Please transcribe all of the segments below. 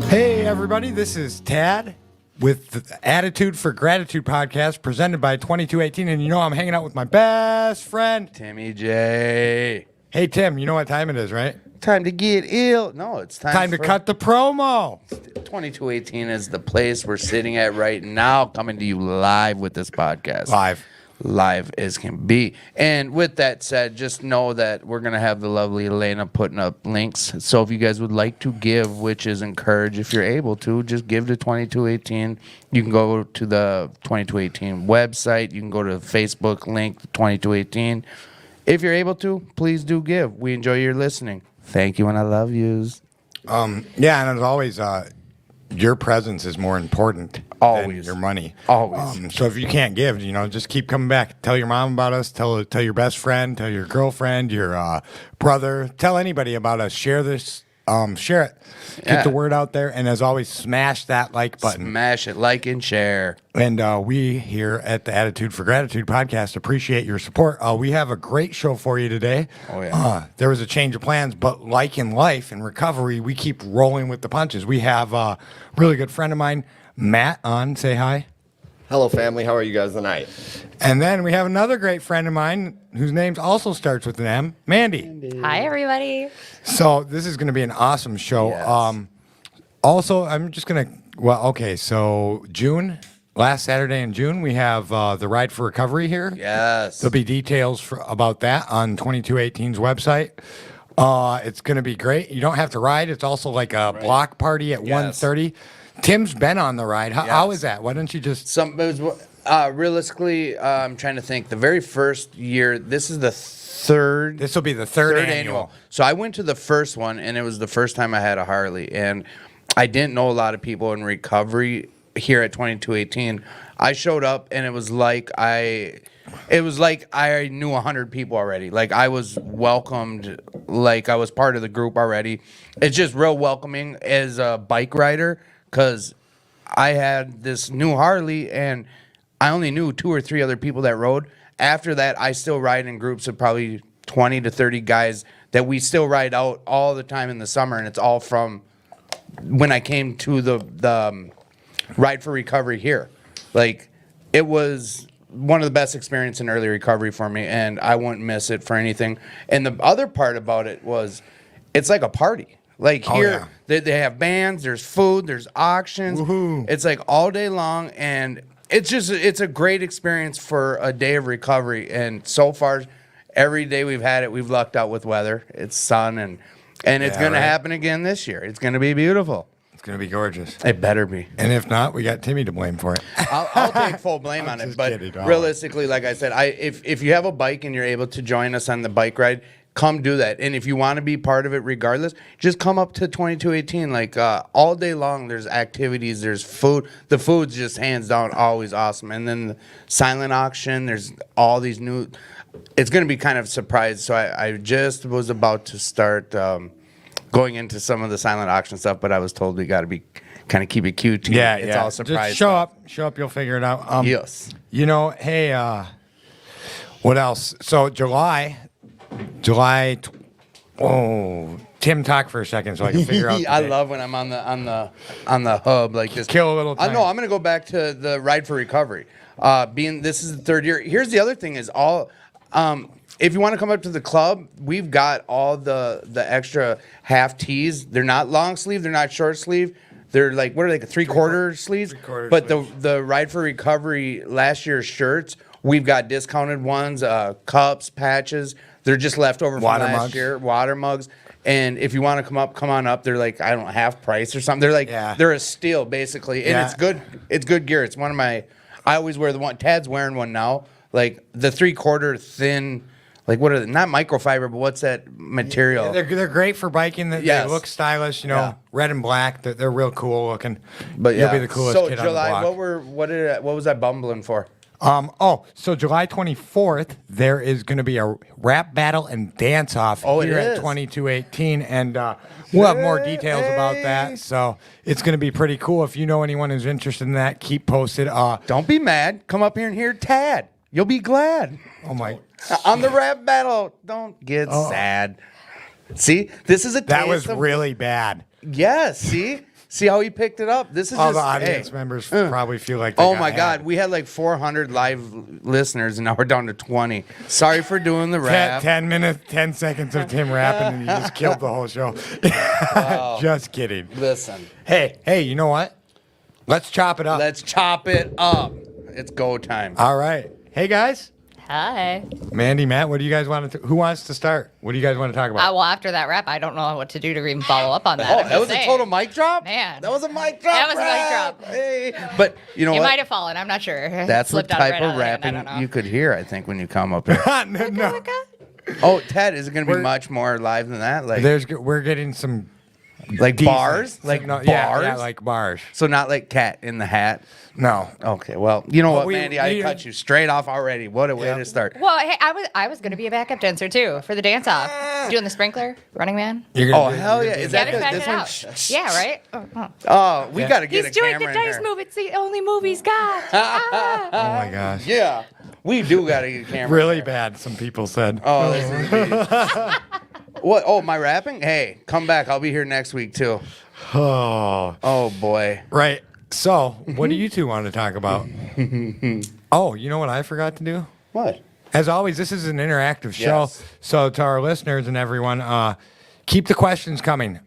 Hey, everybody, this is Tad with the Attitude for Gratitude podcast presented by 2218. And you know, I'm hanging out with my best friend, Timmy J. Hey, Tim, you know what time it is, right? Time to get ill. No, it's Time to cut the promo. 2218 is the place we're sitting at right now, coming to you live with this podcast. Live as can be. And with that said, just know that we're going to have the lovely Elena putting up links. So if you guys would like to give, which is encouraged if you're able to, just give to 2218. You can go to the 2218 website. You can go to Facebook link 2218. If you're able to, please do give. We enjoy your listening. Thank you and I love yous. Yeah, and as always, your presence is more important than your money. Always. So if you can't give, you know, just keep coming back. Tell your mom about us. Tell your best friend. Tell your girlfriend, your brother. Tell anybody about us. Share this. Share it. Get the word out there. And as always, smash that like button. Smash it, like and share. And we here at the Attitude for Gratitude podcast appreciate your support. We have a great show for you today. Oh, yeah. There was a change of plans, but like in life and recovery, we keep rolling with the punches. We have a really good friend of mine, Matt, on. Say hi. Hello, family. How are you guys tonight? And then we have another great friend of mine whose name also starts with an M, Mandy. Hi, everybody. So this is going to be an awesome show. Yes. Also, I'm just going to, so last Saturday in June, we have the Ride for Recovery here. Yes. There'll be details about that on 2218's website. It's going to be great. You don't have to ride. It's also like a block party at 1:30. Tim's been on the ride. How is that? Why don't you just... Realistically, I'm trying to think. The very first year, this is the third... This will be the third annual. So I went to the first one, and it was the first time I had a Harley. And I didn't know a lot of people in recovery here at 2218. I showed up, and it was like I knew 100 people already. Like, I was welcomed, like I was part of the group already. It's just real welcoming as a bike rider, because I had this new Harley, and I only knew 2 or 3 other people that rode. After that, I still ride in groups of probably 20 to 30 guys that we still ride out all the time in the summer, and it's all from when I came to the Ride for Recovery here. Like, it was one of the best experiences in early recovery for me, and I wouldn't miss it for anything. And the other part about it was it's like a party. Like here, they have bands, there's food, there's auctions. Woohoo. It's like all day long, and it's a great experience for a day of recovery. And so far, every day we've had it, we've lucked out with weather. It's sun, and it's going to happen again this year. It's going to be beautiful. It's going to be gorgeous. It better be. And if not, we got Timmy to blame for it. I'll take full blame on it. But realistically, like I said, if you have a bike and you're able to join us on the bike ride, come do that. And if you want to be part of it regardless, just come up to 2218. Like, all day long, there's activities, there's food. The food's just hands down always awesome. And then the silent auction, there's all these new... It's going to be kind of a surprise. So I just was about to start going into some of the silent auction stuff, but I was told we got to be kind of keep it cute. It's all surprise. Just show up, you'll figure it out. Yes. You know, hey, what else? So July. Tim, talk for a second so I can figure out. I love when I'm on the hub like this. Kill a little time. No, I'm gonna go back to the Ride for Recovery. This is the third year. Here's the other thing is if you want to come up to the club, we've got all the extra half tees. They're not long sleeve. They're not short sleeve. They're like, what are they, 3/4 sleeves? But the Ride for Recovery last year's shirts, we've got discounted ones, cups, patches. They're just leftover from last year. Water mugs. And if you want to come on up. They're like, I don't know, half price or something. They're like, they're a steal basically. And it's good. It's good gear. It's one of my, I always wear the one. Tad's wearing one now. Like the 3/4 thin, like what are they? Not microfiber, but what's that material? Yeah, they're great for biking. They look stylish, you know, red and black. They're real cool looking. But you'll be the coolest kid July, on the block. what was I bumbling for? So July 24th, there is going to be a rap battle and dance off here at 2218, and we'll have more details about that. So it's going to be pretty cool. If you know anyone who's interested in that, keep posted. Don't be mad. Come up here and hear Tad. You'll be glad. Oh my! On the rap battle, don't get sad. See, this is a that was really bad. Yes. See. See how he picked it up? This is All just the audience hey. members probably feel like they Oh got my had. God, we had like 400 live listeners, and now we're down to 20. Sorry for doing the rap. 10 minutes, 10 seconds of Tim rapping, and you just killed the whole show. Just kidding. Listen, Hey, you know what? Let's chop it up. let's chop it up. It's go time. All right. Hey, guys. Hi. Mandy, Matt, what do you guys want to? Who wants to start? What do you guys want to talk about? Well, after that rap, I don't know what to do to even follow up on that. Oh, I'm that just was saying. a total mic drop? Man. That was a mic drop. That was a mic rap. drop. Hey. But you know You what? might have fallen. I'm not sure. That's what Slipped out type right of out the hand, I rapping don't know. you could hear, I think, when you come up here. No. Oh, Ted, is it going to be We're- much more live than that? Like, We're getting some like decent- bars? Like no, bars? Yeah, like bars. So not like Cat in the Hat? No. Okay, well, you know Well, what, Mandy? I cut you straight off already. What a way to start. Well, hey, I was gonna be a backup dancer too for the dance off, doing the sprinkler, Running Man. You're Oh, gonna do- hell you're yeah. gonna Is do that Yeah, because to this cut one? it out. Yeah, right. Oh, we Yeah. got to get He's a doing camera the in dice here. move. It's the only move he's got. Ah. Oh my gosh. Yeah, we do got to get a camera. Really in here. bad. Some people said. Oh, this is big. What? Oh, my rapping? Hey, come back. I'll be here next week too. Oh. Oh boy. Right. So, what do you two want to talk about? Oh, you know what I forgot to do? What? As always, this is an interactive show. Yes. So, to our listeners and everyone, keep the questions coming.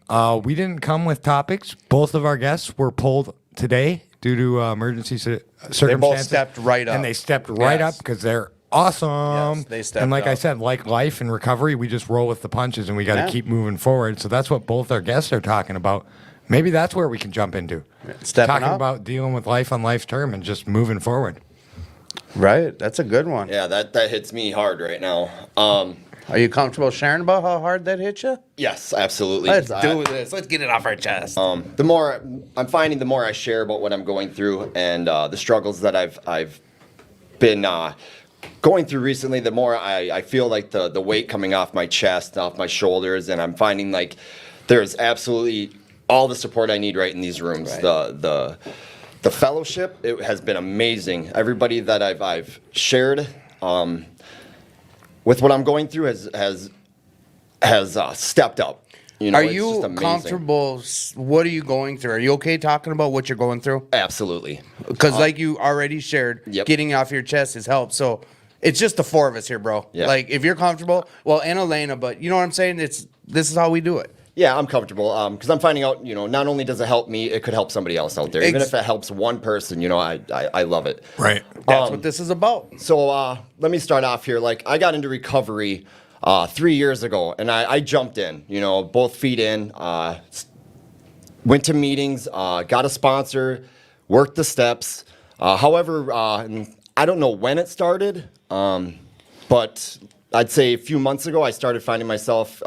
We didn't come with topics. Both of our guests were pulled today due to emergency circumstances. stepped right up. And they stepped right Yes. up because they're awesome. Yes, they stepped And like I up. said, like life and recovery, we just roll with the punches and we got to Yeah. keep moving forward. So, that's what both our guests are talking about. Maybe that's where we can jump into. Stepping Talking up. about dealing with life on life's term and just moving forward. Right. That's a good one. Yeah, that hits me hard right now. Are you comfortable sharing about how hard that hit you? Yes, absolutely. Let's 'Cause do this. Let's get it off our chest. The more I'm finding, the more I share about what I'm going through and the struggles that I've been going through recently, the more I feel like the weight coming off my chest, off my shoulders, and I'm finding like there's absolutely all the support I need right in these rooms. Right. The fellowship, it has been amazing. Everybody that I've shared with what I'm going through has stepped up. You know, Are it's you just amazing. comfortable? What are you going through? Are you okay talking about what you're going through? Absolutely. Because like you already shared, Yep. getting off your chest has helped. So it's just the four of us here, bro. Yeah. Like if you're comfortable, well, and Elena, but you know what I'm saying? This is how we do it. Yeah, I'm comfortable because I'm finding out, you know, not only does it help me, it could help somebody else out there. Even if it helps one person, you know, I love it. Right. That's what this is about. So let me start off here. Like, I got into recovery 3 years ago, and I jumped in, you know, both feet in, went to meetings, got a sponsor, worked the steps. However, I don't know when it started, but I'd say a few months ago, I started finding myself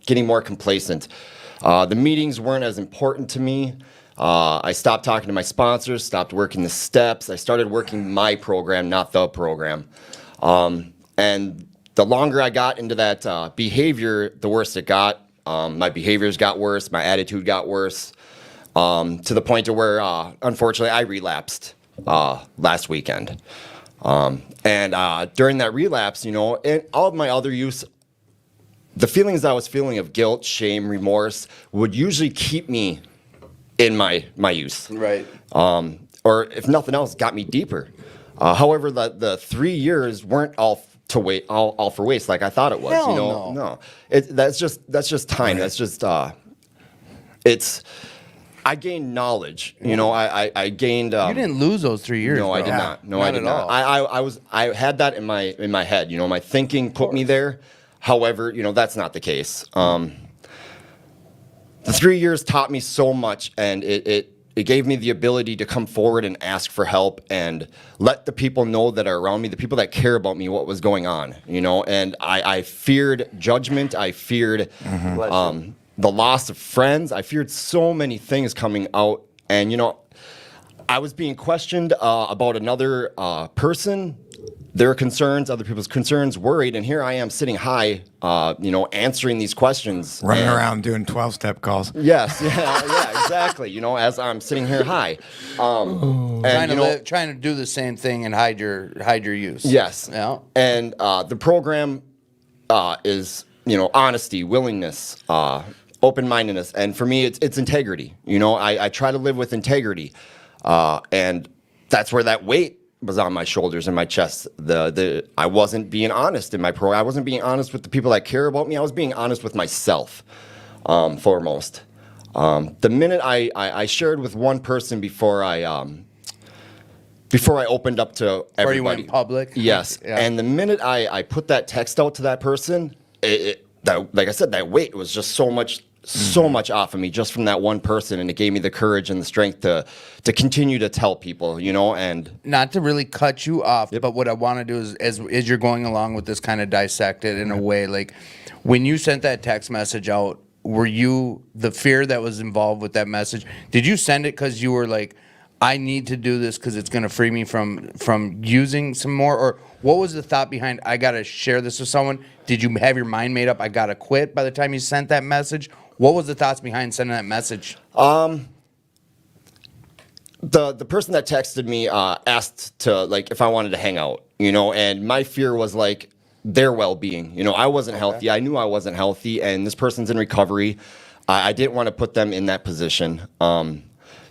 getting more complacent. The meetings weren't as important to me. I stopped talking to my sponsors, stopped working the steps. I started working my program, not the program. And the longer I got into that behavior, the worse it got. My behaviors got worse. My attitude got worse to the point to where, unfortunately, I relapsed last weekend. And during that relapse, you know, and all of my other use, the feelings I was feeling of guilt, shame, remorse would usually keep me in my use. Right. Or if nothing else, got me deeper. However, the 3 years weren't all for waste like I thought it was. Hell you know, no. That's just time. That's just it's. I gained knowledge. You know, I gained. You didn't lose those 3 years. No, I bro. did not. No, Not I did at not. all. I had that in my head. You know, my thinking put me there. However, you know, that's not the case. The 3 years taught me so much, and it gave me the ability to come forward and ask for help and let the people know that are around me, the people that care about me, what was going on. You know, and I feared judgment. I feared the loss of friends. I feared so many things coming out, and you know, I was being questioned about another person, their concerns, other people's concerns, worried, and here I am sitting high, you know, answering these questions. Running and- around doing 12-step calls. Yes, yeah, exactly. You know, as I'm sitting here high, and you know, Trying to do the same thing and hide your use. yes, Yeah. and the program is, you know, honesty, willingness, open-mindedness, and for me, it's integrity. You know, I try to live with integrity, and that's where that weight was on my shoulders and my chest. I wasn't being honest in my pro. I wasn't being honest with the people that care about me. I was being honest with myself, foremost. The minute I shared with one person before I opened up to everybody. Before you went public? Yes. Yeah. And the minute I put that text out to that person, like I said, that weight was just so much off of me just from that one person, and it gave me the courage and the strength to continue to tell people, you know. And not to really cut you off, but what I want to do is, as you're going along with this, kind of dissect it in a way. Like, when you sent that text message out, were you, the fear that was involved with that message, did you send it because you were like, I need to do this because it's going to free me from using some more? Or what was the thought behind, I got to share this with someone? Did you have your mind made up, I got to quit by the time you sent that message? What was the thoughts behind sending that message? The person that texted me asked to, like, if I wanted to hang out, you know, and my fear was like their well-being. You know, I wasn't healthy. I knew I wasn't healthy, and this person's in recovery. I didn't want to put them in that position.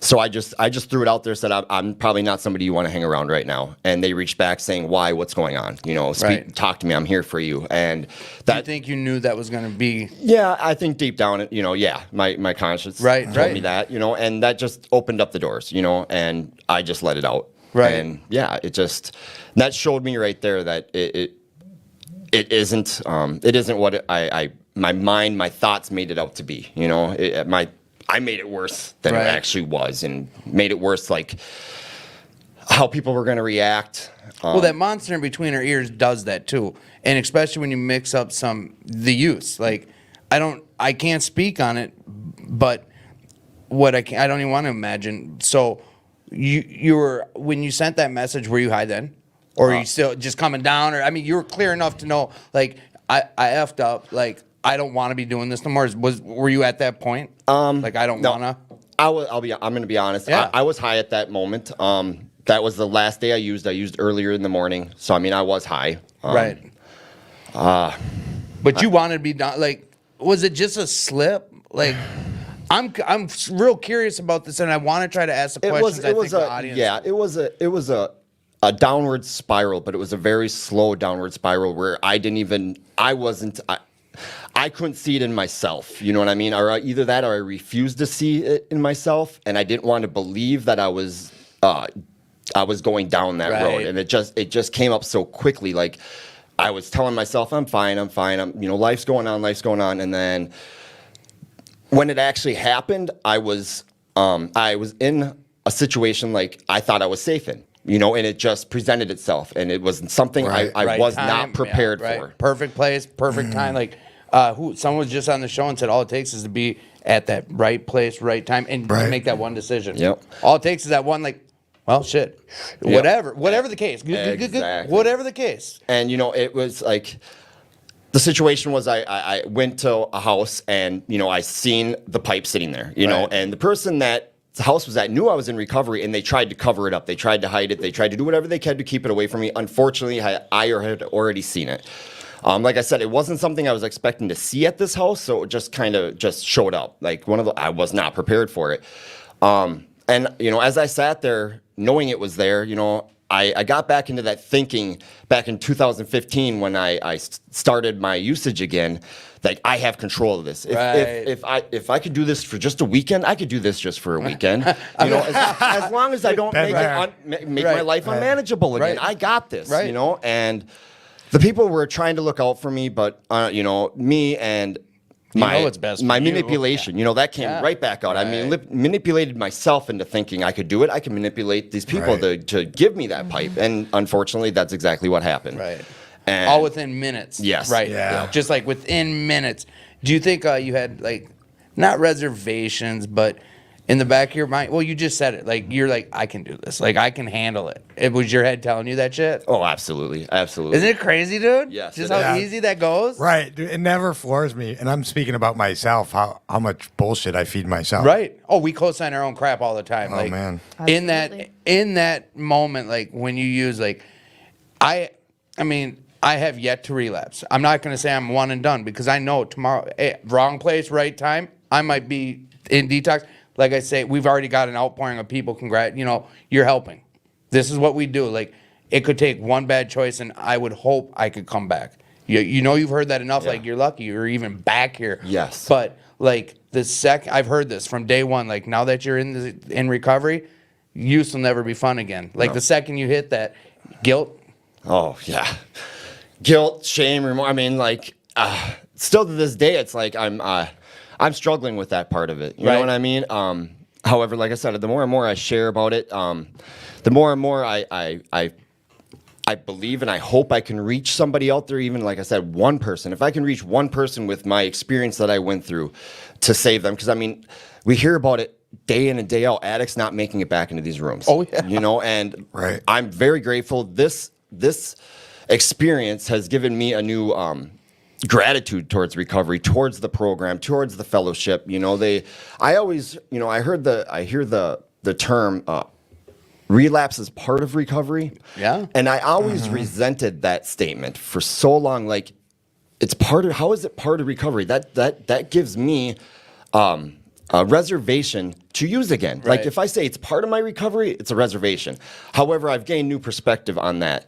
So I just threw it out there, said I'm probably not somebody you want to hang around right now. And they reached back saying, why? What's going on? You know, talk to me. I'm here for you. And that, you think you knew that was going to be? Yeah, I think deep down, you know, yeah, my conscience told me that, you know, and that just opened up the doors, you know, and I just let it out. Right. And yeah, that showed me right there that it isn't what my mind, my thoughts made it out to be, you know. I made it worse than it actually was, and made it worse, like how people were going to react. Well, that monster in between our ears does that too, and especially when you mix up the use. Like, I can't speak on it, but I don't even want to imagine. So, you were, when you sent that message, were you high then, or are you still just coming down? Or, I mean, you were clear enough to know, like, I effed up, like, I don't want to be doing this no more. Were you at that point? Like, I don't want to? I'm going to be honest. Yeah. I was high at that moment. That was the last day I used. I used earlier in the morning. So, I mean, I was high. Right. But you wanted to be done. Like, was it just a slip? Like, I'm real curious about this, and I want to try to ask the questions I think the audience. Yeah, it was a downward spiral, but it was a very slow downward spiral where I couldn't see it in myself. You know what I mean? Or either that, or I refused to see it in myself, and I didn't want to believe that I was going down that road. And it just came up so quickly. Like, I was telling myself, I'm fine. You know, life's going on. And then when it actually happened, I was in a situation like I thought I was safe in. You know, and it just presented itself, and it was something I was not prepared for. Perfect place, perfect time. Like, someone was just on the show and said all it takes is to be at that right place, right time, and make that one decision. Yep. All it takes is that one, like, well, shit, whatever the case, Exactly. whatever the case. And you know, it was like, the situation was I went to a house, and you know, I seen the pipe sitting there, you know, and the person that the house was at knew I was in recovery, and they tried to cover it up. They tried to hide it. They tried to do whatever they could to keep it away from me. Unfortunately, I had already seen it. Like I said, it wasn't something I was expecting to see at this house, so it just kind of just showed up. Like, I was not prepared for it. And you know, as I sat there, knowing it was there, you know, I got back into that thinking back in 2015 when I started my usage again. Like, I have control of this. If I could do this for just a weekend, I could do this just for a weekend. You know, as long as I don't make my life unmanageable again, I got this. You know, and the people were trying to look out for me, but you know, me and my manipulation, you know, that came right back out. I mean, manipulated myself into thinking I could do it. I can manipulate these people to give me that pipe, and unfortunately, that's exactly what happened. Right. And all within minutes. Yes. Right. Yeah. Just like within minutes. Do you think you had, like, not reservations, but in the back of your mind? Well, you just said it. Like, you're like, I can do this. Like, I can handle it. It was your head telling you that shit? Oh, absolutely. Absolutely. Isn't it crazy, dude? Yes. Just how easy that goes? Right. Dude, it never floors me. And I'm speaking about myself, how much bullshit I feed myself. Right. Oh, we co-sign our own crap all the time. Oh, Like, man. In that moment, like, when you use, like, I mean, I have yet to relapse. I'm not going to say I'm one and done, because I know tomorrow, wrong place, right time, I might be in detox. Like I say, we've already got an outpouring of people. You're helping. This is what we do. Like, it could take one bad choice, and I would hope I could come back. You've heard that enough. Yeah. Like, you're lucky you're even back here. Yes. But like I've heard this from day one. Like, now that you're in recovery, use will never be fun again. Like, the second you hit that guilt. Oh yeah, guilt, shame, remorse. I mean, like, still to this day, it's like I'm struggling with that part of it. You know what I mean? However, like I said, the more and more I share about it, the more and more I believe and I hope I can reach somebody out there, even like I said, one person. If I can reach one person with my experience that I went through to save them. Because, I mean, we hear about it day in and day out, addicts not making it back into these rooms. Oh, yeah. You know, and Right. I'm very grateful. This experience has given me a new gratitude towards recovery, towards the program, towards the fellowship. You know, I always, you know, I hear the term relapse is part of recovery. Yeah. And I always resented that statement for so long. Like, it's part of, how is it part of recovery? That gives me a reservation to use again. Right. Like, if I say it's part of my recovery, it's a reservation. However, I've gained new perspective on that.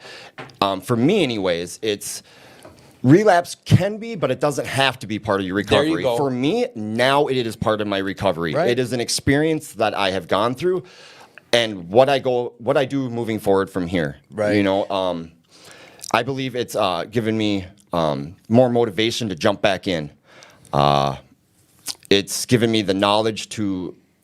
For me anyways, it's relapse can be, but it doesn't have to be part of your recovery. There you go. For me, now it is part of my recovery. Right. It is an experience that I have gone through and what I do moving forward from here. Right. You know, I believe it's given me more motivation to jump back in. It's given me the knowledge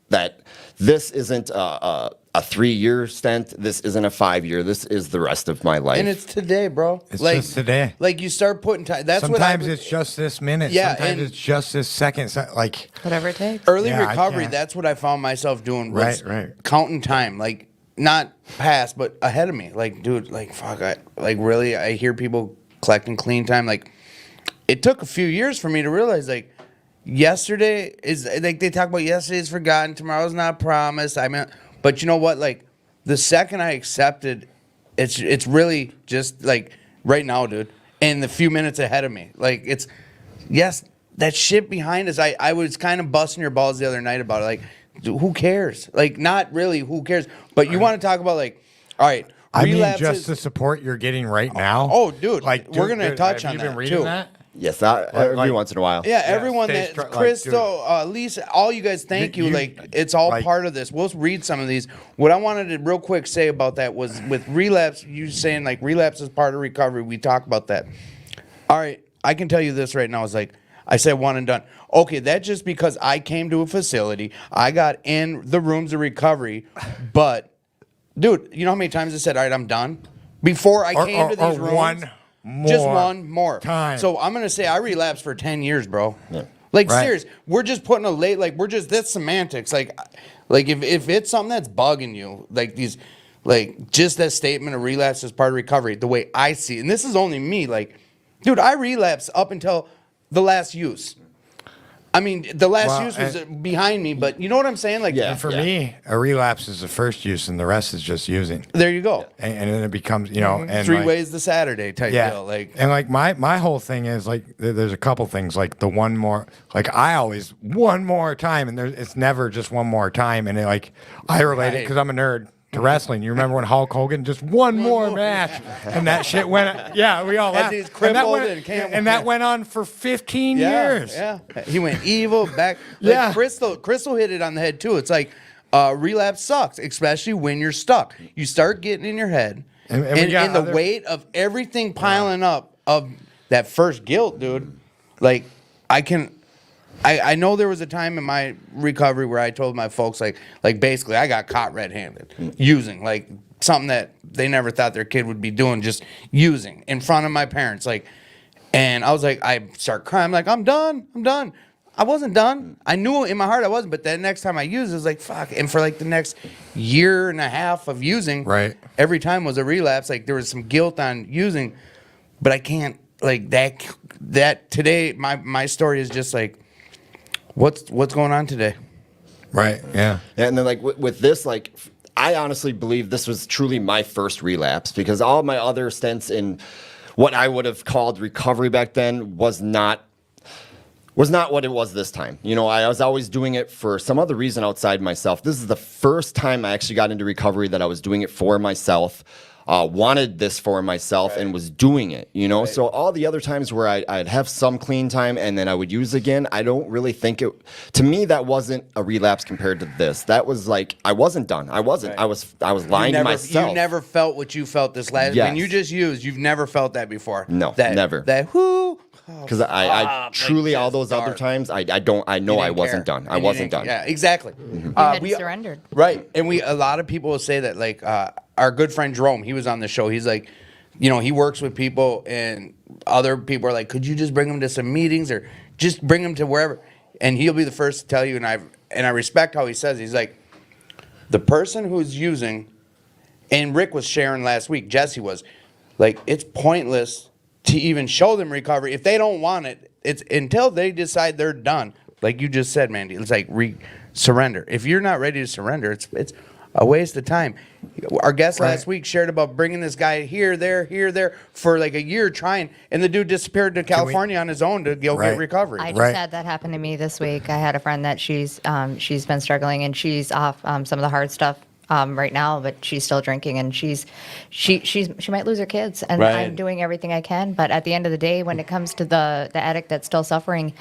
that this isn't a 3-year stint. This isn't a 5-year. This is the rest of my life. And it's today, bro. It's just today. Like, you start putting time. That's Sometimes what it's just this minute. Yeah, Sometimes and- it's just this second. Like, Whatever it takes. early Yeah, I recovery. can't. That's what I found myself doing. Was Right. counting time. Like, not past, but ahead of me. Like, dude, like, fuck. Really, I hear people collecting clean time. Like, it took a few years for me to realize, like, yesterday is, like, they talk about yesterday's forgotten, tomorrow's not promised. I mean, but you know what? Like, the second I accepted, it's really just like right now, dude, and the few minutes ahead of me. Like, it's, yes, that shit behind us. I was kind of busting your balls the other night about it. Like, dude, who cares? Like, not really who cares. But you want to talk about, like, all right, I mean, relapses. just the support you're getting right now. Oh, dude, like we're gonna touch have on you been that, reading too. that? yes, every like- once in a while. Yeah, everyone stay that like, Crystal, Lisa, all you guys, thank you. You- Like, it's all like- part of this. We'll read some of these. What I wanted to real quick say about that was with relapse. You saying like relapse is part of recovery. We talk about that. All right, I can tell you this right now. It's like I said, one and done. Okay, that's just because I came to a facility. I got in the rooms of recovery, but dude, you know how many times I said, "All right, I'm done." Before I came to these rooms. One more Just one more time. So I'm gonna say I relapsed for 10 years, bro. Yeah. Like, Right. serious. We're just putting a late. Like, we're just, that's semantics. Like if it's something that's bugging you, like these, like just that statement of relapse is part of recovery. The way I see it, and this is only me. Like, dude, I relapsed up until the last use. I mean, the last Well, use was behind me, but you know what I'm saying? Like, Yeah. For me, a relapse is the first use, and the rest is just using. there you go. And then it becomes, you know, and Three like, ways to Saturday type Yeah, deal. Like, and like my whole thing is like there's a couple things like the one more, like I always one more time, and it's never just one more time, and like I relate it Right. because I'm a nerd to wrestling. You remember when Hulk Hogan just one more match, and that shit went. Yeah, we all As laughed. he's And that crippled went- and can't- and that went on for 15 years. Yeah, he went evil back. Like, Yeah. Crystal hit it on the head too. It's like relapse sucks, especially when you're stuck. You start getting in your head, And and, we got the other- weight of everything piling up of that first guilt, dude. Like, I know there was a time in my recovery where I told my folks like basically I got caught red-handed using like something that they never thought their kid would be doing, just using in front of my parents, like, and I was like, I start crying, like, I'm done. I wasn't done. I knew in my heart I wasn't, but then next time I used it was like, fuck. And for like the next year and a half of using, Right. every time was a relapse. Like, there was some guilt on using, but I can't, like, that today my story is just like, what's going on today? Right. Yeah. Yeah, and then like with this, like I honestly believe this was truly my first relapse because all my other stints in what I would have called recovery back then was not was not what it was this time. You know, I was always doing it for some other reason outside myself. This is the first time I actually got into recovery that I was doing it for myself. Wanted this for myself and was doing it, you know? So all the other times where I'd have some clean time and then I would use again, I don't really think it, to me, that wasn't a relapse compared to this. That was like, I wasn't done. I wasn't. I was lying to myself. You never felt what you felt this last, when you just used, you've never felt that before. No, never. That whoo. Because I truly, all those other times, I know I wasn't done. I wasn't done. Yeah, exactly. You had surrendered. Right. And a lot of people will say that, like, our good friend Jerome, he was on the show. He's like, you know, he works with people and other people are like, could you just bring them to some meetings or just bring them to wherever? And he'll be the first to tell you, and I respect how he says it. He's like, the person who's using, and Rick was sharing last week, Jesse was, like, it's pointless to even show them recovery. If they don't want it, it's until they decide they're done. Like you just said, Mandy, it's like surrender. If you're not ready to surrender, it's a waste of time. Our guest last week shared about bringing this guy here, there for like a year trying, and the dude disappeared to California on his own to go get recovery. I just had that happen to me this week. I had a friend that she's been struggling and she's off some of the hard stuff right now, but she's still drinking and she might lose her kids. And I'm doing everything I can. But at the end of the day, when it comes to the addict that's still suffering,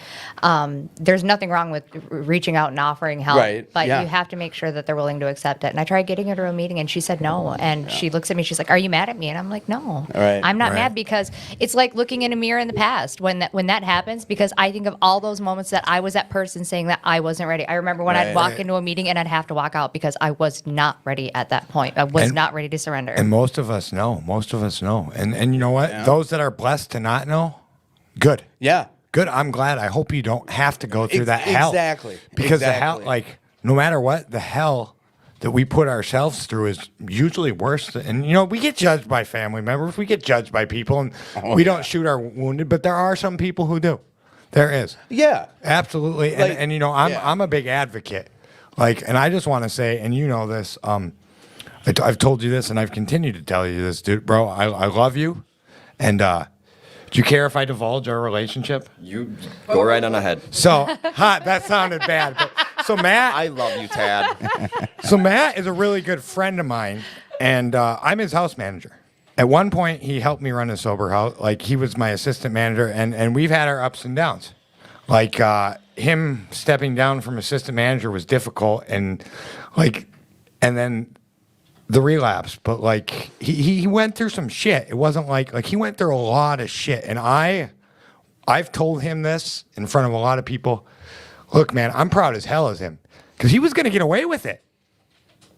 there's nothing wrong with reaching out and offering help. But you have to make sure that they're willing to accept it. And I tried getting her to a meeting and she said no. And she looks at me, she's like, "Are you mad at me?" And I'm like, "No, I'm not mad," because it's like looking in a mirror in the past when that happens, because I think of all those moments that I was that person saying that I wasn't ready. I remember when I'd walk into a meeting and I'd have to walk out because I was not ready at that point. I was not ready to surrender. And most of us know. And you know what? Yeah. Those that are blessed to not know, good. Yeah. Good. I'm glad. I hope you don't have to go through that hell. Exactly. Because the hell, like, no matter what, the hell that we put ourselves through is usually worse. And, you know, we get judged by family members. We get judged by people. And we don't shoot our wounded. But there are some people who do. There is. Yeah. Absolutely. Like, and you know, I'm a big advocate. Like, and I just want to say, and you know this, I've told you this, and I've continued to tell you this, dude, bro. I love you, and do you care if I divulge our relationship? You go right on ahead. So, that sounded bad. But, so Matt, I love you, Tad. So Matt is a really good friend of mine, and I'm his house manager. At one point, he helped me run a sober house. Like, he was my assistant manager, and we've had our ups and downs. Like, him stepping down from assistant manager was difficult, and then the relapse. But like, he went through some shit. It wasn't like he went through a lot of shit. And I've told him this in front of a lot of people. Look, man, I'm proud as hell as him, because he was gonna get away with it.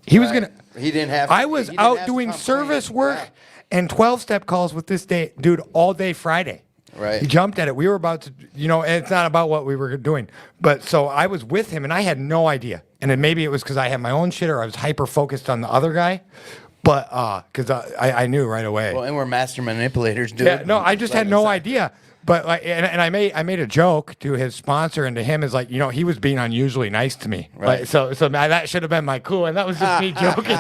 He was gonna. He didn't have. I was out doing service work and 12-step calls with this dude all day Friday. Right. He jumped at it. We were about to, you know, and it's not about what we were doing. But so I was with him and I had no idea. And then maybe it was because I had my own shit or I was hyper focused on the other guy. But because I knew right away. Well, and we're master manipulators, dude. Yeah, no, I just had no idea. But like, and I made a joke to his sponsor and to him, is like, you know, he was being unusually nice to me. Right. Like, so that should have been my clue, and that was just me joking.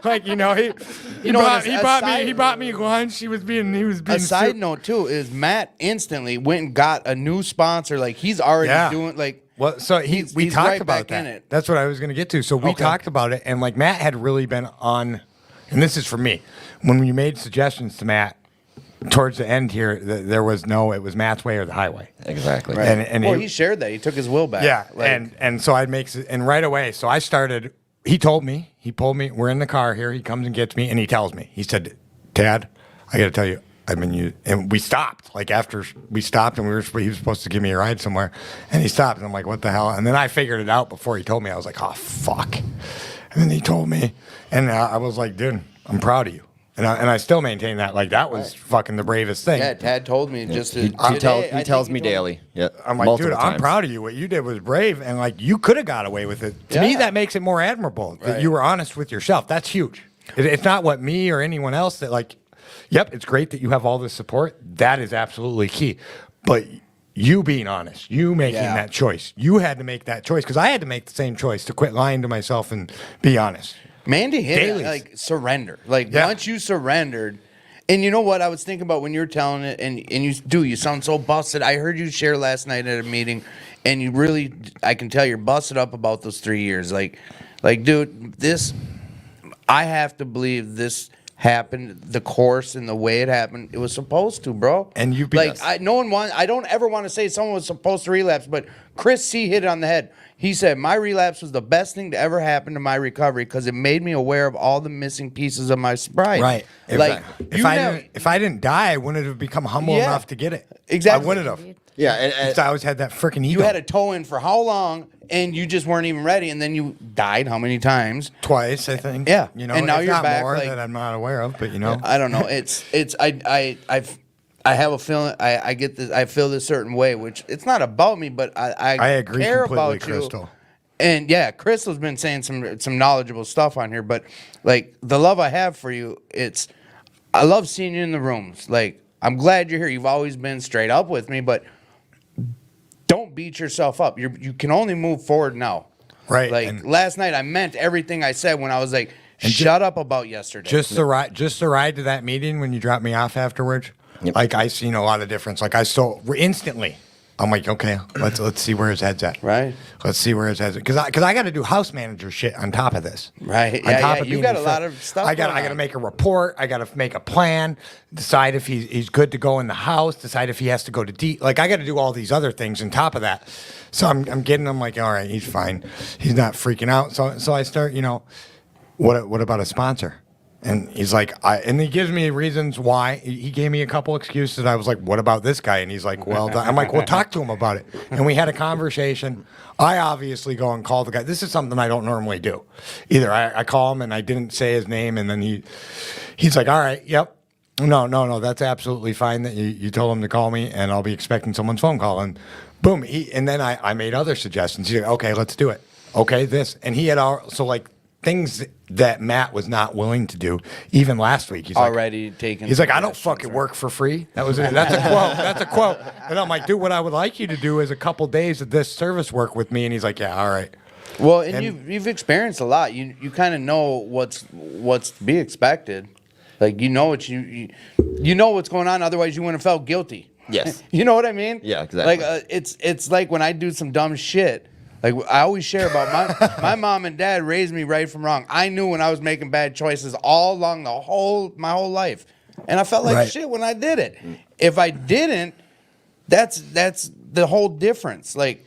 Like, you know, he bought me lunch. He was being. A side note too is Matt instantly went and got a new sponsor. Like, he's already doing like. Well, so we talked right about back in that. it. That's what I was going to get to. So we talked about it, and like Matt had really been on, and this is for me. When you made suggestions to Matt towards the end here, there was it was Matt's way or the highway. Exactly. Right. And he shared that. He took his will back. Yeah, like, and so and right away. So I started. He pulled me. We're in the car here. He comes and gets me, and he tells me. He said, "Dad, I got to tell you. And we stopped. Like, after we stopped, and he was supposed to give me a ride somewhere, and he stopped, and I'm like, what the hell? And then I figured it out before he told me. I was like, oh fuck. And then he told me, and I was like, dude, I'm proud of you. And I still maintain that. Like, that was fucking the bravest thing. Yeah, Tad told me just to. He tells me daily. Yeah, I'm like, dude, I'm proud of you. What you did was brave, and like, you could have got away with it. To me, that makes it more admirable that you were honest with yourself. That's huge. It's not what me or anyone else that like. Yep, it's great that you have all this support. That is absolutely key. But you being honest, you making that choice. You had to make that choice, because I had to make the same choice to quit lying to myself and be honest. Mandy hit it, like, surrender. Like, once you surrendered, And you know what I was thinking about when you were telling it, and you sound so busted. I heard you share last night at a meeting, and you really, I can tell you're busted up about those 3 years. Like, dude, I have to believe this happened, the course and the way it happened. It was supposed to, bro. And you I don't ever want to say someone was supposed to relapse, but Chris C hit it on the head. He said, my relapse was the best thing to ever happen to my recovery because it made me aware of all the missing pieces of my sobriety. Right. Like, If I didn't die, I wouldn't have become humble Yeah. enough to get it. Exactly. I wouldn't have. Yeah, and I always had that freaking ego. You had a toe in for how long, and you just weren't even ready, and then you died how many times? Twice, I think. Yeah. You know, And now if you're not back, more like- that I'm not aware of, but you know. I don't know. I have a feeling I get this. I feel this certain way, which it's not about me, but I agree care completely, about you. Crystal. And yeah, Crystal's been saying some knowledgeable stuff on here, but like the love I have for you, I love seeing you in the rooms. Like I'm glad you're here. You've always been straight up with me, but don't beat yourself up. You can only move forward now. Right. Like and last night, I meant everything I said when I was like, shut up about yesterday. just the ride to that meeting when you dropped me off afterwards. Yep. Like I seen a lot of difference. Like I saw instantly. I'm like, okay, let's see where his head's at. Right. Let's see where his head's at. Because I got to do house manager shit on top of this. Right. On Yeah, top yeah. of You being got in a lot front. of stuff I got going to on. make a report. I got to make a plan. Decide if he's good to go in the house. Decide if he has to go to Like I got to do all these other things on top of that. So I'm getting him like, all right, he's fine. He's not freaking out. So I start, what about a sponsor? And he's like, and he gives me reasons why. He gave me a couple excuses. I was like, what about this guy? And he's like, well, I'm like, well, talk to him about it. And we had a conversation. I obviously go and call the guy. This is something I don't normally do. Either I call him and I didn't say his name, and then he's like, all right, yep. No, that's absolutely fine that you told him to call me, and I'll be expecting someone's phone call. And boom, and then I made other suggestions. He's like, okay, let's do it. Okay, this. And he had things that Matt was not willing to do, even last week. He's Already taken. He's like, I don't fucking work for free. That's a quote. That's a quote. And I'm like, dude, what I would like you to do is a couple days of this service work with me. And he's like, yeah, all right. Well, and you've experienced a lot. You kind of know what's to be expected. Like you know what you know what's going on. Otherwise, you wouldn't have felt guilty. Yes. You know what I mean? Yeah, exactly. Like it's like when I do some dumb shit. Like I always share about my mom and dad raised me right from wrong. I knew when I was making bad choices all along my whole life, and I felt like shit when I did it. If I didn't, that's the whole difference. Like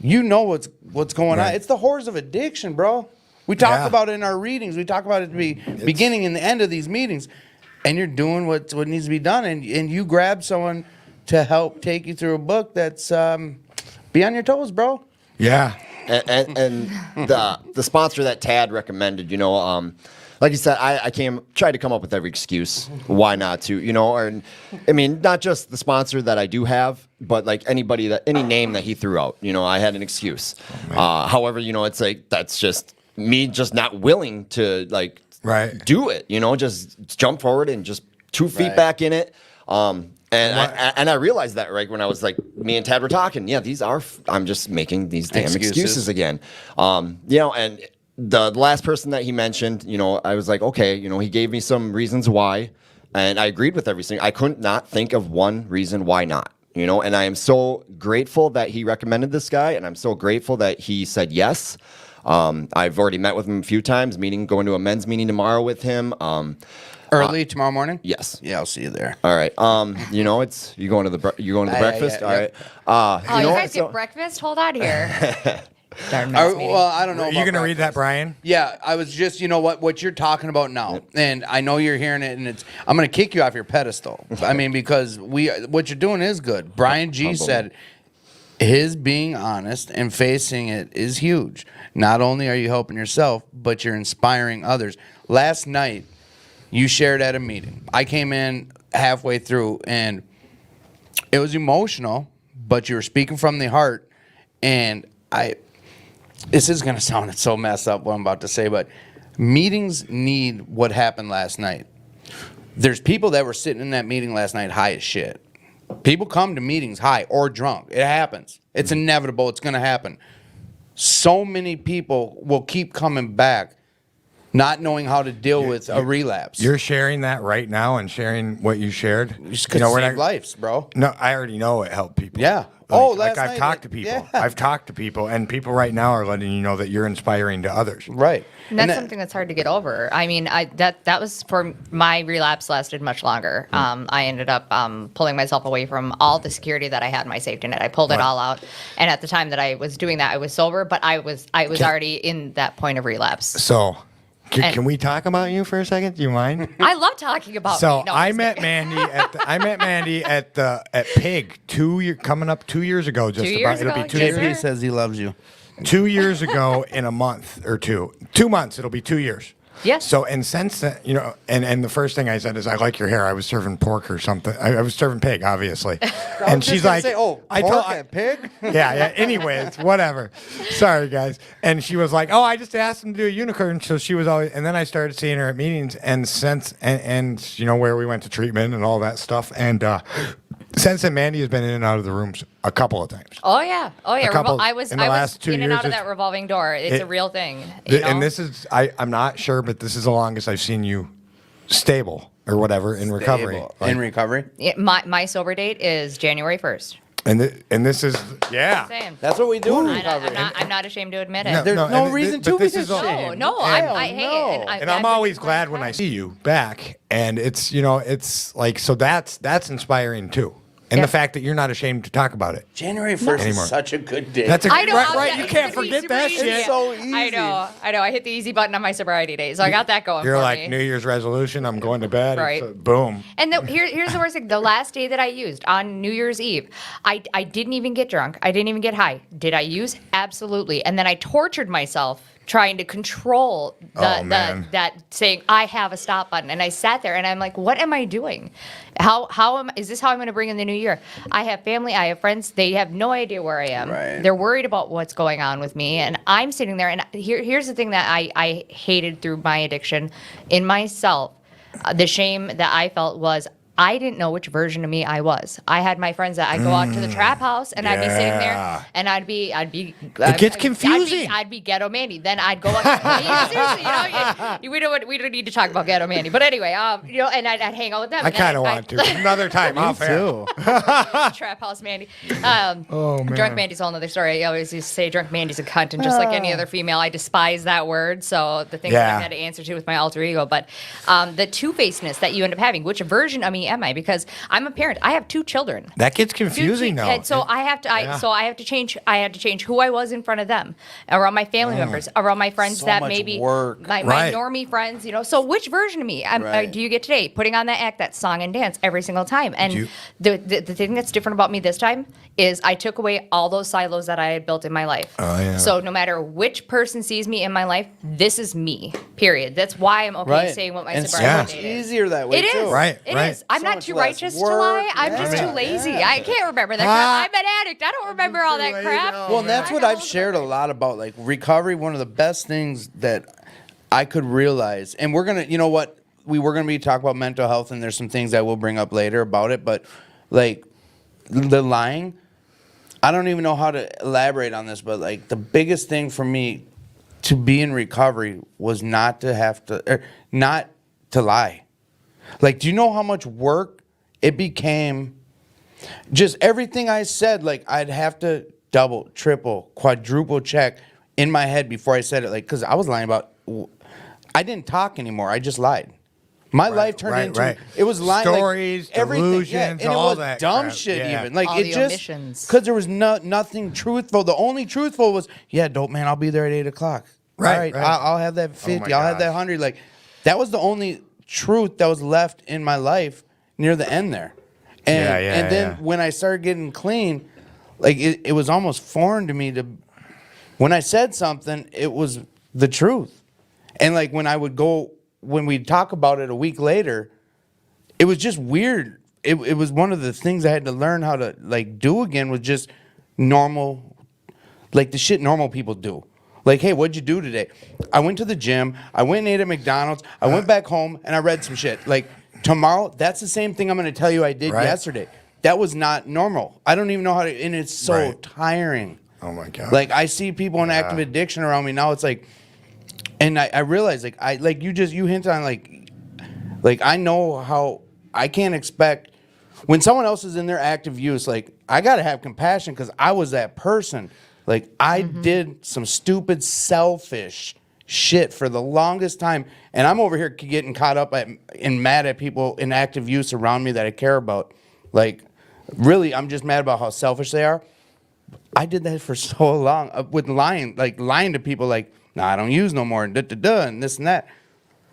you know what's going on. It's the horrors of addiction, bro. We talk about it in our readings. We talk about it at the beginning and the end of these meetings, and you're doing what needs to be done. And you grab someone to help take you through a book that's be on your toes, bro. Yeah. And the sponsor that Tad recommended, like you said, I tried to come up with every excuse why not to, or I mean, not just the sponsor that I do have, but like any name that he threw out, I had an excuse. However, it's like that's just me just not willing to do it, just jump forward and just 2 feet back in it. And I realized that when I was like, me and Tad were talking, I'm just making these damn excuses again. And the last person that he mentioned, I was like, okay, he gave me some reasons why, and I agreed with everything. I couldn't not think of one reason why not, and I am so grateful that he recommended this guy, and I'm so grateful that he said yes. I've already met with him a few times, going to a men's meeting tomorrow with him. Early tomorrow morning? Yes. Yeah, I'll see you there. All right. You're going to the breakfast. Yeah. All right. You guys get breakfast? Hold on here. Darn meeting. Well, I don't know. Are you going to read that, Brian? Yeah, I was just, what you're talking about now, and I know you're hearing it, and I'm going to kick you off your pedestal. I mean, because what you're doing is good. Brian G said his being honest and facing it is huge. Not only are you helping yourself, but you're inspiring others. Last night, you shared at a meeting. I came in halfway through, and it was emotional, but you were speaking from the heart, and this is going to sound so messed up what I'm about to say, but meetings need what happened last night. There's people that were sitting in that meeting last night high as shit. People come to meetings high or drunk. It happens. It's inevitable. It's going to happen. So many people will keep coming back not knowing how to deal with a relapse. You're sharing that right now and sharing what you shared. Just could save lives, bro. No, I already know it helped people. Yeah. Like I've talked to people. Yeah. I've talked to people, and people right now are letting you know that you're inspiring to others. Right. And that's something that's hard to get over. I mean, that was for my relapse lasted much longer. I ended up pulling myself away from all the security that I had in my safety net. I pulled it all out, and at the time that I was doing that, I was sober, but I was already in that point of relapse. So, can we talk about you for a second? Do you mind? I love talking about. So me. No, I I'm met just Mandy at Pig coming up 2 years ago. Just 2 about years it'll ago? be 2 Yes, years. JP says he loves you. 2 years ago in a month or 2 months. It'll be 2 years. Yes. So and since then, and the first thing I said is, I like your hair. I was serving pork or something. I was serving pig, obviously. And she's like, pig? yeah. Anyways, whatever. Sorry, guys. And she was like, oh, I just asked him to do a unicorn. So she was always, and then I started seeing her at meetings, and since, and where we went to treatment and all that stuff. And since then, Mandy has been in and out of the rooms a couple of times. Oh yeah. I was in the last 2 in and out of years, that revolving door. It's a real thing. You know? And this is, I'm not sure, but this is the longest I've seen you stable or whatever in recovery. Like, In recovery? My sober date is January 1st. and this is, yeah. Same. That's what we do in I'm recovery. not ashamed to admit it. No, There's no and reason but to be this is all- ashamed. No, Hell I hate it. And I'm always glad when I see you back, and it's it's like, so that's inspiring too, and Yeah. the fact that you're not ashamed to talk about it. January 1st Anymore. is such a good day. That's a I know. right. I'm- You it's can't gonna be forget super that easy. shit. so easy. I know. I hit the easy button on my sobriety date, so I got that going. You're for like me. New Year's resolution. I'm going to bed. Right. It's boom. And here's the worst thing. The last day that I used on New Year's Eve, I didn't even get drunk. I didn't even get high. Did I use? Absolutely. And then I tortured myself trying to control that saying I have a stop button. And I sat there and I'm like, what am I doing? Is this how I'm going to bring in the new year? I have family, I have friends. They have no idea where I am. Right. They're worried about what's going on with me. And I'm sitting there, and here's the thing that I hated through my addiction in myself. The shame that I felt was I didn't know which version of me I was. I had my friends that I'd go out to the trap house and I'd be sitting Yeah. there and I'd be. It gets confusing. I'd be ghetto Mandy. Then I'd go out. Seriously, we don't need to talk about ghetto Mandy. But anyway, and I'd hang out with them. I kind of want to. Another time. Off air. Trap house Mandy. Oh, man. Drunk Mandy's a whole nother story. I always used to say drunk Mandy's a cunt, and just like any other female, I despise that word. So the things that Yeah. I've had to answer to with my alter ego, but the two-facedness that you end up having, which version of me am I? Because I'm a parent. I have 2 children. That gets confusing though. And so I have to. So I have to change. I had to change who I was in front of them, around my family members, around my friends So that much maybe work. my Right. normie friends. So which version of me Right. do you get today? Putting on that act, that song and dance every single time. And Do you- the thing that's different about me this time is I took away all those silos that I had built in my life. Oh, yeah. So no matter which person sees me in my life, this is me. Period. That's why I'm okay Right. saying what my and so sobriety much date is. easier that way It too. is. Right, It right. is. I'm So not much too less righteous to work. lie. I'm Yeah. just too lazy. Yeah. I can't remember that Ah. crap. I'm an addict. I don't remember all that crap. Well, and that's what I've shared a lot about, like recovery. One of the best things that I could realize, and we're gonna, you know what, we were gonna be talking about mental health, and there's some things I will bring up later about it, but like the lying, I don't even know how to elaborate on this, but like the biggest thing for me to be in recovery was not to lie. Like, do you know how much work it became? Just everything I said, like I'd have to double, triple, quadruple check in my head before I said it. Like, because I was lying about, I didn't talk anymore. I just lied. My life turned into, it was lying. Stories, like, everything, delusions, and it all was that dumb crap. shit Yeah. even. Like All it the just, omissions. because there was nothing truthful. The only truthful was, yeah, dope man, I'll be there at 8:00. Right, All right, right. I'll have that 50. I'll have that gosh. 100. Like that was the only truth that was left in my life near the end there. And, and then when I started getting clean, like it was almost foreign to me to, when I said something, it was the truth. And like when we'd talk about it a week later, it was just weird. It was one of the things I had to learn how to like do again, was just normal, like the shit normal people do. Like, hey, what'd you do today? I went to the gym. I went and ate at McDonald's. I went back home and I read some shit. Like tomorrow, that's the same thing I'm going to tell you I did yesterday. That was not normal. I don't even know how to, and it's so tiring. Oh my God. Like I see people in active addiction around me now. It's like And I realized like you hint on like I know how I can't expect when someone else is in their active use, like I gotta have compassion because I was that person. Like I did some stupid selfish shit for the longest time, and I'm over here getting caught up and mad at people in active use around me that I care about. Like really, I'm just mad about how selfish they are. I did that for so long with lying to people like, nah, I don't use no more, and and this and that.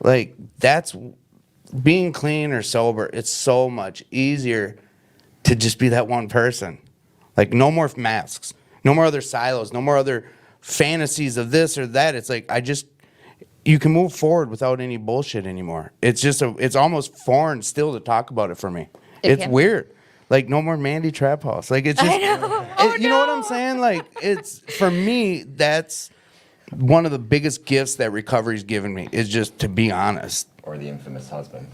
Like that's being clean or sober. It's so much easier to just be that one person. Like no more masks, no more other silos, no more other fantasies of this or that. It's like you can move forward without any bullshit anymore. It's just it's almost foreign still to talk about it for me. It's weird. Like no more Mandy Trap House. Like it's just, I know. You know what I'm saying? Like it's for me. That's one of the biggest gifts that recovery's given me is just to be honest. Or the infamous husband.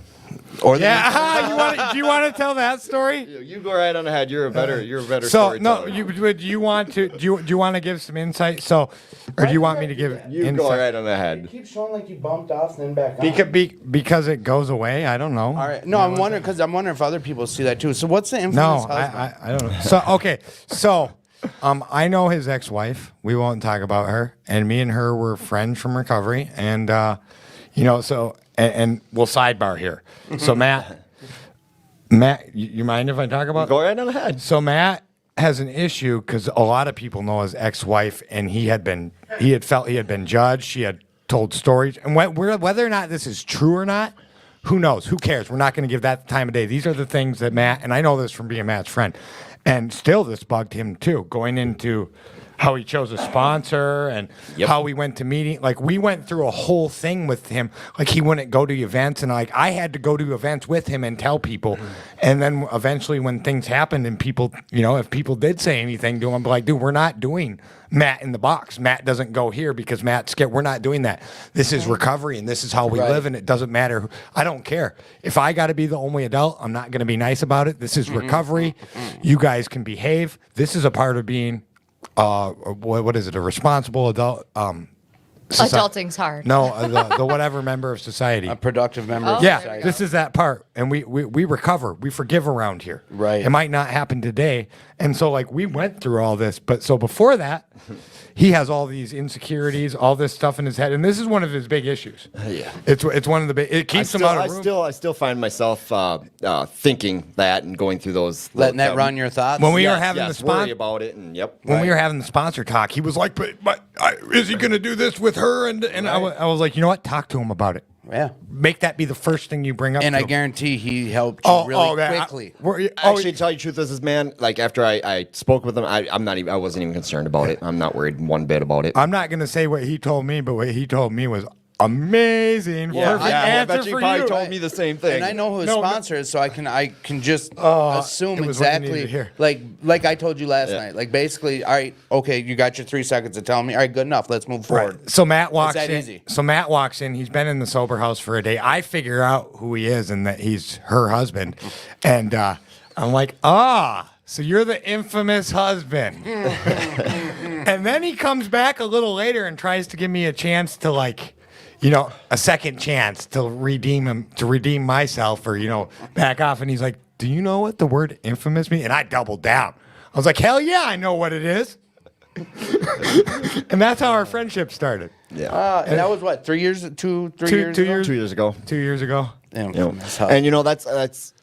Or do you want to tell that story? You go right on ahead. You're a better So storyteller. no, do you want to give some insight? So, or do you want me to give You insight? go right on ahead. Keep showing like you bumped off and then back on. Because it goes away. I don't know. All right. No, I'm wondering if other people see that too. So what's the infamous No, husband? I don't know. So okay, so I know his ex-wife. We won't talk about her. And me and her were friends from recovery, and so and we'll sidebar here. So Matt, you mind if I talk about? Go right on ahead. So Matt has an issue because a lot of people know his ex-wife, and he had felt he had been judged. She had told stories, and whether or not this is true or not, who knows? Who cares? We're not going to give that the time of day. These are the things that Matt, and I know this from being Matt's friend, and still this bugged him too, going into how he chose a sponsor and how we went to meeting. Like we went through a whole thing with him. Like he wouldn't go to events, and like I had to go to events with him and tell people. And then eventually, when things happened and people, if people did say anything to him, I'm like, dude, we're not doing Matt in the box. Matt doesn't go here because Matt's scared. We're not doing that. This is recovery, and this is how we live, and it doesn't matter. I don't care. If I got to be the only adult, I'm not going to be nice about it. This is recovery. You guys can behave. This is a part of being what is it? A responsible adult? Adulting's hard. No, the whatever member of society. A productive member of Yeah, society. this is that part, and we recover, we forgive around here. Right. It might not happen today, and so like we went through all this, but so before that, he has all these insecurities, all this stuff in his head, and this is one of his big issues. Yeah. It's one of the big. It keeps him out of room. I still find myself thinking that and going through those. Letting that run your thoughts. When we were having the worry about it, and when we were having the sponsor talk, he was like, "But is he going to do this with her?" And I was like, "You know what? Talk to him about it. Yeah. Make that be the first thing you bring up." And to I him. guarantee he helped you really quickly. Actually, to tell you the truth, this man, like after I spoke with him, I wasn't even concerned about it. I'm not worried one bit about it. I'm not going to say what he told me, but what he told me was amazing. Yeah, Perfect I answer bet you for probably you. told me the same thing. And I know who his No, sponsor is, so I can just assume it was what you needed exactly to hear. like I told you last night. Like basically, all right, okay, you got your 3 seconds to tell me. All right, good enough. Let's move forward. Right. So Matt walks that in. easy. So Matt walks in. He's been in the sober house for a day. I figure out who he is and that he's her husband, and I'm like, so you're the infamous husband. And then he comes back a little later and tries to give me a chance to a second chance to redeem myself or, back off. And he's like, do you know what the word infamous means? And I doubled down. I was like, hell yeah, I know what it is. And that's how our friendship started. Yeah. And that was what, 3 years, two years ago? 2 years ago. 2 years ago. Yeah, And that's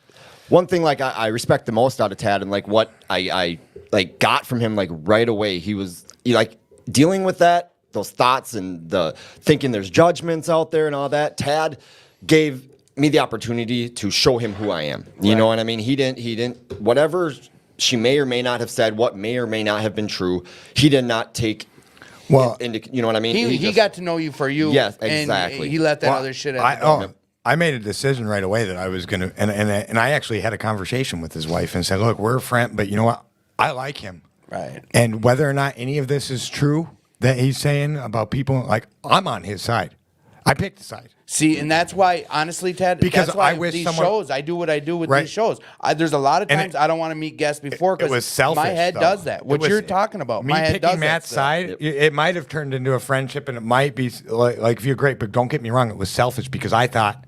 one thing like I respect the most out of Tad, and like what I like got from him like right away. He like dealing with those thoughts and the thinking there's judgments out there and all that. Tad gave me the opportunity to show him who I am. You know what I mean? He didn't whatever she may or may not have said, what may or may not have been true, he did not take into, you know what I mean? He just got to know you for you. Yes, and exactly. he let that other shit at the door. I made a decision right away that I was going to, and I actually had a conversation with his wife and said, look, we're a friend, but you know what? I like him. Right. And whether or not any of this is true that he's saying about people, like, I'm on his side. I picked a side. See, and that's why, honestly, Ted, Because that's why I wish these someone- shows, I do what I do with Right. these shows. There's a lot of And times I don't want to meet guests before It was because selfish. my head though. does that. It What was- you're talking about, Me my head does picking Matt's that side, it might have turned into a friendship, and it might be like if you're great, but don't get me wrong, it was selfish because I thought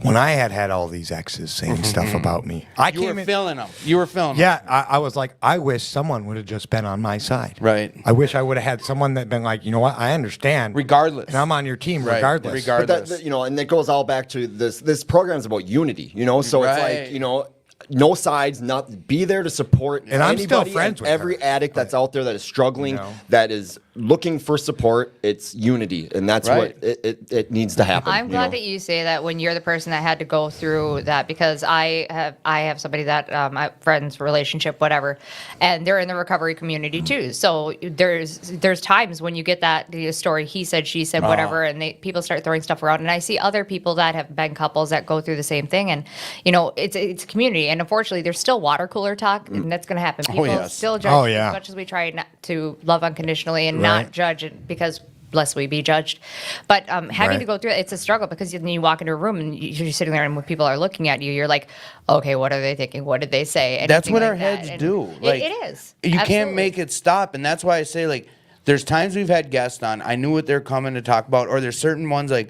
when I had all these exes saying stuff about me, I You came were in. feeling them. You were feeling them. Yeah, I was like, I wish someone would have just been on my side. Right. I wish I would have had someone that been like, you know what, I understand. Regardless. And I'm on your team Right. regardless. Regardless. But that, and it goes all back to this program's about unity, so it's Right. like, no sides, not be there to support And I'm still anybody friends and with every her. addict that's out there that is struggling, You know. that is looking for support. It's unity, and that's Right. what it needs to happen. I'm glad that you say that when you're the person that had to go through that, because I have somebody that my friend's relationship, whatever, and they're in the recovery community too. So there's times when you get that story, he said, she said, whatever, and people start throwing stuff around, and I see other people that have been couples that go through the same thing, and it's a community, and unfortunately there's still water cooler talk, and that's going to happen. People yes. still judge Oh, yeah. as much as we try not to love unconditionally and Right. not judge it because lest we be judged. But having Right. to go through it, it's a struggle because then you walk into a room and you're sitting there and when people are looking at you, you're like, okay, what are they thinking? What did they say? That's Anything what like our that. heads And do. it is. You can't Absolutely. make it stop. And that's why I say, like, there's times we've had guests on. I knew what they're coming to talk about. Or there's certain ones, like,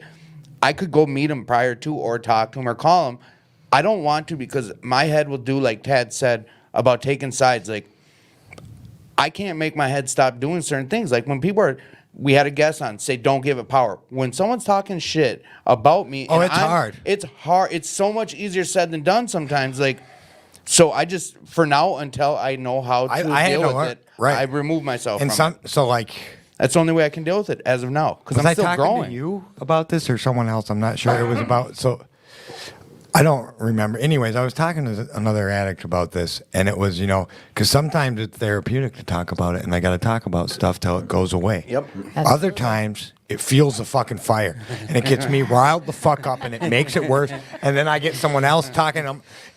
I could go meet them prior to or talk to them or call them. I don't want to because my head will do, like Tad said, about taking sides. Like, I can't make my head stop doing certain things. Like, when people are... We had a guest on say, "Don't give it power." When someone's talking shit about me, and it's hard. It's hard. It's so much easier said than done sometimes. Like, so I just, for now, until I know how to I had deal to with learn- it, right. I remove myself And from it. so like, That's the only way I can deal with it as of now because was I'm I still talking growing. to you about this or someone else? I'm not sure. It was about so. I don't remember. Anyways, I was talking to another addict about this, and it was, because sometimes it's therapeutic to talk about it, and I got to talk about stuff till it goes away. Yep. Other times, it fuels the fucking fire, and it gets me riled the fuck up, and it makes it worse. And then I get someone else talking,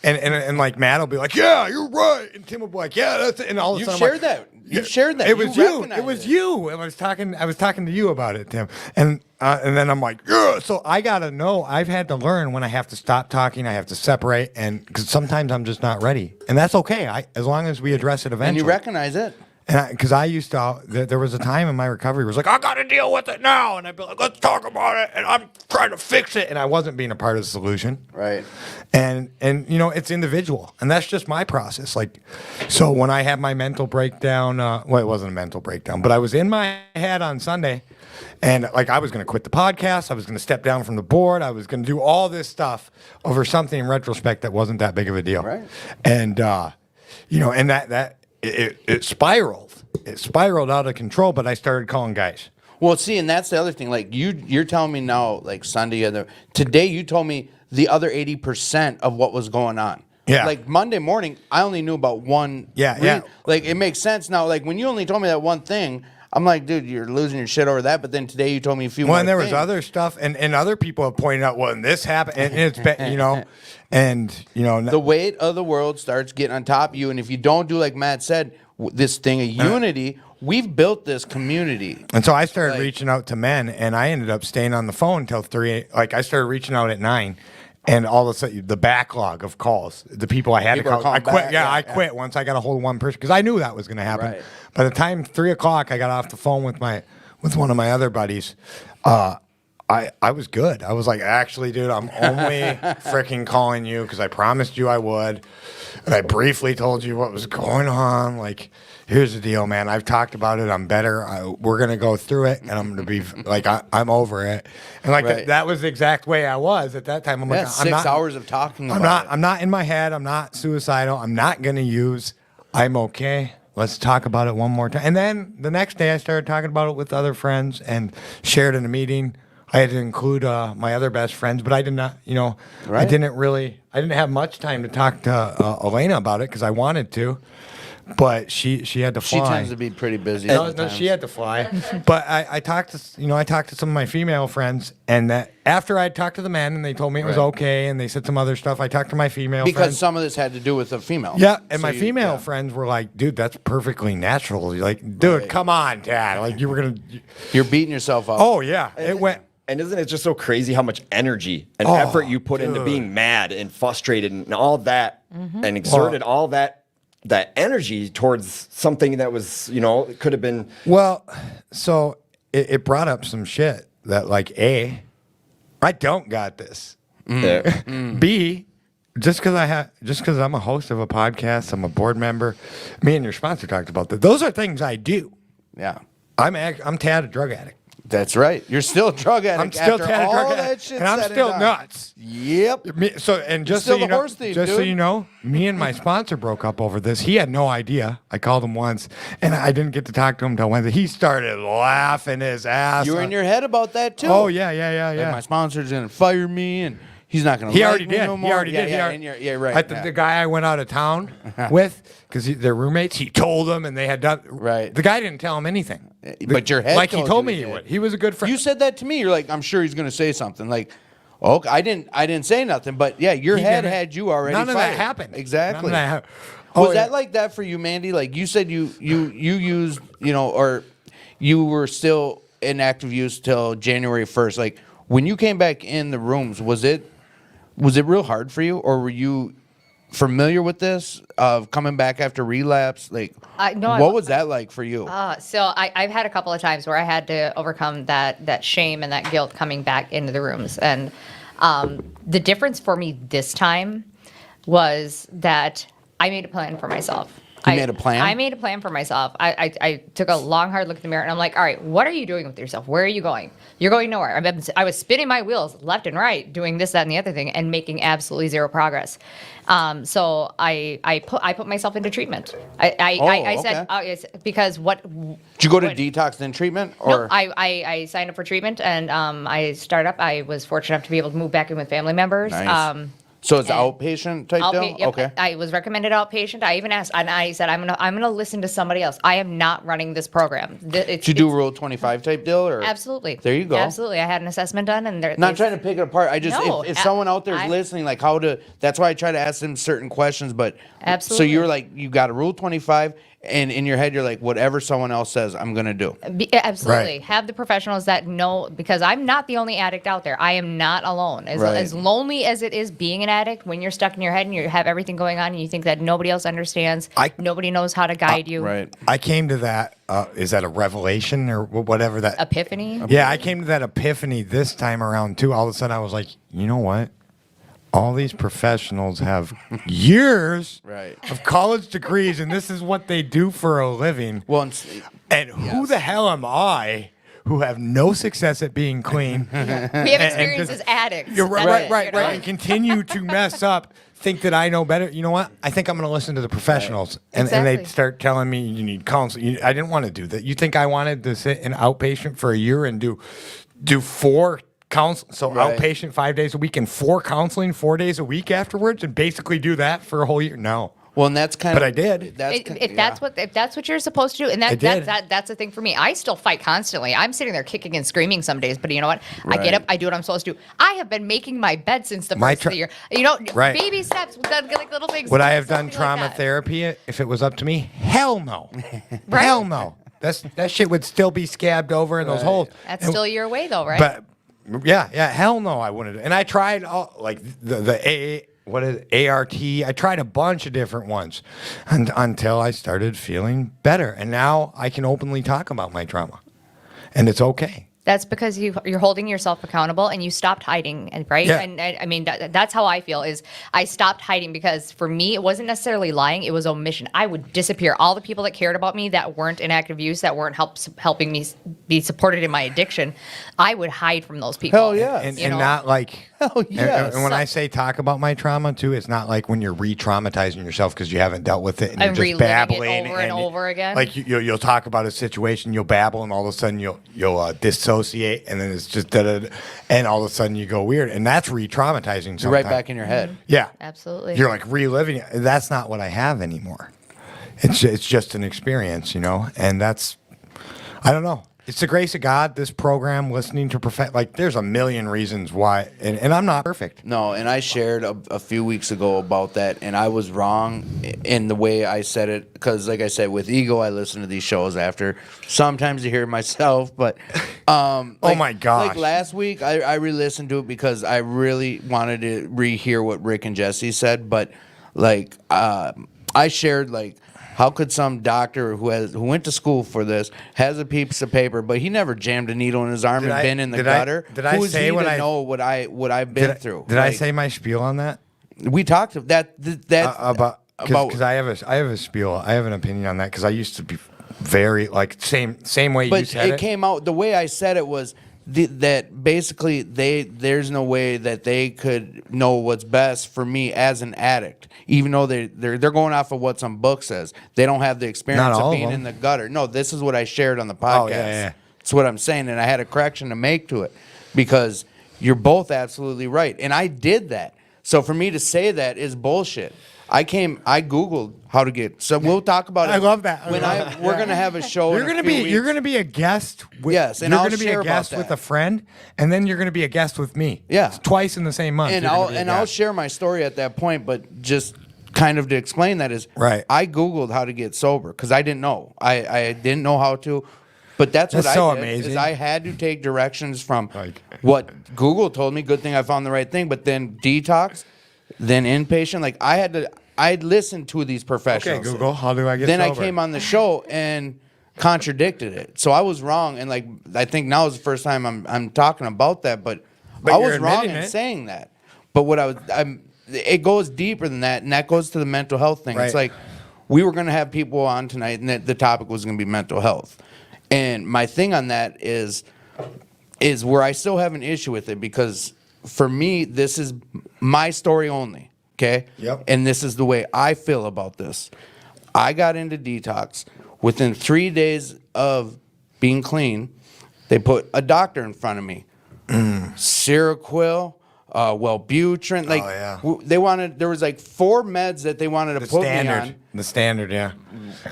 and like Matt will be like, "Yeah, you're right," and Tim will be like, "Yeah, that's it," and all of a You've sudden, I'm shared like, that. You've shared that. It was you. recognize It was you. I was talking to you about it, Tim. And then I'm like, yeah. So I gotta know. I've had to learn when I have to stop talking. I have to separate, and because sometimes I'm just not ready, and that's okay. As long as we address it And eventually. you recognize it. And because I used to, there was a time in my recovery where it was like, I got to deal with it now. And I'd be like, let's talk about it. And I'm trying to fix it. And I wasn't being a part of the solution. Right. And it's individual. And that's just my process. Like, so when I had my mental breakdown, well, it wasn't a mental breakdown, but I was in my head on Sunday. And like, I was going to quit the podcast. I was going to step down from the board. I was going to do all this stuff over something in retrospect that wasn't that big of a deal. Right. And, and it spiraled. It spiraled out of control, but I started calling guys. Well, see, and that's the other thing. Like you're telling me now, like Sunday, today you told me the other 80% of what was going on. Yeah. Like Monday morning, I only knew about one. Yeah. Like it makes sense now. Like when you only told me that one thing, I'm like, dude, you're losing your shit over that. But then today you told me a few more. Well, and there was things. other stuff, and other people have pointed out, well, and this happened, and it's been, The weight of the world starts getting on top of you, and if you don't do like Matt said, this thing of unity, we've built this community. And so I started Like- reaching out to men, and I ended up staying on the phone until 3. Like I started reaching out at 9, and all of a sudden the backlog of calls, the people I had People to are call, I calling quit. back, Yeah, yeah, I quit once I got a hold of one person because I knew that was going to happen. Right. By the time 3 o'clock, I got off the phone with one of my other buddies. I was good. I was like, actually, dude, I'm only freaking calling you because I promised you I would. And I briefly told you what was going on. Like, here's the deal, man. I've talked about it. I'm better. We're going to go through it. And I'm going to be like, I'm over it. And like, Right. that was the exact way I was at that time. I'm Yeah, like, I'm 6 not, hours of talking about it. I'm not in my head. I'm not suicidal. I'm not going to use. I'm okay. Let's talk about it one more time. And then the next day I started talking about it with other friends and shared in a meeting. I had to include my other best friends, but I did not, I Right. I didn't have much time to talk to Elena about it because I wanted to, but she had to She fly. tends to be pretty busy. No, sometimes. she had to fly. But I talked to some of my female friends, and that after I talked to the men and they told me it was Right. okay, and they said some other stuff, I talked to my female because friends. some of this had to do with a female. Yeah, and So my you- female yeah. friends were like, "Dude, that's perfectly natural." You're like, "Dude, Right. come on, Dad!" Like you were gonna. You're beating yourself up. Oh yeah, it went. And isn't it just so crazy how much energy and effort you put into being mad and frustrated and all that, and exerted all that energy towards something that was, it could have been. Well, so it brought up some shit that, like, A, I don't got this. B, just because I'm a host of a podcast, I'm a board member. Me and your sponsor talked about that. Those are things I do. Yeah. I'm Tad, a drug addict. That's right. You're still a drug addict. I'm still after Tad, a all drug that addict, shit and I'm said still done. nuts. Yep. Just still so you the know, horse thief, just so dude. you know, me and my sponsor broke up over this. He had no idea. I called him once, and I didn't get to talk to him until Wednesday. He started laughing his ass You were off. in your head about that too. Oh yeah. Like, my sponsor's gonna fire me, and he's not gonna. He like already me did. No He more. already did. Yeah, right. The guy I went out of town with, because they're roommates, he told them, and they had done. Right. The guy didn't tell him anything. But your head like he told you me he he did. would. He was a good friend. You said that to me. You're like, I'm sure he's gonna say something. Like, okay, I didn't say nothing, but yeah, your He head didn't. had you already. None of fired. that happened. Exactly. None of that Was that like that for you, Mandy? Like you said, you used, or you were still in active use till January 1st. Like when you came back in the rooms, was it real hard for you, or were you familiar with this of coming back after relapse? Like, what was that like for you? So I've had a couple of times where I had to overcome that shame and that guilt coming back into the rooms. And the difference for me this time was that I made a plan for myself. You made a plan? I made a plan for myself. I took a long, hard look in the mirror, and I'm like, all right, what are you doing with yourself? Where are you going? You're going nowhere. I was spinning my wheels left and right, doing this, that, and the other thing, and making absolutely zero progress. So I put myself into treatment. I said, it's because what? Did you go to detox then treatment, or No, I signed up for treatment, and I started up. I was fortunate enough to be able to move back in with family members. Nice. So it's and- outpatient type deal? Yep. Okay. I was recommended outpatient. I even asked, and I said, I'm gonna listen to somebody else. I am not running this program. Did you do Rule 25 type deal, or? Absolutely. There you go. Absolutely. I had an assessment done, and Not trying to pick it apart. I just, No, if someone out there is I- listening, like how to, that's why I try to ask them certain questions. But Absolutely. So you're like, you got a Rule 25, and in your head, you're like, whatever someone else says, I'm going to do. Absolutely. Right. Have the professionals that know, because I'm not the only addict out there. I am not alone. Right. As lonely as it is being an addict, when you're stuck in your head and you have everything going on and you think that nobody else understands, nobody knows how to guide you. Right. I came to that. Is that a revelation or whatever that? Epiphany. Yeah, I came to that epiphany this time around too. All of a sudden, I was like, you know what? All these professionals have years Right. of college degrees, and this is what they do for a living. Well, And who the hell am I, who have no success at being clean? We have experience as addicts. You're right, That's right, it, right, and continue to mess up. Think that I know better. You know what? I think I'm going to listen to the professionals, and Exactly. they start telling me you need counseling. I didn't want to do that. You think I wanted to sit in outpatient for a year and do 4 counsel, so Right. outpatient 5 days a week and 4 counseling 4 days a week afterwards, and basically do that for a whole year? No. well, and that's kind But of. I did. If that's what you're supposed to do, and I did. that's the thing for me. I still fight constantly. I'm sitting there kicking and screaming some days, but you know what? I Right. get up, I do what I'm supposed to do. I have been making my bed since the My first of the year. You know, Right. baby steps, like little things. Would I have done something like trauma that. therapy if it was up to me? Hell no. Right? Hell no. That shit would still be scabbed over in those holes. That's And- still your way, though, right? But yeah, hell no, I wouldn't. And I tried all like the AA, what is it, ART. I tried a bunch of different ones, until I started feeling better, and now I can openly talk about my trauma, and it's okay. That's because you're holding yourself accountable and you stopped hiding, right? Yeah. And I mean, that's how I feel. Is I stopped hiding because for me, it wasn't necessarily lying; it was omission. I would disappear. All the people that cared about me, that weren't in active use, that weren't helping me be supported in my addiction, I would hide from those people. Hell yeah. And, You and know? not like. Hell yes. And when I say talk about my trauma too, it's not like when you're re-traumatizing yourself because you haven't dealt with it and And you're just reliving it babbling over and over again. Like you'll talk about a situation, you'll babble, and all of a sudden you'll dissociate, and then it's just da-da-da, and all of a sudden you go weird, and that's re-traumatizing. You're right sometimes. back in your head. Yeah, Absolutely. You're like reliving it. That's not what I have anymore. It's just an experience, and that's I don't know. It's the grace of God, this program, listening to like, there's a million reasons why, and I'm not perfect. No, and I shared a few weeks ago about that, and I was wrong in the way I said it, because, like I said, with ego, I listen to these shows after. Sometimes I hear it myself, but Oh my gosh. like last week, I re-listened to it because I really wanted to rehear what Rick and Jesse said, but like I shared like, how could some doctor who went to school for this, has a piece of paper, but he never jammed a needle in his arm and been in the gutter? Did I say what I know what I've been through? Did I say my spiel on that? We talked about that About because I have a spiel. I have an opinion on that because I used to be very like same way you said it. But it came out the way I said it was that basically there's no way that they could know what's best for me as an addict, even though they're going off of what some book says. They don't have the experience of being in the gutter. No, this is what I shared on the podcast. Oh, yeah. That's what I'm saying, and I had a correction to make to it because you're both absolutely right, and I did that. So for me to say that is bullshit. I Googled how to get. So we'll talk about it. I love that. We're gonna have a show. You're gonna be a guest. Yes, and you're I'll gonna be share a guest about with that. a friend, and then you're gonna be a guest with me. Yeah. It's twice in the same month. And I'll share my story at that point, but just kind of to explain that is Right. I Googled how to get sober because I didn't know. I didn't know how to. But that's what That's I so did. amazing. Is I had to take directions from Like- what Google told me. Good thing I found the right thing. But then detox, then inpatient. Like I'd listened to these Okay, professionals. Google. How do I get Then sober? I came on the show and contradicted it. So I was wrong, and like I think now is the first time I'm talking about that. But I you're was wrong admitting in it. saying that. But what it goes deeper than that, and that goes to the mental health thing. It's Right. like we were going to have people on tonight, and the topic was going to be mental health. And my thing on that is where I still have an issue with it because for me, this is my story only. Okay. Yep. And this is the way I feel about this. I got into detox within 3 days of being clean. They put a doctor in front of me, Seroquel, Wellbutrin. Like Oh, yeah. there was like 4 meds that they wanted to put me on. The standard, yeah.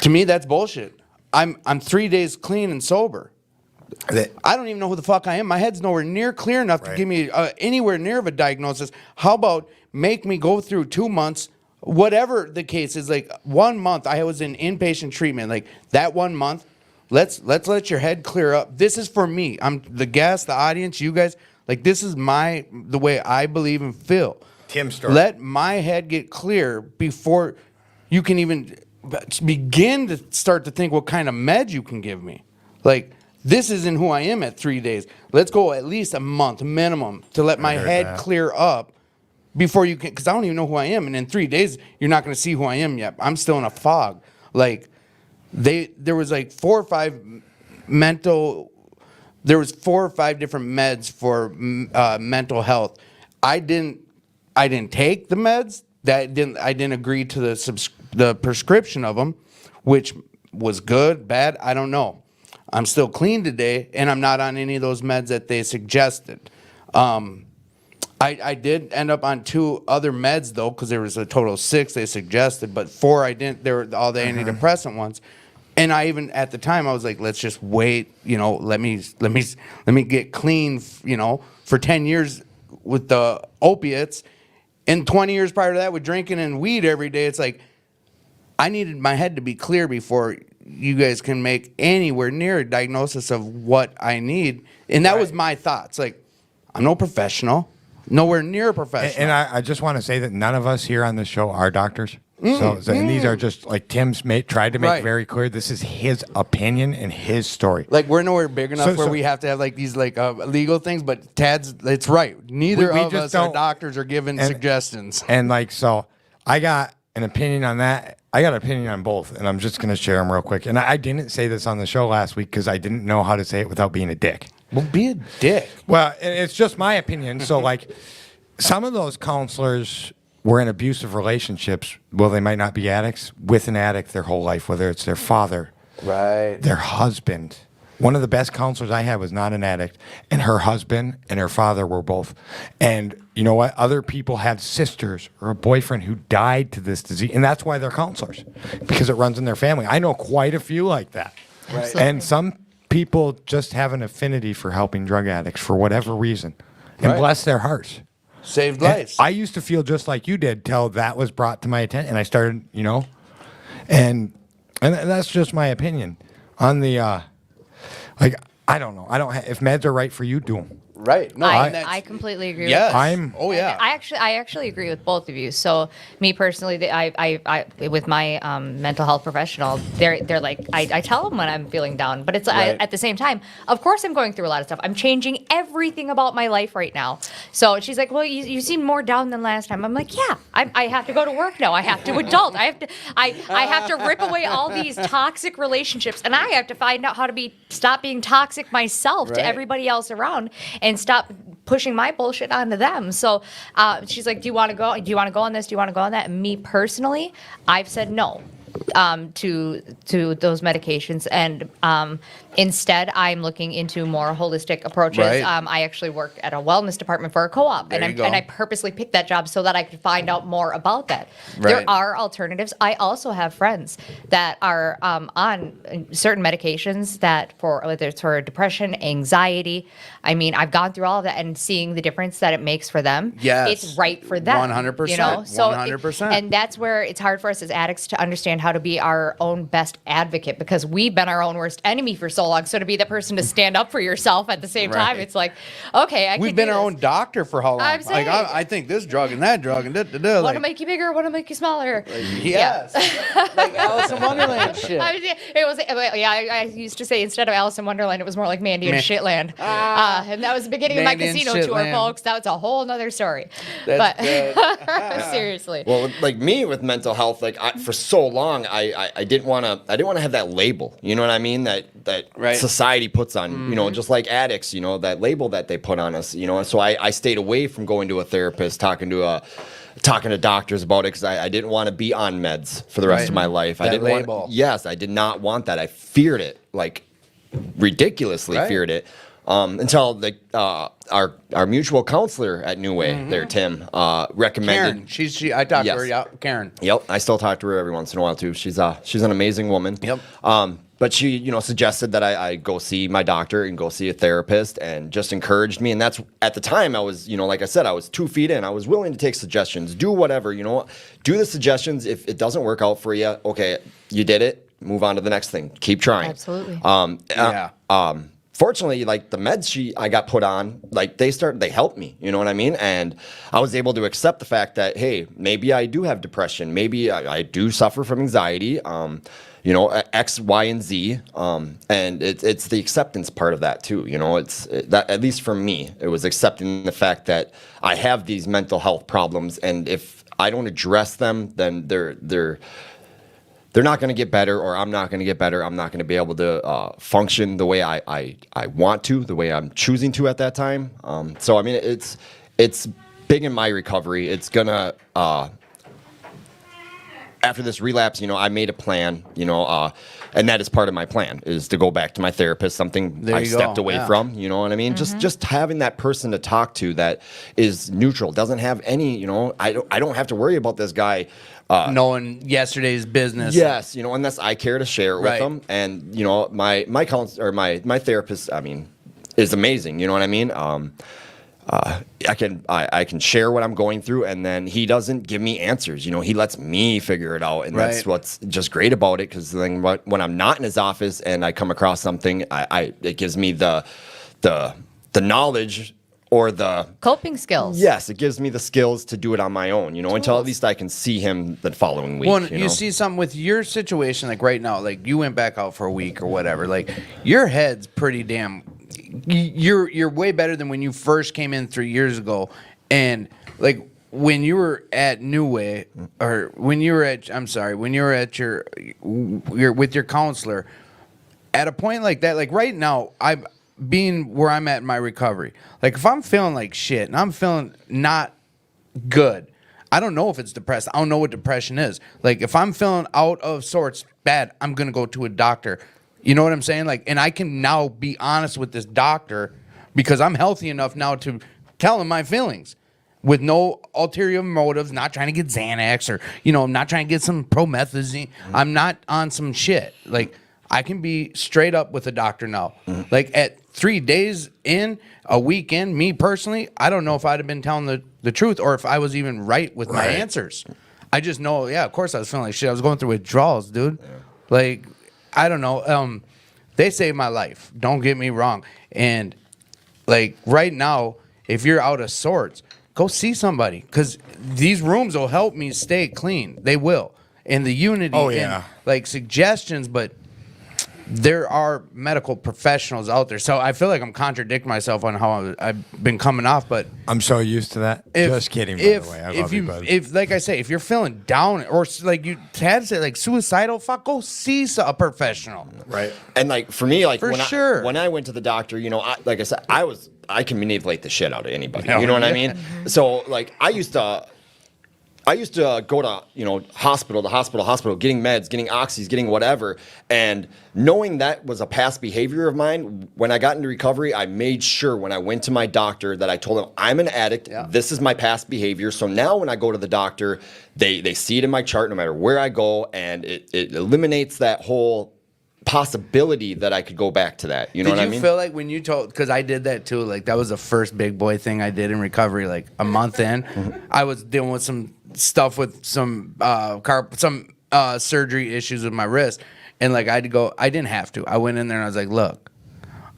To me, that's bullshit. I'm 3 days clean and sober. I don't even know who the fuck I am. My head's nowhere near clear enough to Right. give me anywhere near of a diagnosis. How about make me go through 2 months, whatever the case is, like 1 month. I was in inpatient treatment. Like that 1 month, let's let your head clear up. This is for me. I'm the guest, the audience, you guys. Like this is the way I believe and feel. Tim's story. Let my head get clear before you can even begin to start to think what kind of med you can give me. Like, this isn't who I am at 3 days. Let's go at least a month minimum to let my heard head that. clear up before you can, because I don't even know who I am. And in 3 days, you're not going to see who I am yet. I'm still in a fog. Like, there was like 4 or 5 there was 4 or 5 different meds for mental health. I didn't take the meds. I didn't agree to the prescription of them, which was good, bad, I don't know. I'm still clean today, and I'm not on any of those meds that they suggested. I did end up on 2 other meds though, because there was a total of 6 they suggested, but 4 I didn't. They were all the antidepressant ones. And I even at the time I was like, let's just wait. Let me get clean. For 10 years with the opiates, and 20 years prior to that with drinking and weed every day. It's like I needed my head to be clear before you guys can make anywhere near a diagnosis of what I need. And that was my thoughts. Like, I'm no professional, nowhere near a professional. And I just want to say that none of us here on this show are doctors. And these are just like Tim's tried to make Right. very clear. This is his opinion and his story. Like, we're nowhere big enough where So- we have to have like these like legal things, but it's right. Neither We of just us are don't- doctors or giving suggestions. And like, so I got an opinion on that. I got an opinion on both, and I'm just going to share them real quick. And I didn't say this on the show last week because I didn't know how to say it without being a dick. Well, be a dick. Well, it's just my opinion. So, like, some of those counselors were in abusive relationships. Well, they might not be addicts with an addict their whole life, whether it's their father, Right. their husband. One of the best counselors I had was not an addict, and her husband and her father were both. And you know what? Other people had sisters or a boyfriend who died to this disease, and that's why they're counselors, because it runs in their family. I know quite a few like that. Right. And some people just have an affinity for helping drug addicts for whatever reason, and Right. bless their hearts. Saved And lives. I used to feel just like you did till that was brought to my attention, and I started, and that's just my opinion on the, like, I don't know. If meds are right for you, do them. Right. No, and that's- I completely agree. Yes. with Oh yeah. I actually agree with both of you. So me personally, I with my mental health professional, they're like I tell them when I'm feeling down, but it's Right. at the same time, of course, I'm going through a lot of stuff. I'm changing everything about my life right now. So she's like, well, you seem more down than last time. I'm like, yeah, I have to go to work now. I have to adult. I have to rip away all these toxic relationships, and I have to find out how to stop being toxic myself Right. to everybody else around, and stop pushing my bullshit onto them. So she's like, do you want to go? Do you want to go on this? Do you want to go on that? And me personally, I've said no to those medications, and instead I'm looking into more holistic approaches. Right. I actually work at a wellness department for a co-op, There you go. and I purposely picked that job so that I could find out more about that. Right. There are alternatives. I also have friends that are on certain medications that whether it's for depression, anxiety. I mean, I've gone through all of that and seeing the difference that it makes for them. Yes. It's right for them. 100%. So 100%. and that's where it's hard for us as addicts to understand how to be our own best advocate, because we've been our own worst enemy for so long. So to be the person to stand up for yourself at the same time, Right. it's like, okay, We've been our own doctor for how long? I'm saying. I think this drug and that drug and da. Want to make you bigger? Want to make you smaller? Yes. Like Alice in Wonderland shit. I used to say instead of Alice in Wonderland, it was more like Mandy and Shitland. And that was the beginning of my Mandy and casino tour, Shitland. folks. That was a whole nother story. That's but seriously. Well, like me with mental health, like for so long, I didn't want to have that label. You know what I mean? That Right. society puts on, just like addicts. That label that they put on us. And so I stayed away from going to a therapist, talking to doctors about it, because I didn't want to be on meds for the rest Right. of my life. I That didn't label. I did not want that. I feared it, like ridiculously Right. feared it. Until our mutual counselor at New Way, there, Tim, recommended. Karen. I talked to her. Yes. Yeah, Karen. Yep, I still talk to her every once in a while too. She's an amazing woman. Yep. But she, suggested that I go see my doctor and go see a therapist, and just encouraged me. And that's at the time I was, like I said, I was 2 feet in. I was willing to take suggestions, do whatever, do the suggestions. If it doesn't work out for you, okay, you did it. Move on to the next thing. Keep trying. Absolutely. Yeah. Fortunately, like the meds I got put on, like they helped me, you know what I mean? And I was able to accept the fact that, hey, maybe I do have depression. Maybe I do suffer from anxiety, X, Y, and Z. And it's the acceptance part of that too. That, at least for me, it was accepting the fact that I have these mental health problems. And if I don't address them, then they're not going to get better, or I'm not going to get better. I'm not going to be able to function the way I want to, the way I'm choosing to at that time. So I mean, it's big in my recovery. It's gonna after this relapse, I made a plan, and that is part of my plan, is to go back to my therapist. Something There I you stepped go, away yeah. from. You know what I mean? Just having that person to talk to that is neutral, doesn't have any. I don't have to worry about this guy. Knowing yesterday's business. Yes, unless I care to share it with Right. them. And my counselor, or my therapist, I mean, is amazing. You know what I mean? I can share what I'm going through, and then he doesn't give me answers. He lets me figure it out, and that's Right. what's just great about it. Because then when I'm not in his office and I come across something, it gives me the knowledge. Or the Coping skills. Yes, it gives me the skills to do it on my own, until at least I can see him the following week. Well, you see something with your situation, like right now, like you went back out for a week or whatever. Like your head's pretty damn. You're way better than when you first came in 3 years ago, and like when you were at New Way, or when you were at your with your counselor, at a point like that, like right now, being where I'm at in my recovery, like if I'm feeling like shit and I'm feeling not good, I don't know if it's depressed. I don't know what depression is. Like if I'm feeling out of sorts bad, I'm gonna go to a doctor. You know what I'm saying? Like, and I can now be honest with this doctor because I'm healthy enough now to tell him my feelings with no ulterior motives, not trying to get Xanax or, I'm not trying to get some promethazine. I'm not on some shit. Like, I can be straight up with a doctor now. Like at 3 days in, a week in, me personally, I don't know if I'd have been telling the truth or if I was even right with my answers. I just know, yeah, of course I was feeling like shit. I was going through withdrawals, dude. Like, I don't know. They saved my life. Don't get me wrong. And like right now, if you're out of sorts, go see somebody because these rooms will help me stay clean. They will. And the unity and like suggestions, but there are medical professionals out there. So I feel like I'm contradicting myself on how I've been coming off, but I'm so used to that. Just kidding, by the way. I love you, buddy. If, like I say, if you're feeling down or like you had to say, like suicidal, go see a professional. Right. And like for me, like when I went to the doctor, you know, like I said, I can manipulate the shit out of anybody. You know what I mean? So like I used to go to, you know, hospital, getting meds, getting oxys, getting whatever. And knowing that was a past behavior of mine, when I got into recovery, I made sure when I went to my doctor that I told him, I'm an addict. Yeah. This is my past behavior. So now when I go to the doctor, they see it in my chart no matter where I go. And it eliminates that whole possibility that I could go back to that. You know what I mean? Did you feel like when you told, because I did that too, like that was the first big boy thing I did in recovery, like a month in. I was dealing with some stuff with some surgery issues with my wrist. And like I had to go, I didn't have to. I went in there and I was like, look,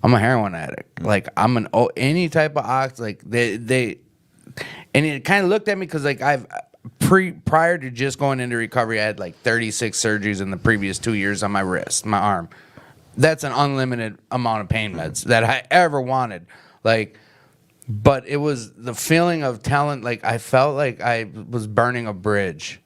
I'm a heroin addict. Like I'm any type of ox, like they and it kind of looked at me because like prior to just going into recovery, I had like 36 surgeries in the previous 2 years on my wrist, my arm. That's an unlimited amount of pain meds that I ever wanted. Like, but it was the feeling of telling, like I felt like I was burning a bridge.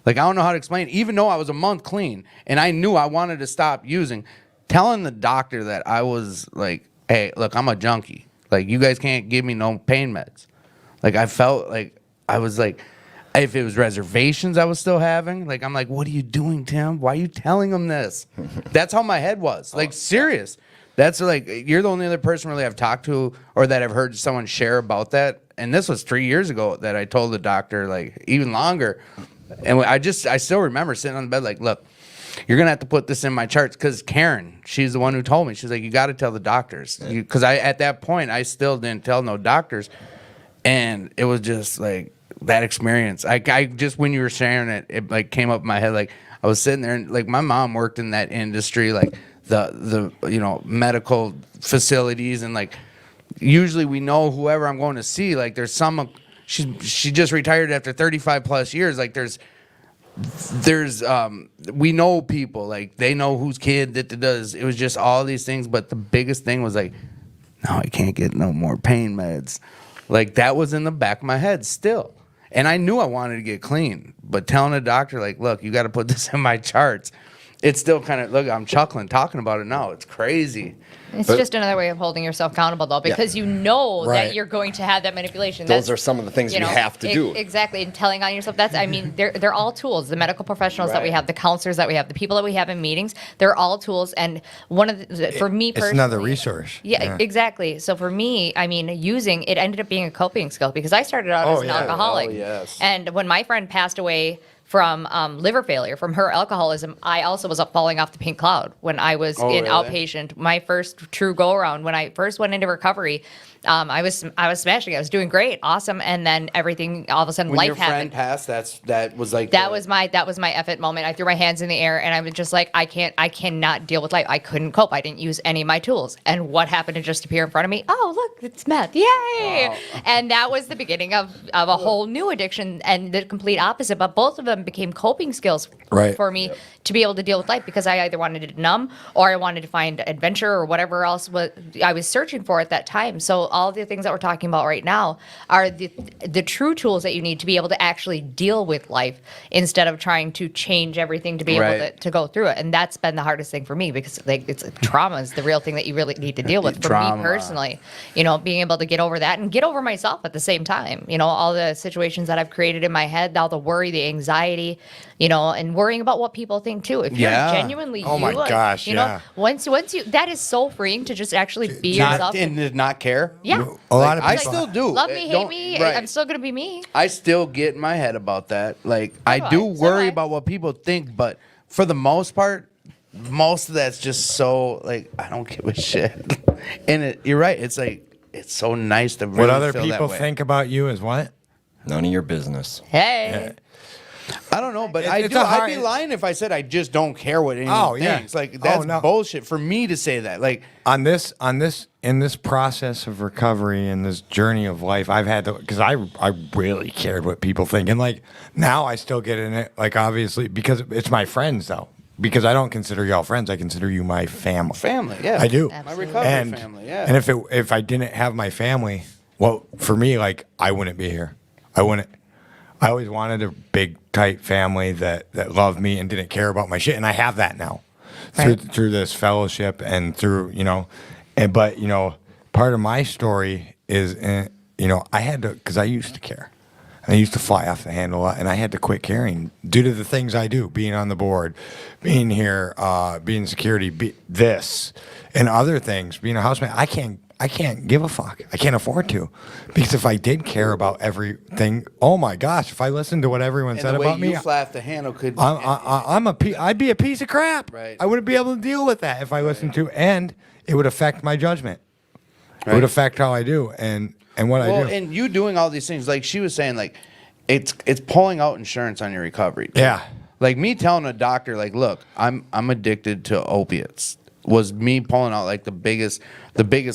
Like, I don't know how to explain it. Even though I was a month clean and I knew I wanted to stop using, telling the doctor that I was like, hey, look, I'm a junkie. Like, you guys can't give me no pain meds. Like, I felt like I was like, if it was reservations I was still having, like, I'm like, what are you doing, Tim? Why are you telling them this? That's how my head was. Like, serious. That's like, you're the only other person really I've talked to or that I've heard someone share about that. And this was 3 years ago that I told the doctor, like, even longer. And I still remember sitting on the bed like, look, you're going to have to put this in my charts. Because Karen, she's the one who told me. She's like, you got to tell the doctors. Because at that point, I still didn't tell no doctors. And it was just like that experience. I just, when you were sharing it, it like came up in my head. Like I was sitting there and like my mom worked in that industry, like the you know, medical facilities. And like, usually we know whoever I'm going to see, like there's some, she just retired after 35 plus years. Like there's we know people, like they know whose kid that does. It was just all these things. But the biggest thing was like, no, I can't get no more pain meds. Like that was in the back of my head still. And I knew I wanted to get clean, but telling a doctor like, look, you got to put this in my charts. It's still kind of, look, I'm chuckling talking about it now. It's crazy. It's just another way of holding yourself accountable, though, because you know that you're going to have that manipulation. Those are some of the things you have to do. Exactly. And telling on yourself, I mean, they're all tools. The medical professionals that we have, the counselors that we have, the people that we have in meetings, they're all tools. And for me personally. It's another resource. Yeah, exactly. So for me, I mean, using it ended up being a coping skill because I started out as an alcoholic. Oh, yes. And when my friend passed away from liver failure, from her alcoholism, I also was falling off the pink cloud when I was in outpatient. My first true go around when I first went into recovery, I was smashing. I was doing great, awesome, and then everything all of a sudden when life your happened. Friend passed, that was like that was my F it moment. I threw my hands in the air and I was just like, I cannot deal with life. I couldn't cope. I didn't use any of my tools. And what happened to just appear in front of me? Oh, look, it's meth. Yay! Wow. And that was the beginning of a whole new addiction and the complete opposite. But both of them became coping skills for me to be able to deal with life because I either wanted to numb or I wanted to find adventure or whatever else I was searching for at that time. So all the things that we're talking about right now are the true tools that you need to be able to actually deal with life instead of trying to change everything to be able to go through it. And that's been the hardest thing for me because like trauma is the real thing that you really need to deal with. For me personally, you know, being able to get over that and get over myself at the same time. You know, all the situations that I've created in my head, all the worry, the anxiety, you know, and worrying about what people think too. If you're genuinely you, my gosh, you know, once you, that is so freeing to just actually be yourself and not care. Yeah. A lot of people. I still do. Love me, hate me. I'm still going to be me. I still get in my head about that. Like, I do worry about what people think, but for the most part, most of that's just so like I don't give a shit. And you're right. It's like it's so nice to really What other feel people that way. think about you is what? None of your business. Hey. I don't know, but It's I'd be lying if I said I just don't care what anyone thinks. Like that's no. bullshit for me to say that. Like in this process of recovery and this journey of life, I've had to, because I really cared what people think, and like now I still get in it, like obviously because it's my friends though, because I don't consider y'all friends, I consider you my family. Family, yeah, I do. Absolutely. My recovery And family, yeah. and if I didn't have my family, well, for me, like I wouldn't be here. I wouldn't. I always wanted a big, tight family that loved me and didn't care about my shit, and I have that now through this fellowship and through but part of my story is I had to, because I used to care. I used to fly off the handle a lot, and I had to quit caring due to the things I do, being on the board, being here, being security, this and other things, being a houseman. I can't give a fuck. I can't afford to, because if I did care about everything, oh my gosh, if I listened to what everyone said the way about me, you fly off the handle could. I'd be a piece of crap. Right. I wouldn't be able to deal with that if I listened to, and it would affect my judgment. It Right. would affect how I do and what I do. And you doing all these things, like she was saying, like it's pulling out insurance on your recovery. Yeah. Like me telling a doctor, like, look, I'm addicted to opiates, was me pulling out like the biggest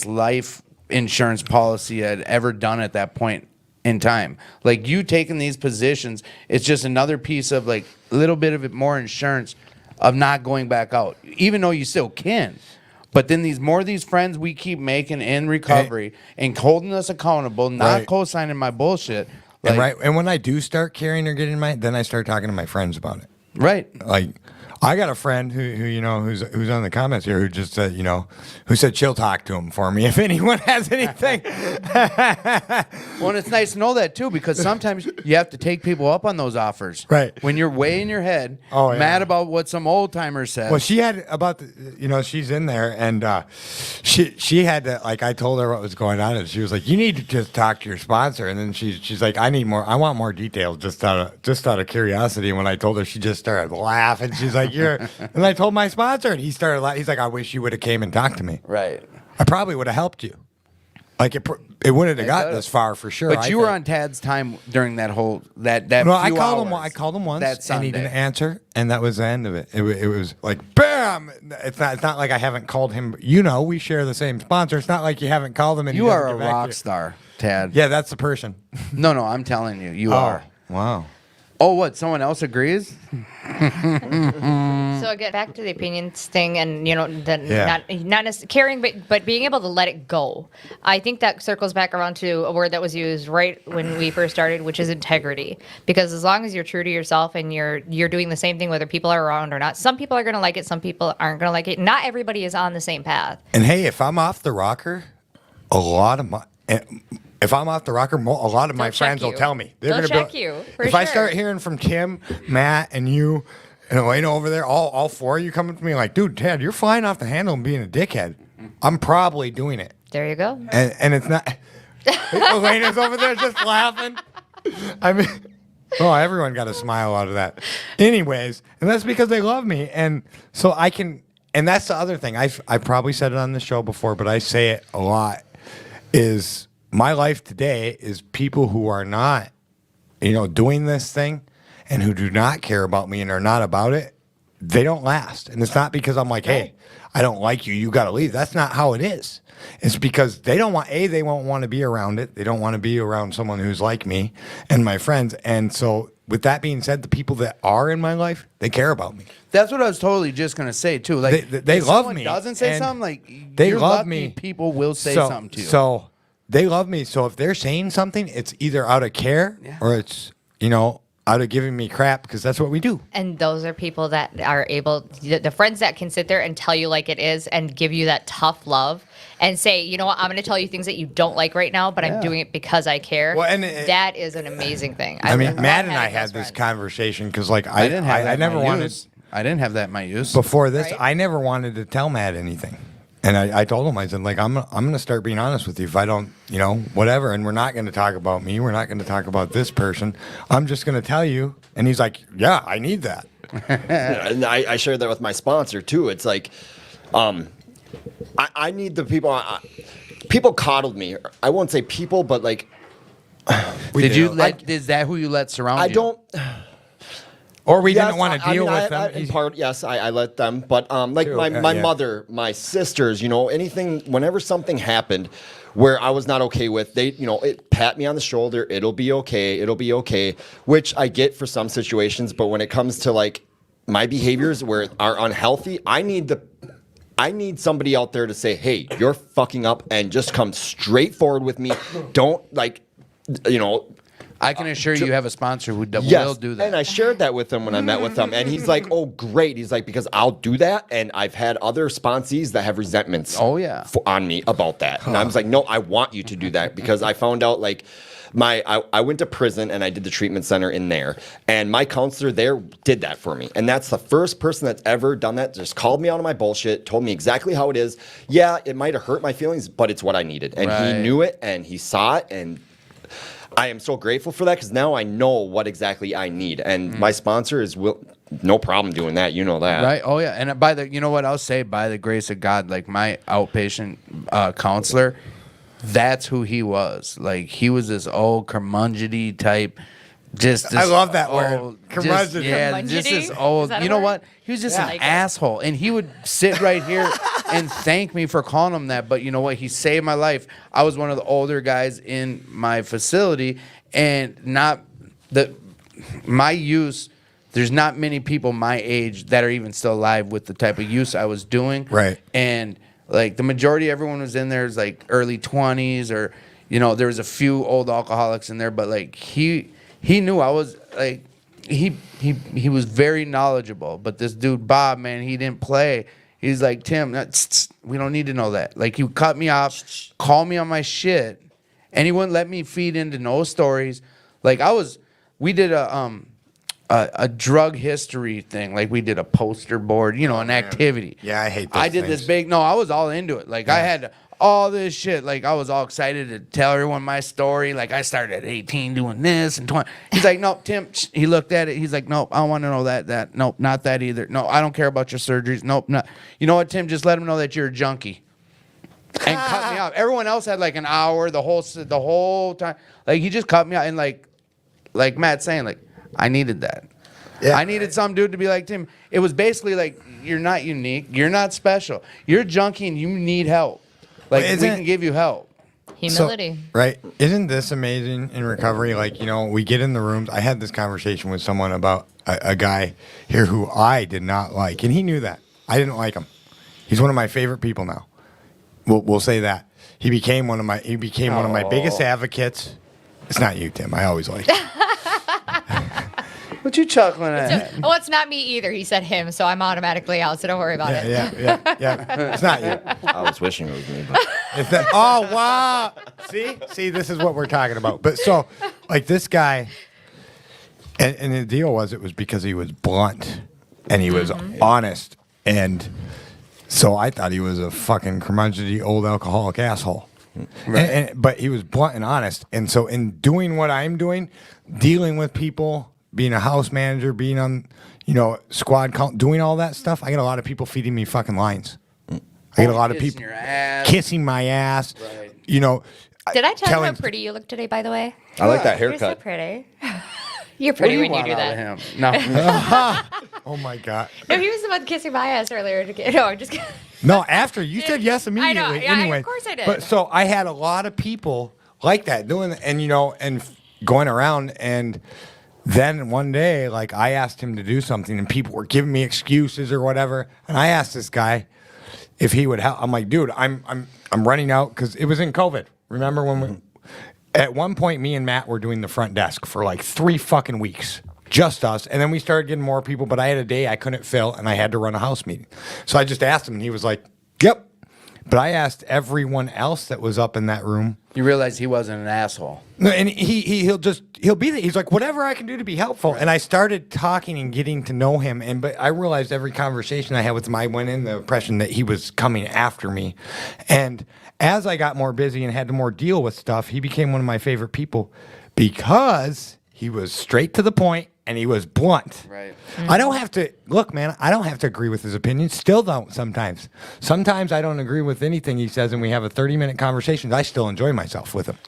life insurance policy I'd ever done at that point in time. Like you taking these positions, it's just another piece of like a little bit of it more insurance of not going back out, even though you still can. But then these friends we keep making in recovery and holding us accountable, not Right. co-signing my bullshit. Like, and when I do start caring or getting then I start talking to my friends about it. right. Like, I got a friend who who's on the comments here who just said, who said she'll talk to him for me if anyone has anything. Well, and it's nice to know that too, because sometimes you have to take people up on those offers. Right. When you're way in your head, Oh, yeah. mad about what some old timer said. Well, she had about she's in there, and she had to, like, I told her what was going on, and she was like, you need to just talk to your sponsor, and then she's like, I want more details just out of curiosity. And when I told her, she just started laughing. She's like, and I told my sponsor, and he started laughing. He's like, I wish you would have came and talked to me. right. I probably would have helped you. Like it wouldn't have gotten could've. this far for sure. But you were on Tad's time during that whole that No, few I called him. hours, I called him once, that and Sunday. he didn't answer, and that was the end of it. It was like bam. It's not like I haven't called him. We share the same sponsor. It's not like you haven't called him. And he You doesn't are a get back to rock you. star, Tad. Yeah, that's the person. No, I'm telling you, you are. Wow. Oh, what? Someone else agrees? So again, back to the opinions thing, and Yeah. not necessarily caring, but being able to let it go. I think that circles back around to a word that was used right when we first started, which is integrity. Because as long as you're true to yourself and you're doing the same thing whether people are around or not, some people are going to like it, some people aren't going to like it. Not everybody is on the same path. And hey, if I'm off the rocker, a lot of my friends will you. tell me. They'll gonna check you, for if I sure. start hearing from Tim, Matt, and you, and Elena over there, all four of you coming to me like, dude, Ted, you're flying off the handle and being a dickhead. I'm probably doing it. There you go. And it's not. Elena's over there just laughing. I mean, everyone got a smile out of that. Anyways, and that's because they love me, and so I can. And that's the other thing. I probably said it on the show before, but I say it a lot. Is my life today is people who are not, doing this thing, and who do not care about me and are not about it. They don't last, and it's not because I'm like, hey, I don't like you. You got to leave. That's not how it is. It's because they don't want, they won't want to be around it. They don't want to be around someone who's like me and my friends. And so with that being said, the people that are in my life, they care about me. That's what I was totally just gonna say too. Like They if love someone me, doesn't say and something, like they you're love lucky me. People will say something to you. So they love me. So if they're saying something, it's either out of care or it's, out of giving me crap, because that's what we do. And those are people that are able, the friends that can sit there and tell you like it is and give you that tough love and say, you know what, I'm going to tell you things that you don't like right now, but I'm doing it because I care. Well, and that is an amazing thing. I mean, love Matt and I having had those this friends. conversation because, like, I didn't have that. I never wanted. I didn't have that in my use. Before this, Right. I never wanted to tell Matt anything. And I told him, I said, like, I'm going to start being honest with you. If I don't, whatever, and we're not going to talk about me, we're not going to talk about this person. I'm just going to tell you. And he's like, yeah, I need that. And I shared that with my sponsor too. It's like, I need the people. People coddled me. I won't say people, but like, is that who you let surround you? I don't. Or we didn't want to deal with them. In part, yes, I let them. But like True, my yeah. mother, my sisters, anything, whenever something happened where I was not okay with, they, it pat me on the shoulder. It'll be okay, which I get for some situations. But when it comes to like my behaviors where are unhealthy, I need somebody out there to say, hey, you're fucking up, and just come straight forward with me. Don't like, I can assure you have a sponsor who yes, will do that. and I shared that with him when I met with him, and he's like, "Oh, great." He's like, "Because I'll do that," and I've had other sponsees that have resentments. Oh, yeah. On me about that, and I was like, "No, I want you to do that," because I found out like I went to prison and I did the treatment center in there, and my counselor there did that for me, and that's the first person that's ever done that. Just called me out of my bullshit, told me exactly how it is. Yeah, it might have hurt my feelings, but it's what I needed, and he knew it, and he saw it, and I am so grateful for that, because now I know what exactly I need, and my sponsor is no problem doing that. You know that, right? Oh yeah, and I'll say, by the grace of God, like my outpatient counselor, that's who he was. Like, he was this old curmudgeon type. I love that word, curmudgeon. Just this old. You know what? He was just an asshole, and he would sit right here and thank me for calling him that. But you know what? He saved my life. I was one of the older guys in my facility, and my use. There's not many people my age that are even still alive with the type of use I was doing. Right. And like the majority, everyone was in there is like early 20s, or there was a few old alcoholics in there, but like he knew I was like, he was very knowledgeable. But this dude Bob, man, he didn't play. He's like, Tim, we don't need to know that. Like, he would cut me off, call me on my shit, and he wouldn't let me feed into no stories. Like, we did a drug history thing. Like, we did a poster board, an activity. Yeah, I hate those I did things. this big, I was all into it. Like, I had all this shit. Like, I was all excited to tell everyone my story. Like, I started at 18 doing this and 20. He's like, nope, Tim. He looked at it. He's like, nope, I don't want to know that. Nope, not that either. No, I don't care about your surgeries. Nope, not. You know what, Tim? Just let him know that you're a junkie. And cut me off. Everyone else had like an hour, the whole time. Like, he just cut me out. And like Matt's saying, like, I needed that. Yeah. I needed some dude to be like, Tim. It was basically like, you're not unique. You're not special. You're a junkie and you need help. Like, we can give you help. Humility. So, right. Isn't this amazing in recovery? Like, we get in the rooms. I had this conversation with someone about a guy here who I did not like, and he knew that. I didn't like him. He's one of my favorite people now. We'll say that. He became one of my biggest advocates. It's not you, Tim. I always like you. What you chuckling at? Well, it's not me either. He said him, so I'm automatically out, so don't worry about it. Yeah. It's not you. I was wishing it was me, but It's that. Oh, wow. See, this is what we're talking about. But so, like, this guy, and the deal was, it was because he was blunt and he was honest. And so I thought he was a fucking curmudgeon old alcoholic asshole. Right. But he was blunt and honest. And so in doing what I'm doing, dealing with people, being a house manager, being on, squad count, doing all that stuff, I get a lot of people feeding me fucking lines. I get a lot of people kissing my ass. Right. Did I tell you how pretty you look today, by the way? I like that You're so haircut. pretty. You're pretty when you do that. No. Oh, my God. No, he was the one kissing my ass earlier. No, I'm just kidding. No, after. You said yes immediately. I know. Yeah, anyway. of course I did. But so I had a lot of people like that doing that, and going around. And then one day, like, I asked him to do something, and people were giving me excuses or whatever. And I asked this guy if he would help. I'm like, dude, I'm running out, because it was in COVID. Remember when we... At one point, me and Matt were doing the front desk for like 3 fucking weeks. Just us. And then we started getting more people, but I had a day I couldn't fill, and I had to run a house meeting. So I just asked him, and he was like, yep. But I asked everyone else that was up in that room You realize he wasn't an asshole. No, and he'll be there. He's like, whatever I can do to be helpful. And I started talking and getting to know him. But I realized every conversation I had with him, I went in the impression that he was coming after me. And as I got more busy and had to more deal with stuff, he became one of my favorite people because he was straight to the point and he was blunt. Right. I don't have to look, man. I don't have to agree with his opinion. Still don't sometimes. Sometimes I don't agree with anything he says, and we have a 30-minute conversation. I still enjoy myself with him,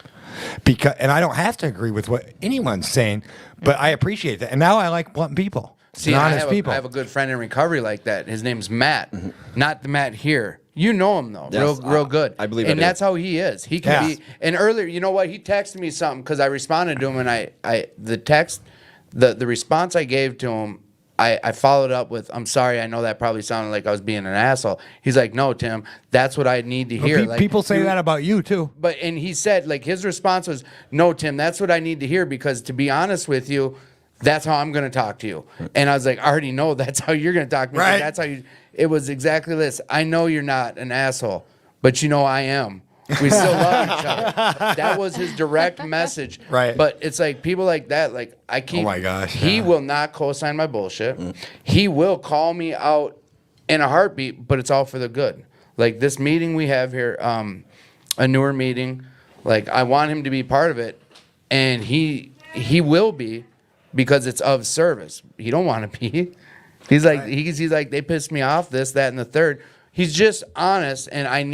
and I don't have to agree with what anyone's saying. But I appreciate that, and now I like blunt people. See, and honest people. I have a good friend in recovery like that. His name's Matt, not the Matt here. You know him though, Yes, real good. I believe and I do. that's how he is. He can be. And earlier, you know what? He texted me something because I responded to him, and the response I gave to him, I followed up with, "I'm sorry, I know that probably sounded like I was being an asshole." He's like, "No, Tim, that's what I need to hear." Like, people say that about you too. and he said, like, his response was, "No, Tim, that's what I need to hear because to be honest with you, that's how I'm going to talk to you." And I was like, "I already know that's how you're going to talk to me. Right. That's how you." It was exactly this. I know you're not an asshole, but you know I am. We still love each other. That was his direct message. Right. But it's like people like that, like I keep. Oh my gosh, He yeah. will not co-sign my bullshit. He will call me out in a heartbeat, but it's all for the good. Like this meeting we have here, a newer meeting. Like I want him to be part of it, and he will be because it's of service. He don't want to be. He's like he's like they pissed me off. This, that, and the third. He's just honest, and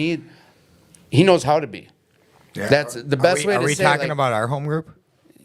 he knows how to be. Yeah. That's the best way to say. Are we it, talking like, about our home group?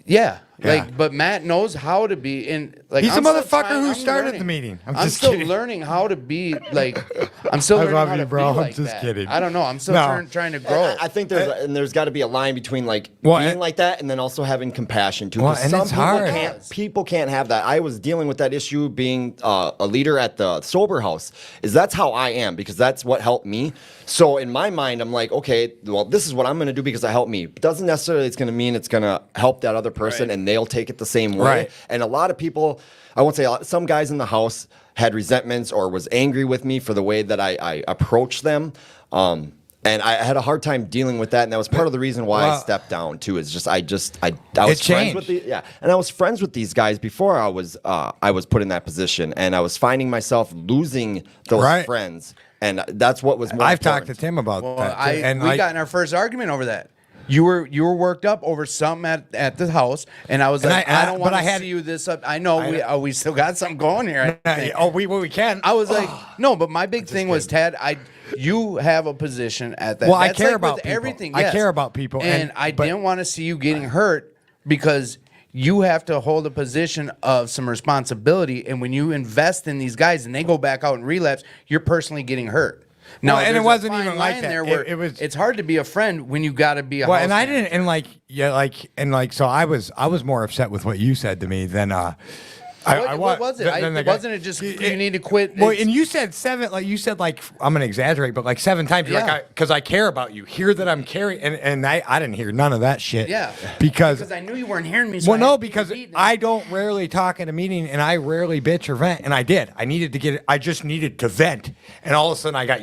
Yeah. Yeah. Like, but Matt knows how to be in. Like, He's I'm the still motherfucker trying- who I'm started learning. the meeting. I'm I'm just still kidding. learning how to be like. I'm still I learning love how you, to bro. be I'm like just that. kidding. I don't know. I'm still No. trying to grow. I think there's got to be a line between like Well, being and- like that and then also having compassion too. Well, 'Cause and some it's hard. people can't have that. I was dealing with that issue being a leader at the sober house. That's how I am because that's what helped me. So in my mind, I'm like, okay, well, this is what I'm going to do because it helped me. But doesn't necessarily it's going to mean it's going to help that other person Right. and they'll take it the same way. Right. And a lot of people, I won't say a lot, some guys in the house had resentments or was angry with me for the way that I approached them. And I had a hard time dealing with that, and that was part of the reason why I stepped down too. Is just I was friends with and I was friends with these guys before I was put in that position, and I was finding myself losing those Right. friends, and that's what was more. I've talked to important. Tim about Well, that. we got in our first argument over that. You were worked up over something at the house, and I was And like, I- I don't but want I to had- see you this up. I know we still got something going here. I think. we can. I was like, no, but my big thing was Ted. You have a position at that. Well, I That's care like about with people. everything. I yes. care about people, and I but- didn't want to see you getting hurt because you have to hold a position of some responsibility. And when you invest in these guys and they go back out and relapse, you're personally getting hurt. Now, Well, and it there's a wasn't fine even like line that. there where It was- it's hard to be a friend when you got to be a Well, house and I man. didn't, so I was more upset with what you said to me than What was it? Wasn't it just you need to quit? Well, It's- and you said I'm gonna exaggerate, but like 7 times. You're Yeah. like, because I care about you. Hear that I'm caring, and I didn't hear none of that shit. Yeah. because I knew you weren't hearing me. So well, I no, had to because repeat it. I don't rarely talk at a meeting, and I rarely bitch or vent, and I did. I just needed to vent, and all of a sudden I got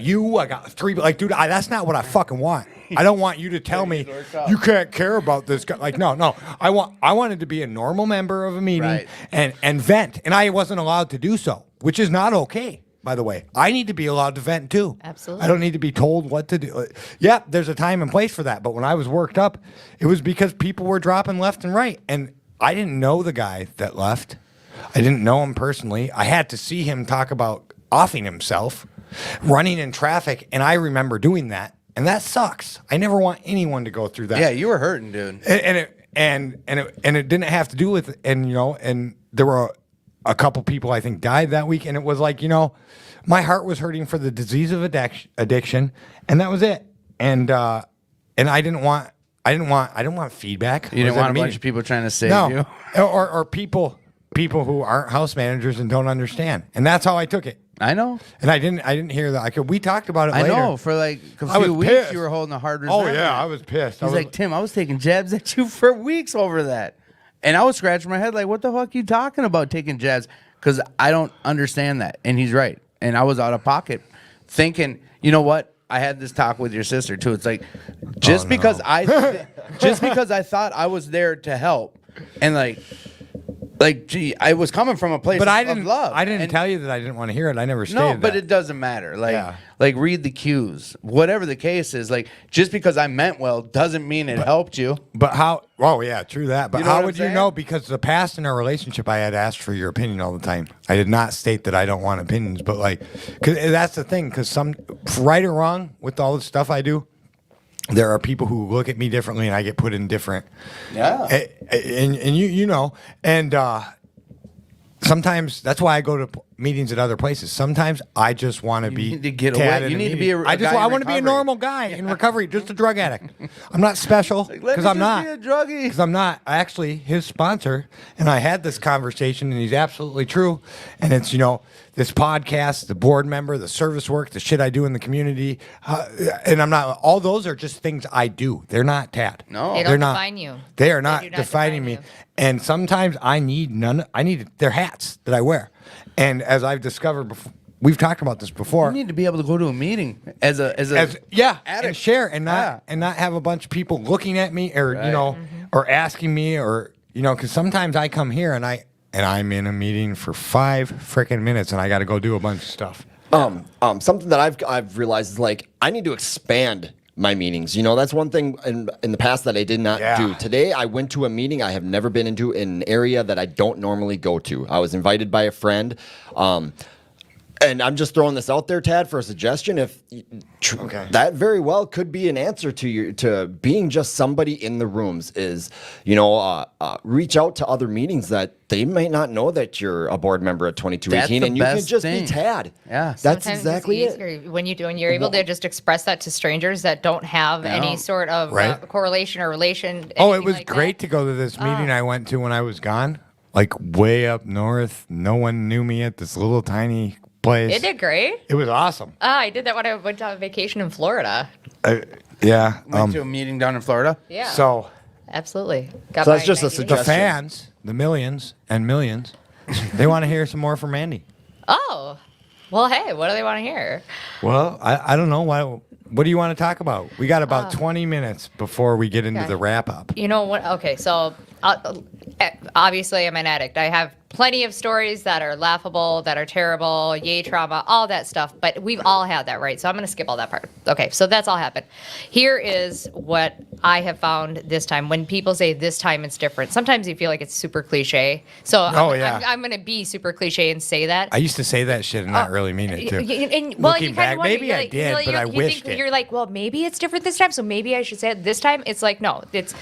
3. Like, dude, that's not what I fucking want. I don't want you to tell me you can't care about this guy. Like, no. I wanted to be a normal member of a meeting Right. and vent, and I wasn't allowed to do so, which is not okay. By the way, I need to be allowed to vent too. Absolutely. I don't need to be told what to do. Yeah, there's a time and place for that. But when I was worked up, it was because people were dropping left and right. And I didn't know the guy that left. I didn't know him personally. I had to see him talk about offing himself, running in traffic. And I remember doing that. And that sucks. I never want anyone to go through that. Yeah, you were hurting, dude. And it didn't have to do with, and there were a couple people I think died that week, and it was like, my heart was hurting for the disease of addiction, and that was it. And I didn't want feedback. You didn't want a bunch meeting. of people trying to save No, you. or people who aren't house managers and don't understand, and that's how I took it. I know. And I didn't hear that. We talked about it I later. know. For like a I was few weeks, pissed. you were holding a hard Oh resentment. yeah, I was pissed. He's like, Tim, I was taking jabs at you for weeks over that. And I was scratching my head like, what the fuck are you talking about taking jabs? Because I don't understand that. And he's right. And I was out of pocket thinking, you know what? I had this talk with your sister too. It's like just because I thought I was there to help, and gee, I was coming from a place But of love. I didn't tell you that I didn't want to hear it. I never stated No, that. but it doesn't matter. Yeah. Read the cues. Whatever the case is, just because I meant well doesn't mean it helped you. But how? Oh yeah, true that. But You know how what would I'm you saying? know? Because the past in our relationship, I had asked for your opinion all the time. I did not state that I don't want opinions, but cause that's the thing. Because right or wrong, with all the stuff I do, there are people who look at me differently, and I get put in different. Yeah. And you know, and sometimes that's why I go to meetings at other places. Sometimes I just want to be. need to get tad away. in You a need to meeting. be a guy I in want to be a recovery. normal guy in recovery, just a drug addict. I'm not special Let me because I'm just not. be a druggie. Because I'm not actually his sponsor, and I had this conversation, and he's absolutely true. And it's this podcast, the board member, the service work, the shit I do in the community, and I'm not. All those are just things I do. They're not Tad. No. They they're don't not. define you. They are They not do not defining define me. you. And sometimes I need none. I need their hats that I wear. And as I've discovered before, we've talked about this before. You need to be able to go to a meeting as a and addict. share and not have a bunch of people looking at me or or asking me or because sometimes I come here and I'm in a meeting for 5 freaking minutes and I got to go do a bunch of stuff. Something that I've realized is I need to expand my meetings. That's one thing in the past that I did not do. Today I went to a meeting I have never been into in an area that I don't normally go to. I was invited by a friend. And I'm just throwing this out there, Tad, for a suggestion. If that very well could be an answer to being just somebody in the rooms is, reach out to other meetings that they might not know that you're a board member at 2218, and you can just be Tad. Yeah, that's Sometimes exactly it's it. easier when you're able to just express that to strangers that don't have any sort of correlation or relation. Oh, it anything was like great that. to go to this meeting I went to when I was gone, way up north. No one knew me at this little tiny place. It did great. It was awesome. I did that when I went on vacation in Florida. Yeah. Went to a meeting down in Florida. Yeah. So absolutely. Got So that's my just a 90 days. the suggestion. fans, the millions and millions, they want to hear some more from Mandy. Oh, well, hey, what do they want to hear? Well, I don't know. What do you want to talk about? We got about 20 minutes before we get into okay. the wrap up. You know what? Okay, so obviously I'm an addict. I have plenty of stories that are laughable, that are terrible, yay trauma, all that stuff. But we've all had that, right? So I'm going to skip all that part. Okay, so that's all happened. Here is what I have found this time. When people say this time it's different, sometimes you feel like it's super cliche. So I'm going to be super cliche and say that. I used to say that shit and not really mean it too. Looking back, maybe I did, but I wished it. You're like, well, maybe it's different this time, so maybe I should say it this time. It's like, no, it's.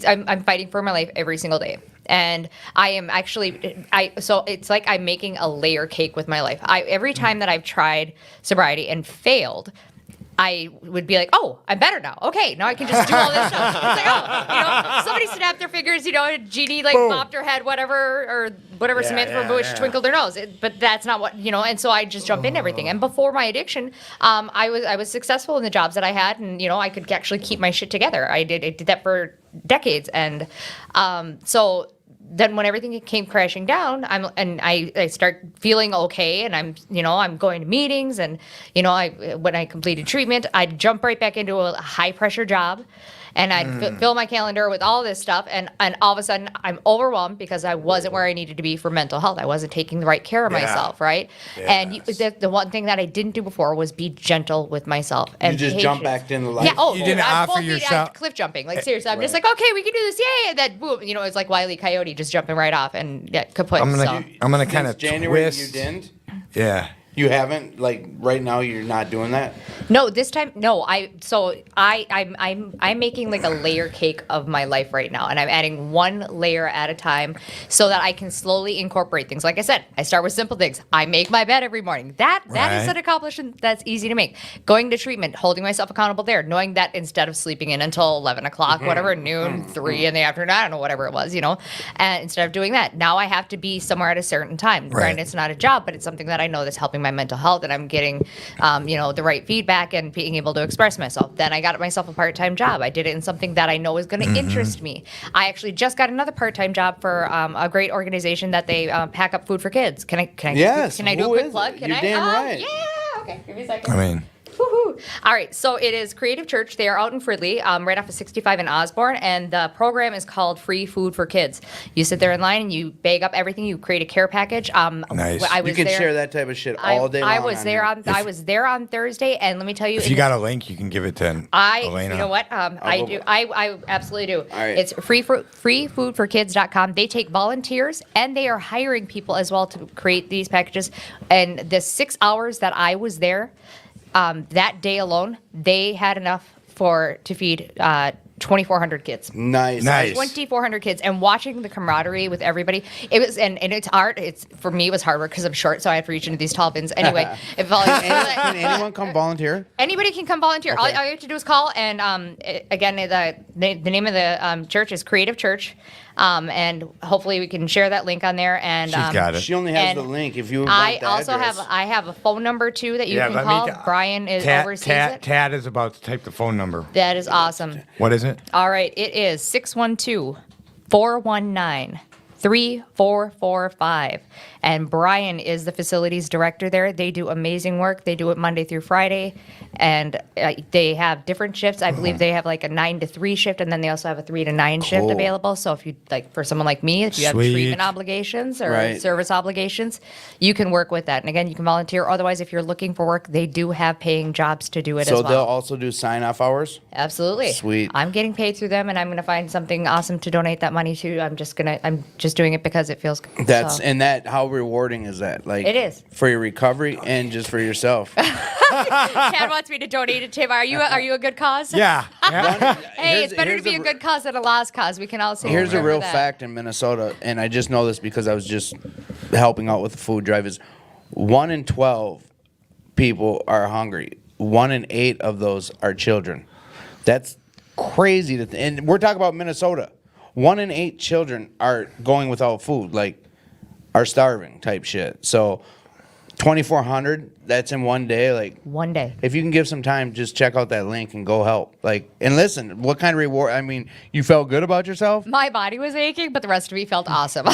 I'm fighting for my life every single day, and I am actually. So it's like I'm making a layer cake with my life. Every time that I've tried sobriety and failed, I would be like, oh, I'm better now. Okay, now I can just do all this stuff. It's like, oh, somebody snapped their fingers, Jeannie bopped her head, whatever, or whatever, Samantha Bush twinkled her nose. But that's not what, and so I just jump into everything. And before my addiction, I was successful in the jobs that I had, and, I could actually keep my shit together. I did that for decades. And so then when everything came crashing down, I start feeling okay, and I'm going to meetings, and when I completed treatment, I'd jump right back into a high pressure job, and I'd fill my calendar with all this stuff, and all of a sudden I'm overwhelmed because I wasn't where I needed to be for mental health. I wasn't taking the right care of myself, right? Yes. And the one thing that I didn't do before was be gentle with myself. And just jump back into life. Yeah. Oh, You didn't I'm offer full feet, yourself- cliff jumping. Like seriously, I'm just like, okay, we can do this, yay! And then boom, it's like Wile E. Coyote just jumping right off and kaput. I'm gonna kind of January twist. you didn't. Yeah. You haven't right now. You're not doing that. No, this time, no. I'm making like a layer cake of my life right now, and I'm adding one layer at a time so that I can slowly incorporate things. Like I said, I start with simple things. I make my bed every morning. That is Right. an accomplishment that's easy to make. Going to treatment, holding myself accountable there, knowing that instead of sleeping in until 11 o'clock, whatever, noon, 3 in the afternoon, I don't know, whatever it was, and instead of doing that, now I have to be somewhere at a certain time. Right. Granted, it's not a job, but it's something that I know that's helping my mental health, and I'm getting, the right feedback and being able to express myself. Then I got myself a part-time job. I did it in something that I know is going to interest me. I actually just got another part-time job for a great organization that they pack up food for kids. Can I Yes. Can I do a Who quick is plug? it? Can You're I? damn right. Yeah. Okay. Give me a second. I mean, Woo-hoo. All right, so it is Creative Church. They are out in Fridley, right off of 65 in Osborne, and the program is called Free Food for Kids. You sit there in line and you bag up everything. You create a care package. Nice. You can share that type of shit all day long. I was there on Thursday, and let me tell you, If you got a link, you can give it to Elena. You know what? I do. I absolutely do. All right. It's freefoodforkids.com. They take volunteers, and they are hiring people as well to create these packages. And the 6 hours that I was there, that day alone, they had enough to feed 2,400 kids. Nice. 2,400 kids, and watching the camaraderie with everybody. It was, and it's art. It's for me, it was hard work because I'm short, so I have to reach into these tall bins. Anyway, Can anyone come volunteer? Anybody can come volunteer. Okay. All you have to do is call, and again, the name of the church is Creative Church, and hopefully we can share that link on there. And She's got it. She only has and the link. If you want I the also address. have a phone number too that you can let call. me Brian oversees it. Tad is about to type the phone number. That is awesome. What is it? All right, it is 612-419-3445. And Brian is the facilities director there. They do amazing work. They do it Monday through Friday, and they have different shifts. I believe they have like a 9 to 3 shift, and then they also have a 3 to 9 shift Cool. available. So if you like, for someone like me, if you have Sweet. treatment obligations or Right. service obligations, you can work with that. And again, you can volunteer. Otherwise, if you're looking for work, they do have paying jobs to do it So as they'll well. also do sign-off hours? Absolutely. Sweet. I'm getting paid through them, and I'm going to find something awesome to donate that money to. I'm just doing it because it feels good. So. And that, how rewarding is that? Like, It is. for your recovery and just for yourself. Cat wants me to donate it to him. Are you a good cause? Yeah. Hey, it's better to be a good cause than a lost cause. We can all say. Here's a remember real that. fact in Minnesota, and I just know this because I was just helping out with the food drive, is 1 in 12 people are hungry. 1 in 8 of those are children. That's crazy and we're talking about Minnesota. 1 in 8 children are going without food, like are starving type shit. So 2,400, that's in one day. Like, One day. if you can give some time, just check out that link and go help. Like, and listen, what kind of reward? I mean, you felt good about yourself? My body was aching, but the rest of me felt awesome.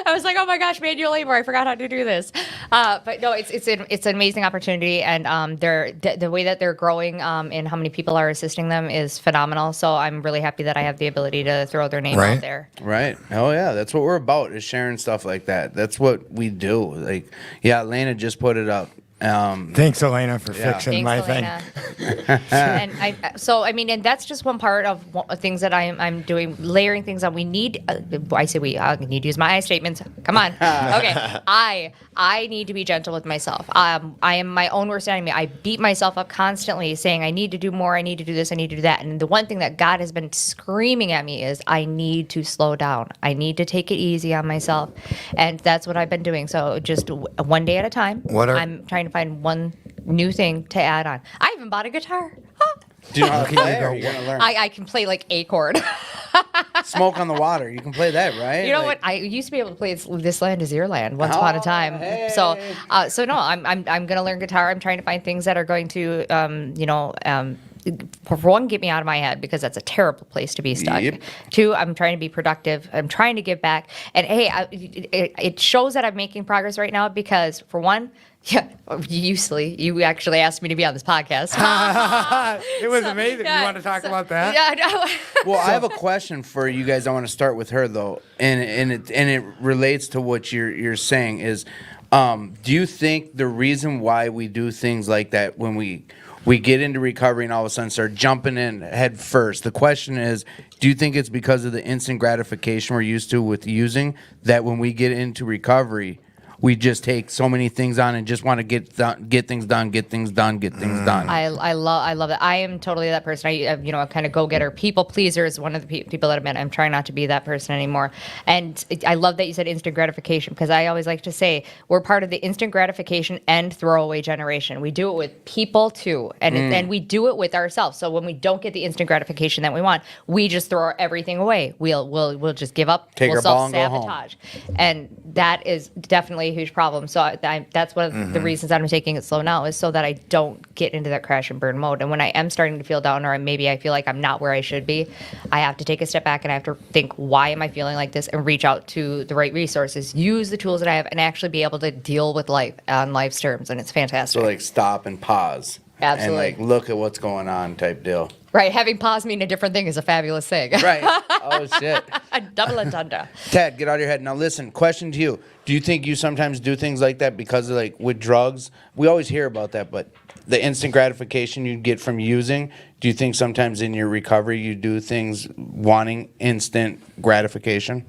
I was like, oh my gosh, manual labor. I forgot how to do this. But no, it's an amazing opportunity, and the way that they're growing and how many people are assisting them is phenomenal. So I'm really happy that I have the ability to throw their name Right. out there. Right. Oh yeah, that's what we're about, is sharing stuff like that. That's what we do. Like, yeah, Lena just put it up. Thanks, Elena, for fixing Thanks, my Elena. thing. And that's just one part of things that I'm doing, layering things on. We need, I say we, I need to use my I statements. Come on. Okay. I need to be gentle with myself. I am my own worst enemy. I beat myself up constantly saying, I need to do more. I need to do this. I need to do that. And the one thing that God has been screaming at me is I need to slow down. I need to take it easy on myself. And that's what I've been doing. So just one day at a time. I'm trying to find one new thing to add on. I even bought a guitar. Do you know how to play? Or you're gonna learn. I can play like a chord. Smoke on the Water. You can play that, right? You know Like, what? I used to be able to play This Land Is Your Land once upon a time. hey. So no, I'm gonna learn guitar. I'm trying to find things that are going to for one, get me out of my head, because that's a terrible place to be stuck. Yep. 2, I'm trying to be productive. I'm trying to give back. And hey, it shows that I'm making progress right now, because for one, yeah, you actually asked me to be on this podcast. It was amazing. You want to talk about that? Yeah, no. Well, I have a question for you guys. I want to start with her though, and it relates to what you're saying is, do you think the reason why we do things like that when we get into recovery and all of a sudden start jumping in head first, the question is, do you think it's because of the instant gratification we're used to with using, that when we get into recovery, we just take so many things on and just want to get things done. I love that. I am totally that person. I'm kind of go-getter. People pleaser is one of the people that I'm trying not to be that person anymore. And I love that you said instant gratification, because I always like to say we're part of the instant gratification and throwaway generation. We do it with people too, and we do it with ourselves. So when we don't get the instant gratification that we want, we just throw everything away. We'll just give up. Take we'll our ball and go home. self-sabotage. And that is definitely a huge problem. So that's one of the reasons I'm taking it slow now is so that I don't get into that crash and burn mode. And when I am starting to feel down or maybe I feel like I'm not where I should be, I have to take a step back and I have to think, why am I feeling like this? And reach out to the right resources, use the tools that I have, and actually be able to deal with life on life's terms. And it's fantastic. So like stop and pause. Absolutely. And like look at what's going on type deal. Right. Having pause mean a different thing is a fabulous thing. Right. Oh, shit. A double entendre. Ted, get out of your head. Now, listen, question to you. Do you think you sometimes do things like that because of, like, with drugs? We always hear about that, but the instant gratification you get from using, do you think sometimes in your recovery you do things wanting instant gratification?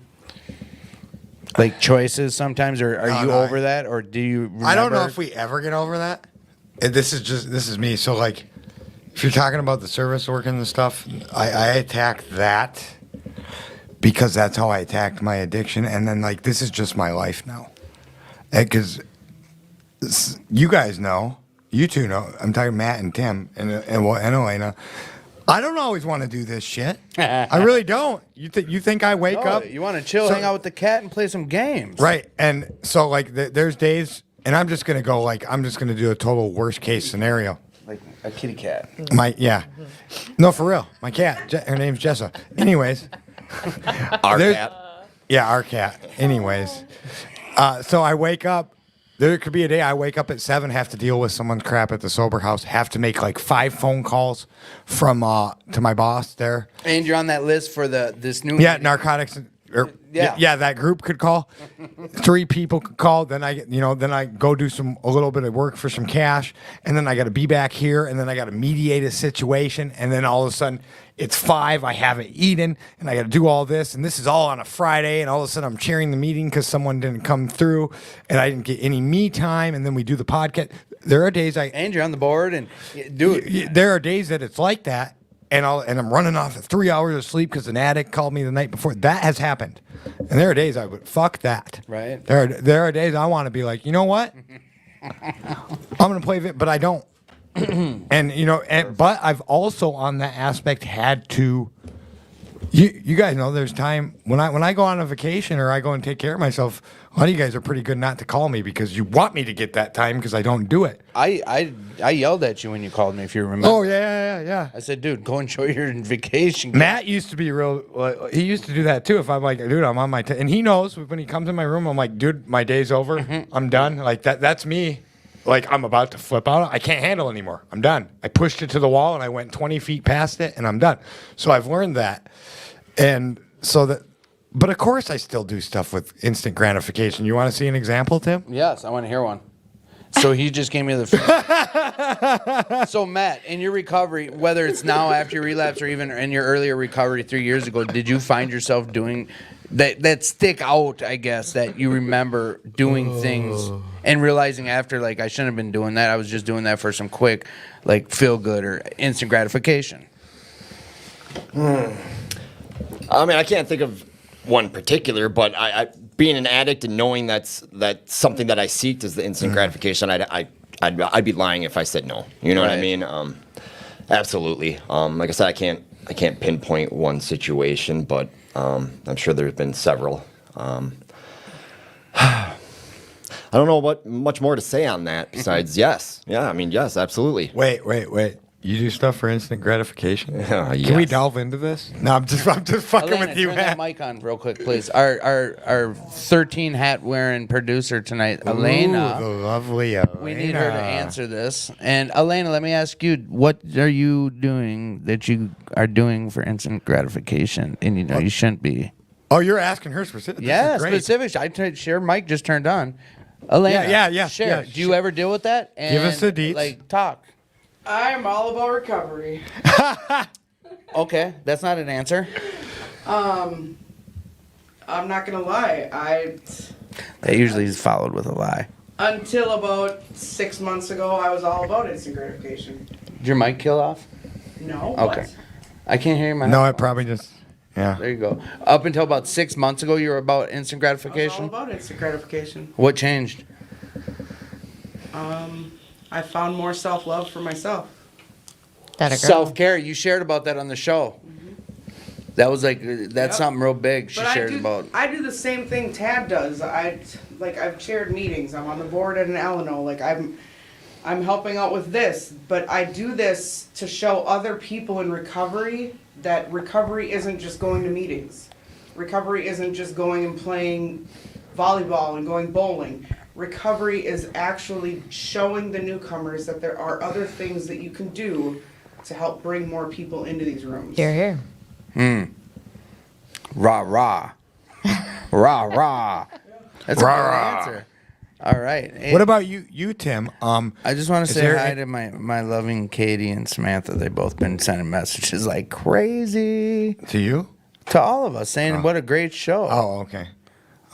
Like choices sometimes, or are you over that, or do you remember? I don't know if we ever get over that. And this is me. So, like, if you're talking about the service work and the stuff, I attack that because that's how I attacked my addiction. And then, like, this is just my life now. Because you guys know, you two know, I'm talking Matt and Tim and Elena. I don't always want to do this shit. I really don't. You think I wake up? You want to chill, hang out with the cat, and play some games. Right. And so, like, there's days, and I'm just going to go, like, I'm just going to do a total worst case scenario. Like a kitty cat. No, for real. My cat. Her name's Jessa. Anyways. Our cat. Yeah, our cat. Anyways. So I wake up. There could be a day I wake up at 7, have to deal with someone's crap at the sober house, have to make like 5 phone calls from to my boss there. And you're on that list for this new narcotics. That group could call. 3 people could call. Then I go do a little bit of work for some cash, and then I got to be back here, and then I got to mediate a situation, and then all of a sudden it's 5. I haven't eaten, and I got to do all this, and this is all on a Friday, and all of a sudden I'm chairing the meeting because someone didn't come through, and I didn't get any me time, and then we do the podcast. There are days and you're on the board and do it. There are days that it's like that. And I'm running off of 3 hours of sleep because an addict called me the night before. That has happened, and there are days I would fuck that. Right. There are days I want to be like, you know what? I'm gonna play it, but I don't. But I've also on that aspect had to. You guys know there's time when I go on a vacation or I go and take care of myself. A lot of you guys are pretty good not to call me because you want me to get that time because I don't do it. I yelled at you when you called me, if you remember. Oh yeah. I said, dude, go enjoy your vacation. Matt used to be real. He used to do that too. If I'm like, dude, I'm on my, and he knows when he comes in my room, I'm like, dude, my day's over. I'm done. Like that's me. Like I'm about to flip out. I can't handle anymore. I'm done. I pushed it to the wall and I went 20 feet past it and I'm done. So I've learned that. And so that, but of course I still do stuff with instant gratification. You want to see an example, Tim? Yes, I want to hear one. So he just gave me the. So Matt, in your recovery, whether it's now after your relapse or even in your earlier recovery 3 years ago, did you find yourself doing that stick out? I guess that you remember doing things and realizing after, like, I shouldn't have been doing that. I was just doing that for some quick, like, feel good or instant gratification. I mean, I can't think of one particular, but I being an addict and knowing that's something that I seeked is the instant gratification. I'd be lying if I said no. You know what I mean? Absolutely. Like I said, I can't pinpoint one situation, but I'm sure there's been several. I don't know what much more to say on that besides yes. Yeah, I mean, yes, absolutely. Wait. You do stuff for instant gratification? Yes. Can we delve into this? No, I'm just fucking Elena, with you, turn man. that mic on real quick, please. Our 13 hat wearing producer tonight, Elena. Ooh, the lovely Elena. We need her to answer this. And Elena, let me ask you, what are you doing that you are doing for instant gratification? And you know you shouldn't be. Oh, you're asking her specifically? Yeah, specific. Share mic just turned on. Elena. Yeah. Share. Do you ever deal with that? And, Give us the deets. Like, talk. I'm all about recovery. Okay, that's not an answer. I'm not gonna lie. That usually is followed with a lie. Until about 6 months ago, I was all about instant gratification. Did your mic kill off? No. Okay. What? I can't hear you. No, it probably just, yeah. There you go. Up until about 6 months ago, you were about instant I was all gratification? about instant gratification. What changed? I found more self-love for myself. That a girl. Self-care. You shared about that on the show. That was like that's something real big she But shared about. I do the same thing Tad does. I've chaired meetings. I'm on the board at an Alano. Like I'm helping out with this, but I do this to show other people in recovery that recovery isn't just going to meetings. Recovery isn't just going and playing volleyball and going bowling. Recovery is actually showing the newcomers that there are other things that you can do to help bring more people into these rooms. Here. Rah rah, rah rah. That's a good answer. All right. Hey, What about you, Tim? I just want to is say there hi a- to my loving Katie and Samantha. They've both been sending messages like crazy to you? to all of us, saying what a great show. Oh, okay.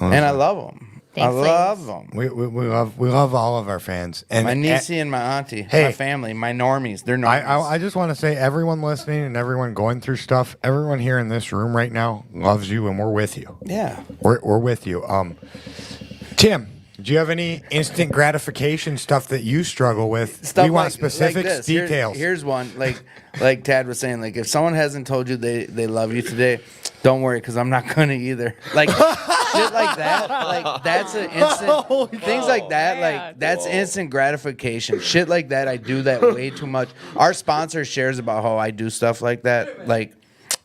And I love them. I Thanks, love ladies. them. We love all of our fans and My niecey and my auntie, Hey. my family, my normies. They're normies. I just want to say, everyone listening and everyone going through stuff, everyone here in this room right now loves you, and we're with you. yeah. We're with you. Tim, do you have any instant gratification stuff that you struggle with? Stuff we want like specifics, this. details. Here's one. Like Tad was saying, like if someone hasn't told you they love you today, don't worry, because I'm not gonna either. Like shit like that. Like that's an instant things like that. Like that's instant gratification. Shit like that. I do that way too much. Our sponsor shares about how I do stuff like that. Like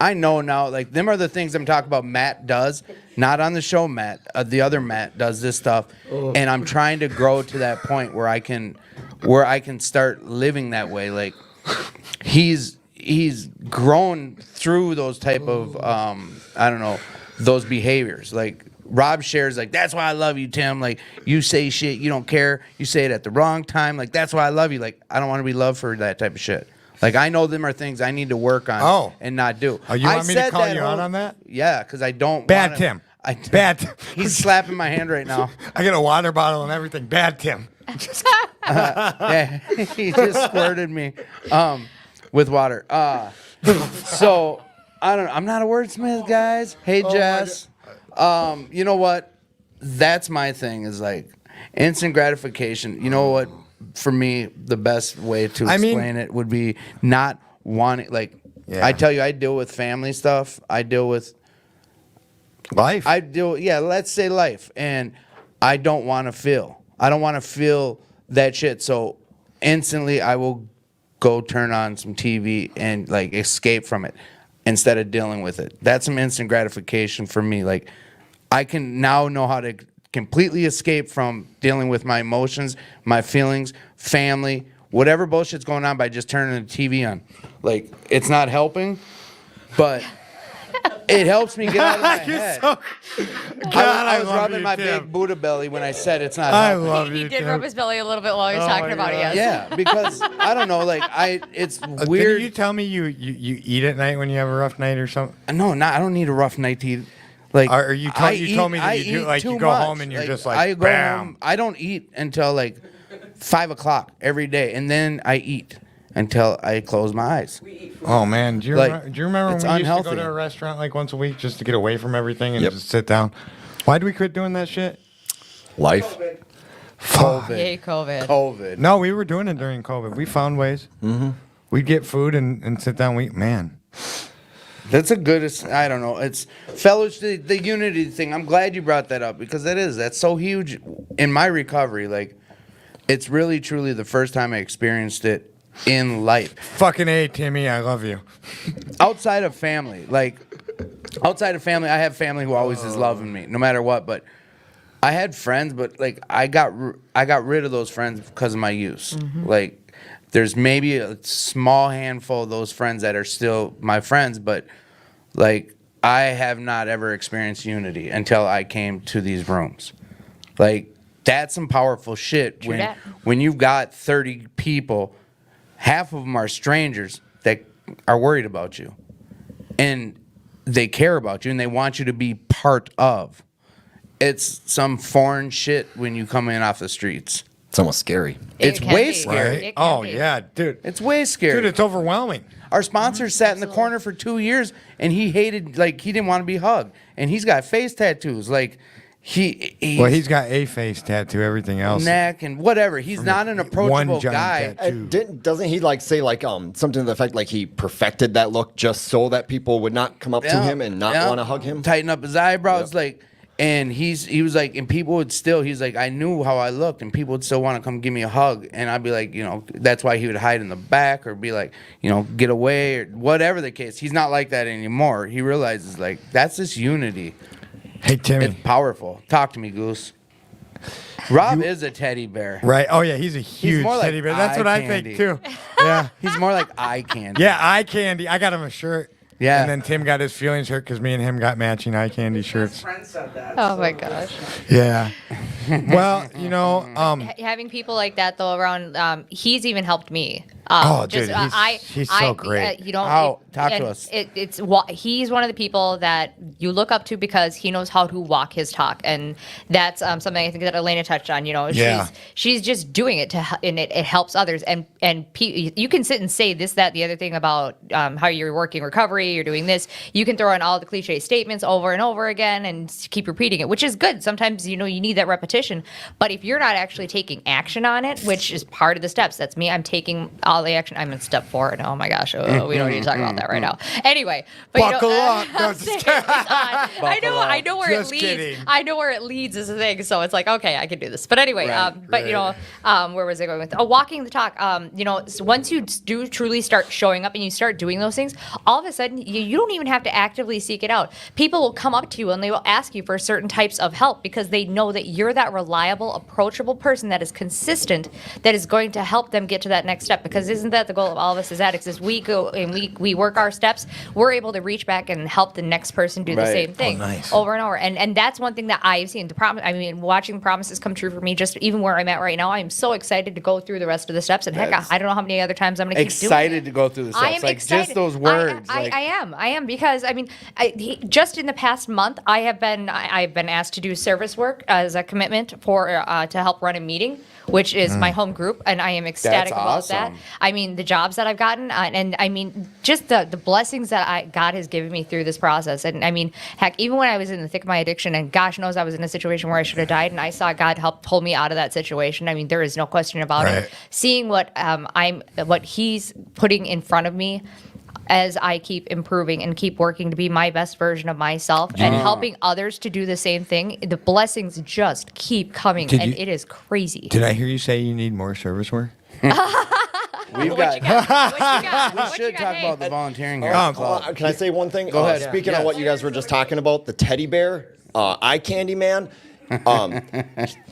I know now. Like them are the things I'm talking about. Matt does. Not on the show, Matt. The other Matt does this stuff, and I'm trying to grow to that point where I can start living that way. Like he's grown through those type of I don't know, those behaviors. Like Rob shares, like that's why I love you, Tim. Like you say shit, you don't care. You say it at the wrong time. Like that's why I love you. Like I don't want to be loved for that type of shit. Like I know them are things I need to work on and not do. Oh, you want me to said call that you out on that? Yeah, because I don't. Bad wanna- Tim. I, Bad Tim. He's slapping my hand right now. I got a water bottle and everything. Bad Tim. Yeah, he just squirted me with water. So I don't know. I'm not a wordsmith, guys. Hey, Jess. You know what? That's my thing. Is like instant gratification. You know what? For me, the best way to explain it would be not wanting. Like I tell you, I deal with family stuff. I deal with life. Let's say life, and I don't want to feel. I don't want to feel that shit. So instantly, I will go turn on some TV and like escape from it instead of dealing with it. That's some instant gratification for me. Like I can now know how to completely escape from dealing with my emotions, my feelings, family, whatever bullshit's going on by just turning the TV on. Like it's not helping, but it helps me get out of my head. I was love rubbing you, my Tim. big Buddha belly when I said it's not I helping. love He you, did Tim. rub his belly a little bit while he was talking about it, yes. Yeah, because I don't know, like it's Didn't weird. you tell me you eat at night when you have a rough night or something? No, I don't need a rough night to eat. Like, Or you told me that I you do, eat like, you too go much. home and you're just like, I go bam. home. I don't eat until like 5 o'clock every day, and then I eat until I close my eyes. Oh man, do you Like, remember when it's we used to unhealthy. go to a restaurant like once a week just to get away from everything and Yep. just sit down? Why did we quit doing that shit? Life. Fuck. Yay, COVID. COVID. No, we were doing it during COVID. We found ways. Mm-hmm. We'd get food and sit down. Man, That's a good. I don't know. It's fellowship, the unity thing. I'm glad you brought that up because that's so huge in my recovery. Like, it's really truly the first time I experienced it in life. fucking A, Timmy, I love you. Outside of family, I have family who always is loving me, no matter what. But I had friends, but like I got rid of those friends because of my use. Like, there's maybe a small handful of those friends that are still my friends, but like I have not ever experienced unity until I came to these rooms. Like, that's some powerful shit. True that. When you've got 30 people, half of them are strangers that are worried about you, and they care about you, and they want you to be part of. It's some foreign shit when you come in off the streets. It's almost scary. It's can way be. scary. It can Oh be. yeah, dude. It's way scary. Dude, it's overwhelming. Our sponsor sat in the corner for 2 years, and he hated, like, he didn't want to be hugged. And he's got face tattoos. Like, he's got a face tattoo. Everything else, neck and whatever. He's not an approachable giant guy. tattoo. Doesn't he like say like something to the effect like he perfected that look just so that people would not come up to him and not want to hug him? Tighten up his eyebrows, like, and he was like, and people would still, he's like, I knew how I looked, and people would still want to come give me a hug, and I'd be like, that's why he would hide in the back or be like, get away or whatever the case. He's not like that anymore. He realizes like that's this unity. Hey, Timmy. It's powerful. Talk to me, Goose. Rob is a teddy bear. Right. Oh, yeah. He's a huge more like teddy bear. That's what eye I think, candy. too. Yeah. He's more like eye candy. Yeah, eye candy. I got him a shirt. Yeah. And then Tim got his feelings hurt because me and him got matching eye candy His shirts. friend said that. Oh my gosh. Yeah. Well, Having people like that though around, he's even helped me. Dude, he's so great. How? Talk to us. He's one of the people that you look up to because he knows how to walk his talk, and that's something I think that Elena touched on. She's just doing it and it helps others. And you can sit and say this, that, the other thing about how you're working recovery, you're doing this. You can throw in all the cliche statements over and over again and keep repeating it, which is good. Sometimes you need that repetition, but if you're not actually taking action on it, which is part of the steps, that's me. I'm taking all the action. I'm in step 4, and oh my gosh, we don't need to talk about that right now. Anyway, but Buckle up. No, I'm saying, I know where Just it leads. kidding. I know where it leads is the thing. So it's like, okay, I can do this. But anyway, where was I going with? Walking the talk. So once you do truly start showing up and you start doing those things, all of a sudden you don't even have to actively seek it out. People will come up to you and they will ask you for certain types of help because they know that you're that reliable, approachable person that is consistent, that is going to help them get to that next step. Because isn't that the goal of all of us as addicts? Is we go and we work our steps, we're able to reach back and help the next person do the same thing over and over. And that's one thing that I've seen. Watching the promises come true for me. Just even where I'm at right now, I'm so excited to go through the rest of the steps. And heck, I don't know how many other times I'm going to keep doing it. Excited to go through the steps. I am like excited. Just those words. I am because just in the past month I've been asked to do service work as a commitment for to help run a meeting, which is my home group, and I am ecstatic about that. The jobs that I've gotten, and just the blessings that God has given me through this process. And heck, even when I was in the thick of my addiction, and gosh knows I was in a situation where I should have died, and I saw God help pull me out of that situation. There is no question about it. Seeing what He's putting in front of me as I keep improving and keep working to be my best version of myself and helping others to do the same thing, the blessings just keep coming, it is crazy. Did I hear you say you need more service work? We've What you got? We should talk about the volunteering here. Can I say one thing? Go ahead. Speaking of what you guys were just talking about, the teddy bear, eye candy man.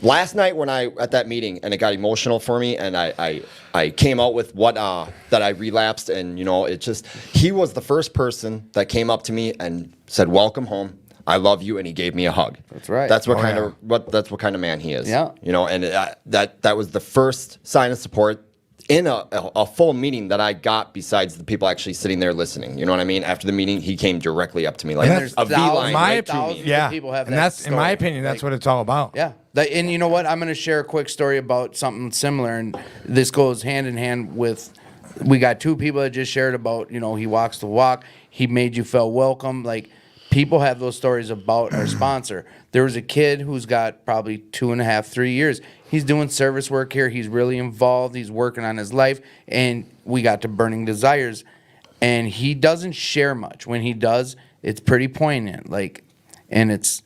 Last night when I at that meeting and it got emotional for me and I came out with what that I relapsed, and it just, he was the first person that came up to me and said, "Welcome home. I love you," and he gave me a hug. That's right. That's what that's what kind of man he is. Yeah. And that was the first sign of support in a full meeting that I got, besides the people actually sitting there listening. You know what I mean? After the meeting, he came directly up to me like there's a beeline right to me. Yeah. People have and that's, in my opinion, that's what it's all about. Yeah. And you know what? I'm going to share a quick story about something similar, and this goes hand in hand with, we got 2 people that just shared about, he walks the walk, he made you feel welcome. Like, people have those stories about our sponsor. There was a kid who's got probably 2.5, 3 years. He's doing service work here. He's really involved. He's working on his life. And we got to Burning Desires. And he doesn't share much. When he does, it's pretty poignant. And it's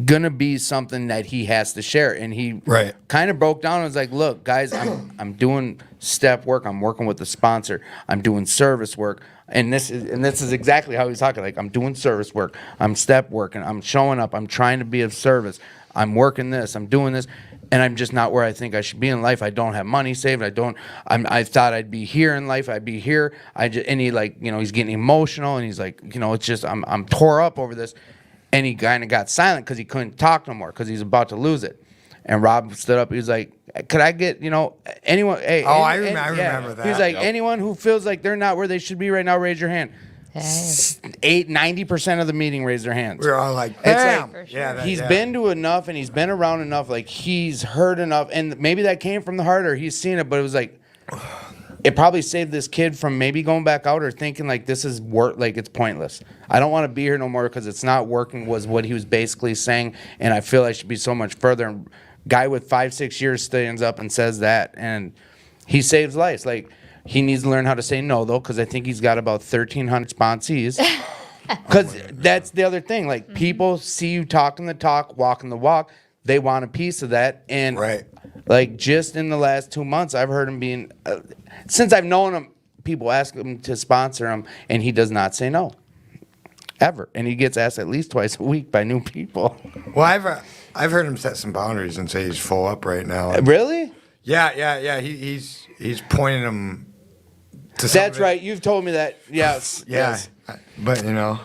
going to be something that he has to share. And he kind of broke down and was like, "Look, guys, I'm doing step work. I'm working with the sponsor. I'm doing service work." And this is exactly how he's talking. Like, I'm doing service work. I'm step working. I'm showing up. I'm trying to be of service. I'm working this. I'm doing this. And I'm just not where I think I should be in life. I don't have money saved. I thought I'd be here in life. I'd be here. He's getting emotional. And he's like, it's just, I'm tore up over this. And he kind of got silent because he couldn't talk no more because he's about to lose it. And Rob stood up. He was like, "Could I get, anyone?" Hey, I remember that. He's like, "Anyone who feels like they're not where they should be right now, raise your hand." 90% of the meeting raised their hands. We're all like, It's "Damn." like, Yeah, he's been to enough and he's been around enough. Like, he's heard enough. And maybe that came from the heart or he's seen it, but it was like, it probably saved this kid from maybe going back out or thinking like this is work, like it's pointless. I don't want to be here no more because it's not working, was what he was basically saying. And I feel I should be so much further. And guy with 5-6 years stands up and says that, and he saves lives. Like, he needs to learn how to say no, though, because I think he's got about 1,300 sponsees. Because that's the other thing. Like, people see you talking the talk, walking the walk. They want a piece of that. And, like, just in the last 2 months, I've heard him being... since I've known him, people ask him to sponsor him, and he does not say no. Ever. And he gets asked at least twice a week by new people. Well, I've heard him set some boundaries and say he's full up right now. Really? Yeah. He's pointing them to That's right. You've told me that. Yes. Yeah. Yes. But, you know.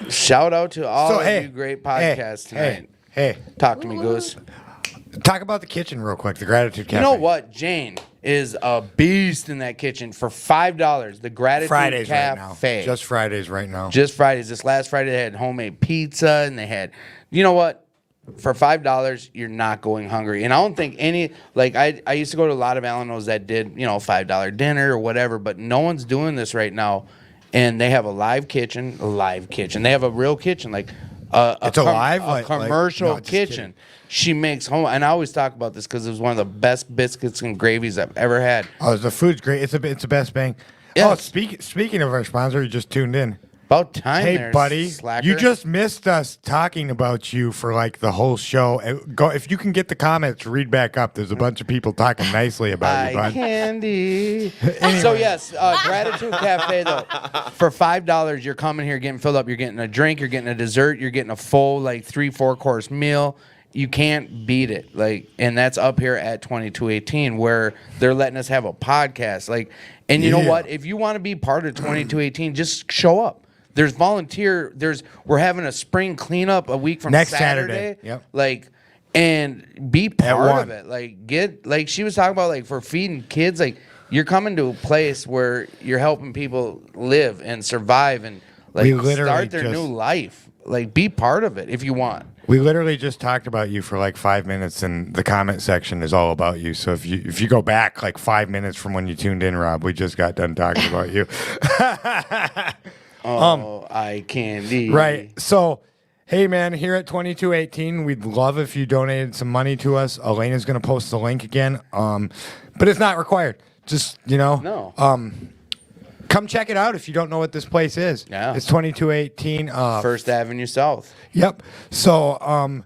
Shout out to all of you great podcasts tonight. Hey. Talk to me, Goose. Talk about the kitchen real quick, the Gratitude Cafe. You know what? Jane is a beast in that kitchen for $5. The Gratitude Fridays Cafe. right now. Just Fridays right now. Just Fridays. This last Friday, they had homemade pizza, and they had, you know what? For $5, you're not going hungry. And I don't think any, like, I used to go to a lot of Alanos that did, you know, $5 dinner or whatever, but no one's doing this right now. And they have a live kitchen. They have a real kitchen, like a commercial kitchen. She makes home, and I always talk about this because it was one of the best biscuits and gravies I've ever had. Oh, the food's great. It's the best bang. Yes. Oh, speaking of our sponsor, you just tuned in. About time. Hey, there, buddy, slacker. you just missed us talking about you for like the whole show. Go if you can get the comments, read back up. There's a bunch of people talking nicely about you, bud. Candy. So yes, Gratitude Cafe though. For $5, you're coming here, getting filled up. You're getting a drink. You're getting a dessert. You're getting a full like 3-4 course meal. You can't beat it. Like, and that's up here at 2218 where they're letting us have a podcast. Like, and you know what? If you want to be part of 2218, just show up. There's we're having a spring cleanup a week from next Saturday. Yep. Like, and be part of it. Like, she was talking about, like, for feeding kids, like, you're coming to a place where you're helping people live and survive and like start their new life. Like, be part of it if you want. We literally just talked about you for like 5 minutes, and the comment section is all about you. So if you go back like 5 minutes from when you tuned in, Rob, we just got done talking about you. I candy. Right. So, hey, man, here at 2218, we'd love if you donated some money to us. Elena's going to post the link again, but it's not required. Just, No. Come check it out if you don't know what this place is. Yeah. It's 2218. First Avenue South. Yep. So,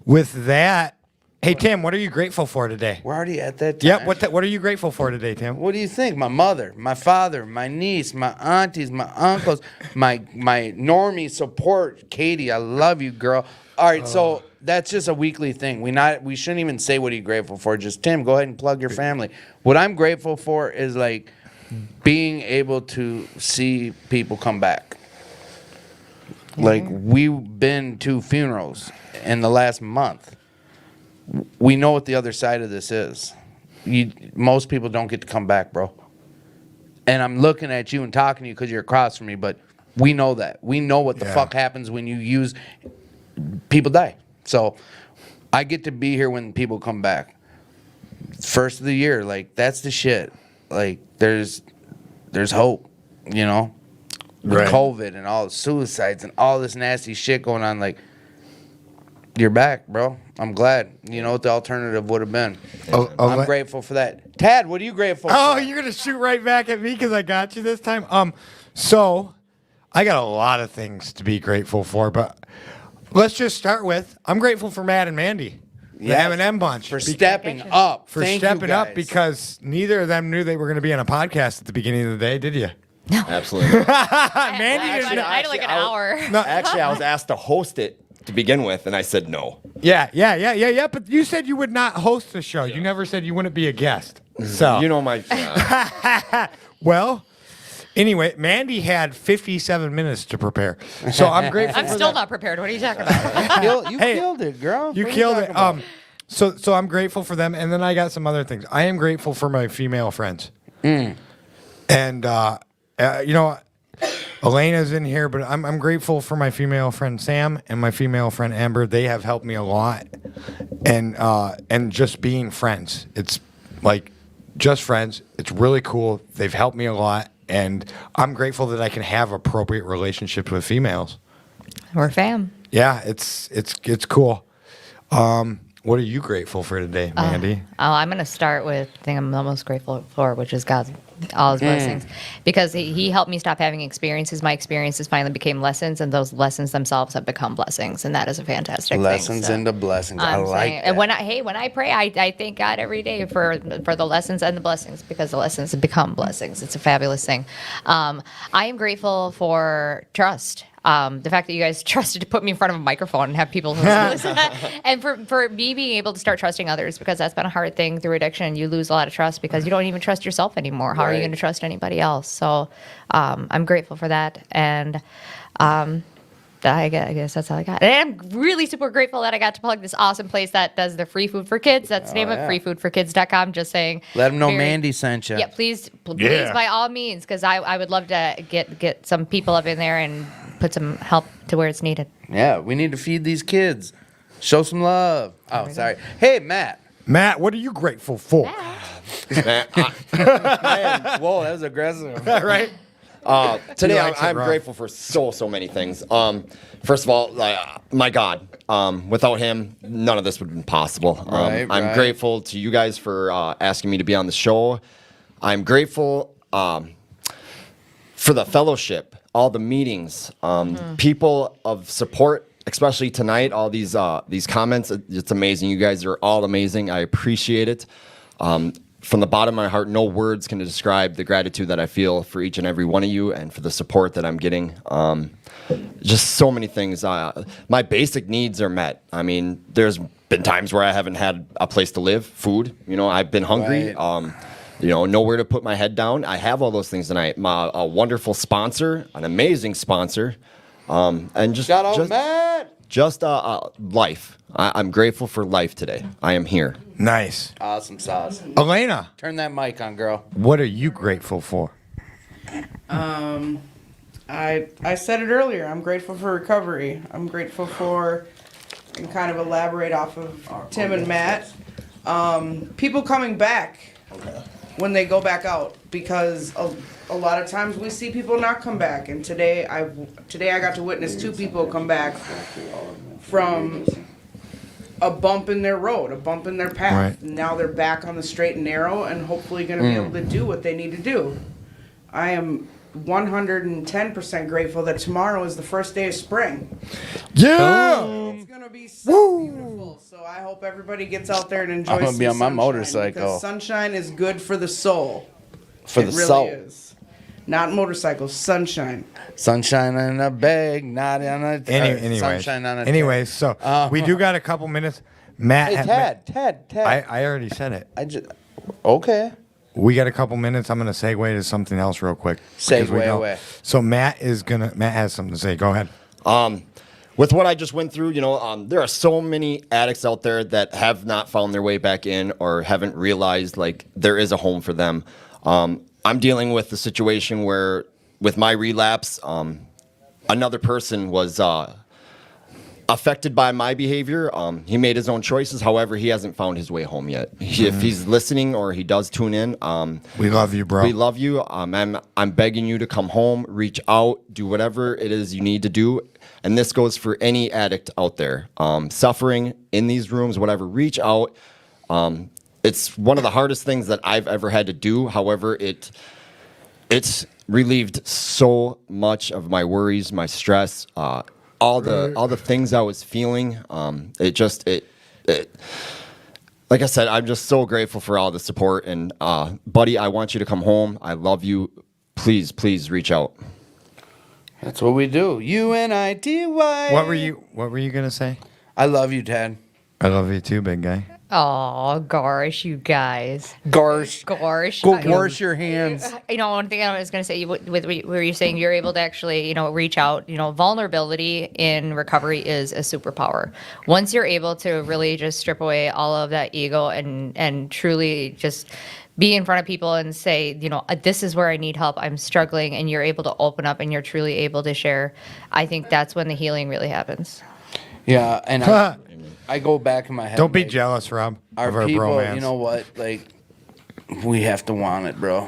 with that, hey, Tim, what are you grateful for today? We're already at that time. Yep. What are you grateful for today, Tim? What do you think? My mother, my father, my niece, my aunties, my uncles, my normie support. Katie, I love you, girl. All right, so that's just a weekly thing. We shouldn't even say what are you grateful for. Just, Tim, go ahead and plug your family. What I'm grateful for is, like, being able to see people come back. Like, we've been to funerals in the last month. We know what the other side of this is. Most people don't get to come back, bro. And I'm looking at you and talking to you because you're across from me, but we know that. We know what the fuck happens when you use... People die. So I get to be here when people come back. First of the year, like, that's the shit. Like, there's hope, with COVID and all the suicides and all this nasty shit going on. Like, you're back, bro. I'm glad. You know what the alternative would have been. I'm grateful for that. Tad, what are you grateful for? Oh, you're going to shoot right back at me because I got you this time? So I got a lot of things to be grateful for, but let's just start with, I'm grateful for Matt and Mandy. The M&M bunch. For stepping up. Thank you up because neither of them knew they were going to be on a podcast at the beginning of the day, did you? No. Absolutely. Mandy didn't know. I had like an hour. No, actually, I was asked to host it to begin with, and I said no. Yeah. But you said you would not host the show. You never said you wouldn't be a guest. So you know my. Well, anyway, Mandy had 57 minutes to prepare, so I'm grateful. I'm still not prepared. What are you talking about? You killed it, girl. You killed it. So I'm grateful for them, and then I got some other things. I am grateful for my female friends, and Elena's in here, but I'm grateful for my female friend Sam and my female friend Amber. They have helped me a lot, and just being friends. It's like just friends. It's really cool. They've helped me a lot, and I'm grateful that I can have appropriate relationships with females. We're fam. Yeah, it's cool. What are you grateful for today, Mandy? I'm going to start with the thing I'm the most grateful for, which is God's all his blessings, because he helped me stop having experiences. My experiences finally became lessons, and those lessons themselves have become blessings, and that is a fantastic Lessons thing. into blessings. I like that. And when I pray, I thank God every day for the lessons and the blessings, because the lessons have become blessings. It's a fabulous thing. I am grateful for trust. The fact that you guys trusted to put me in front of a microphone and have people listen, and for me being able to start trusting others, because that's been a hard thing through addiction. You lose a lot of trust because you don't even trust yourself anymore. How are you going to trust anybody else? So I'm grateful for that, and I guess that's all I got. And I'm really super grateful that I got to plug this awesome place that does the free food for kids. That's the name of freefoodforkids.com. Just saying. Let them know Mandy sent you. Yeah, please, by all means, because I would love to get some people up in there and put some help to where it's needed. Yeah, we need to feed these kids. Show some love. Oh, sorry. Hey, Matt. Matt, what are you grateful for? Man, Whoa, that was aggressive. Right? today likes it, I'm Rob? grateful for so many things. First of all, my God. Without him, none of this would have been possible. I'm grateful to you guys for asking me to be on the show. I'm grateful for the fellowship, all the meetings, people of support, especially tonight. All these comments, it's amazing. You guys are all amazing. I appreciate it. From the bottom of my heart, no words can describe the gratitude that I feel for each and every one of you and for the support that I'm getting. Just so many things. My basic needs are met. I mean, there's been times where I haven't had a place to live, food. You know, I've been hungry. You know, nowhere to put my head down. I have all those things tonight. A wonderful sponsor, an amazing sponsor, and just Shout out, Matt. Just life. I'm grateful for life today. I am here. Nice. Awesome sauce. Elena, Turn that mic on, girl. what are you grateful for? I said it earlier. I'm grateful for recovery. I'm grateful for, and kind of elaborate off of Tim and Matt, people coming back when they go back out, because a lot of times we see people not come back. And today I got to witness two people come back from a bump in their road, a bump in their path. Right. Now they're back on the straight and narrow and hopefully going to be able to do what they need to do. I am 110% grateful that tomorrow is the first day of spring. Yeah. It's gonna be so beautiful. So I hope everybody gets out there and enjoys. I'm gonna be on my sunshine, motorcycle. because sunshine is good for the soul. For It the really soul. is. Not motorcycles, sunshine. Sunshine in a bag, not on a sunshine on a Anyways, so we do got a couple minutes. Matt, Hey, Tad. I already said it. Okay. We got a couple minutes. I'm going to segue to something else real quick. because we Segue don't- away. So Matt has something to say. Go ahead. With what I just went through, you know, there are so many addicts out there that have not found their way back in or haven't realized like there is a home for them. I'm dealing with the situation where, with my relapse, another person was affected by my behavior. He made his own choices. However, he hasn't found his way home yet. If he's listening or he does tune in, We love you, bro. we love you. I'm begging you to come home, reach out, do whatever it is you need to do. And this goes for any addict out there suffering in these rooms, whatever. Reach out. It's one of the hardest things that I've ever had to do. However, it's relieved so much of my worries, my stress, all the things I was feeling. Like I said, I'm just so grateful for all the support. And buddy, I want you to come home. I love you. Please reach out. That's what we do. UNITY. What were you going to say? I love you, Tad. I love you too, big guy. Oh, gosh, you guys. Gosh. Gosh. Go wash your hands. You know, one thing I was going to say, where you're saying you're able to actually, you know, reach out, you know, vulnerability in recovery is a superpower. Once you're able to really just strip away all of that ego and truly just be in front of people and say, you know, this is where I need help, I'm struggling, and you're able to open up and you're truly able to share, I think that's when the healing really happens. Yeah, and I go back in my head. Don't be like, jealous, Rob, of Our our people, bromance. you know what? Like, We have to want it, bro.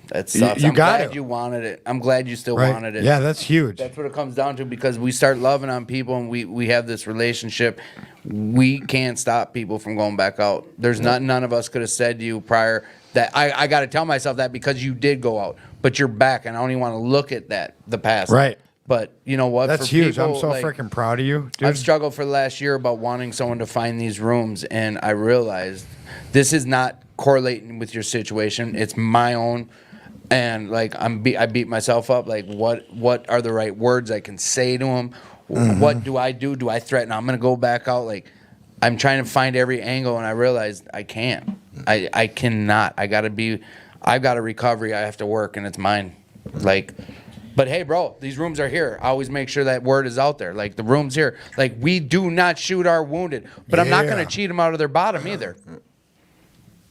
That sucks. You I'm got glad it. you wanted it. I'm glad you still Right. wanted it. Yeah, that's huge. That's what it comes down to, because we start loving on people and we have this relationship. We can't stop people from going back out. There's none of us could have said to you prior that I got to tell myself that because you did go out, but you're back, and I don't even want to look at the past. Right. But you know what? That's For huge. people, I'm so like, freaking proud of you, dude. I've struggled for the last year about wanting someone to find these rooms, and I realized this is not correlating with your situation. It's my own. And like I beat myself up. Like what are the right words I can say to him? What do I do? Do I threaten? I'm gonna go back out. Like I'm trying to find every angle, and I realized I can't. I cannot. I've got a recovery. I have to work, and it's mine. Like, but hey, bro, these rooms are here. I always make sure that word is out there. Like the room's here. Like we do not shoot our wounded, but I'm not gonna cheat them out of their bottom either.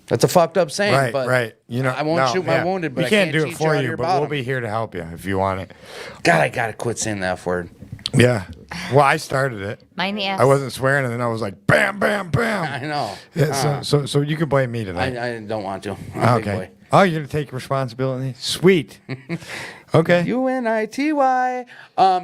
That's a fucked up saying, Right, but right. You know, I won't shoot my wounded, but we I can't can't do it cheat for out of you. your But we'll bottom. be here to help you if you want it. God, I gotta quit saying that F word. Yeah. Well, I started it. Mine the ass. I wasn't swearing, and then I was like, bam, bam, I bam. know. Yeah, so you can blame me tonight. I don't want to. I'm a big Okay. boy. Oh, you're gonna take responsibility? Sweet. Okay. UNITY.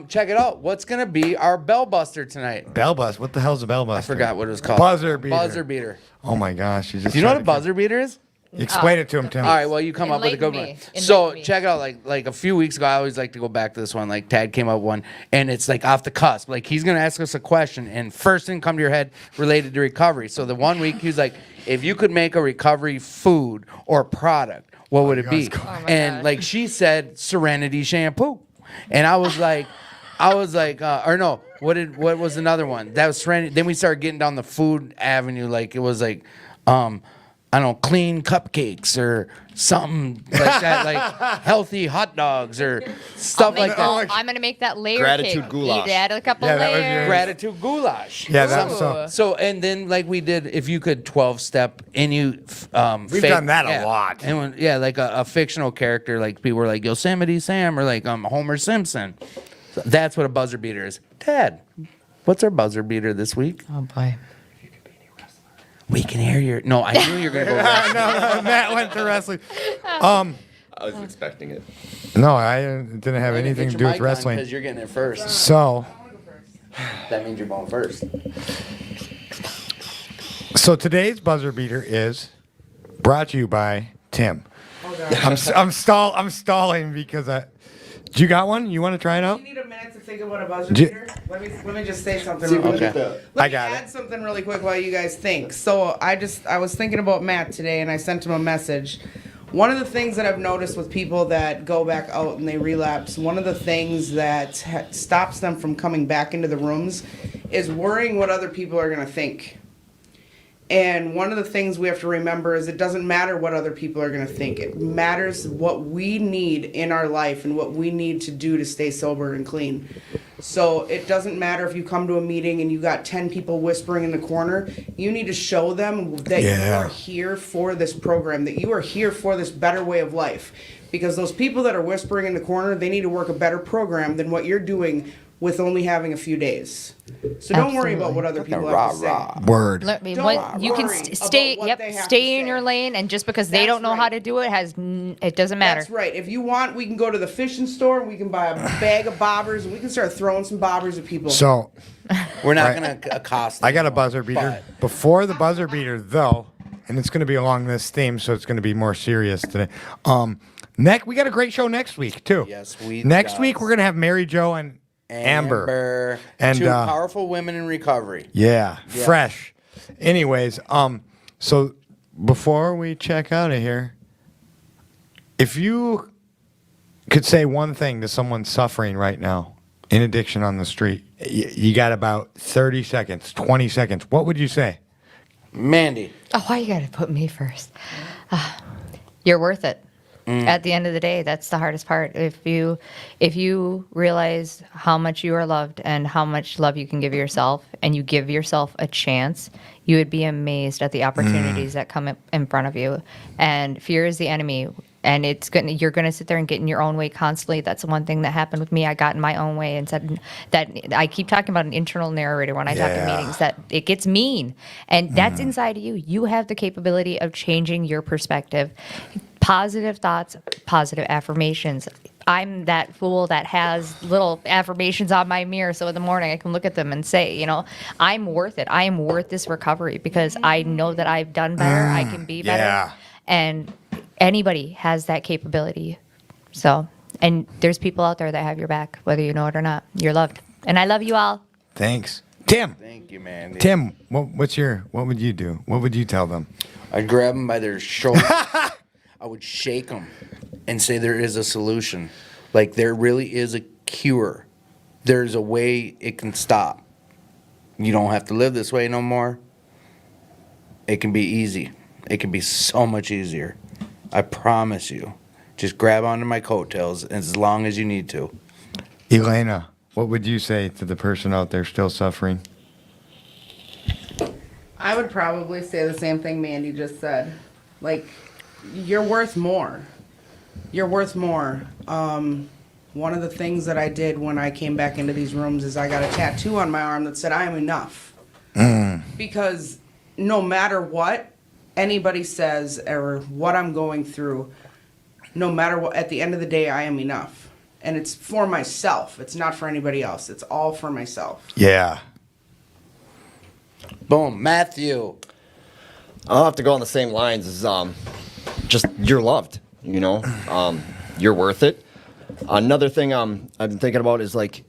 Check it out. What's gonna be our bell buster tonight? Bell bust. What the hell's a bell buster? I forgot what it was called. Buzzer beater. Buzzer beater. Oh my gosh! You just Do you know what tried a to- buzzer beater is? Explain it to him, Tim. All right, well, you come up with a good Enlighten one. me. So Enlighten me. check it out. Like a few weeks ago, I always like to go back to this one. Like Tad came up with one, and it's like off the cusp. Like he's gonna ask us a question, and first thing come to your head related to recovery. So the one week he was like, if you could make a recovery food or product, what would it be? my And gosh. like she said, Serenity shampoo, and I was like, or no, what was another one? That was Serenity. Then we started getting down the food avenue. Like it was like, I don't know, clean cupcakes or something like that, like healthy hot dogs or stuff like that. I'm gonna make that layer Gratitude cake. goulash. You add a couple Yeah, that was layers. yours. Gratitude goulash. Yeah, that's Ooh. so. So and then like we did, if you could 12-step and you We've done that a lot. And like a fictional character, like people were like Yosemite Sam or like Homer Simpson. So that's what a buzzer beater is. Ted, what's our buzzer beater this week? Oh boy. We can hear your. No, I knew you were gonna go. No, Matt went to wrestling. I was expecting it. No, I didn't have anything to do with wrestling. because you're getting it first. So That means you're going first. today's buzzer beater is brought to you by Tim. Oh, God. I'm stalling because you got one? You want to try it out? You need a minute to think about a buzzer J- beater? Let me just say something See, real look quick. at that. Let I me got add it. something really quick while you guys think. So I was thinking about Matt today, and I sent him a message. One of the things that I've noticed with people that go back out and they relapse, one of the things that stops them from coming back into the rooms is worrying what other people are going to think. And one of the things we have to remember is it doesn't matter what other people are going to think. It matters what we need in our life and what we need to do to stay sober and clean. So it doesn't matter if you come to a meeting and you got 10 people whispering in the corner. You need to show them that you are here for this program, that you are here for this better way of life. Because those people that are whispering in the corner, they need to work a better program than what you're doing with only having a few days. So don't worry about what other people have to say. Word. Don't You can worry stay. about what Yep, they have to stay in say. your lane, and just because they That's don't know how right. to do it, it doesn't matter. That's right. If you want, we can go to the fishing store and we can buy a bag of bobbers and we can start throwing some bobbers at people. So We're not Right. gonna accost. I got a anyone, buzzer beater. but- Before the buzzer beater, though, and it's going to be along this theme, so it's going to be more serious today. We got a great show next week too. Yes, we Next does. week we're going to have Mary Jo and Amber. And, two uh, powerful women in recovery. Yeah, fresh. Anyways, so before we check out of here, if you could say one thing to someone suffering right now in addiction on the street, you got about 30 seconds, 20 seconds. What would you say? Mandy. Oh, why you gotta put me first? You're worth it. At the end of the day, that's the hardest part. If you realize how much you are loved and how much love you can give yourself, and you give yourself a chance, you would be amazed at the opportunities that come in front of you. And fear is the enemy. and you're gonna sit there and get in your own way constantly. That's the one thing that happened with me. I got in my own way and said that I keep talking about an internal narrator when I talk to meetings, that it gets mean, and that's inside of you. You have the capability of changing your perspective. Positive thoughts, positive affirmations. I'm that fool that has little affirmations on my mirror, so in the morning I can look at them and say, I'm worth it. I am worth this recovery because I know that I've done better. I can be better. Yeah. And anybody has that capability. So, and there's people out there that have your back, whether you know it or not. You're loved. And I love you all. Thanks. Tim. Thank you, Mandy. Tim, what would you do? What would you tell them? I'd grab them by their shoulders. I would shake them and say there is a solution. Like, there really is a cure. There's a way it can stop. You don't have to live this way no more. It can be easy. It can be so much easier. I promise you. Just grab onto my coattails as long as you need to. Elena, what would you say to the person out there still suffering? I would probably say the same thing Mandy just said. Like, you're worth more. You're worth more. One of the things that I did when I came back into these rooms is I got a tattoo on my arm that said, I am enough. Because no matter what anybody says or what I'm going through, no matter what, at the end of the day, I am enough. And it's for myself. It's not for anybody else. It's all for myself. Yeah. Boom. Matthew. I'll have to go on the same lines as just you're loved, you're worth it. Another thing I've been thinking about is like,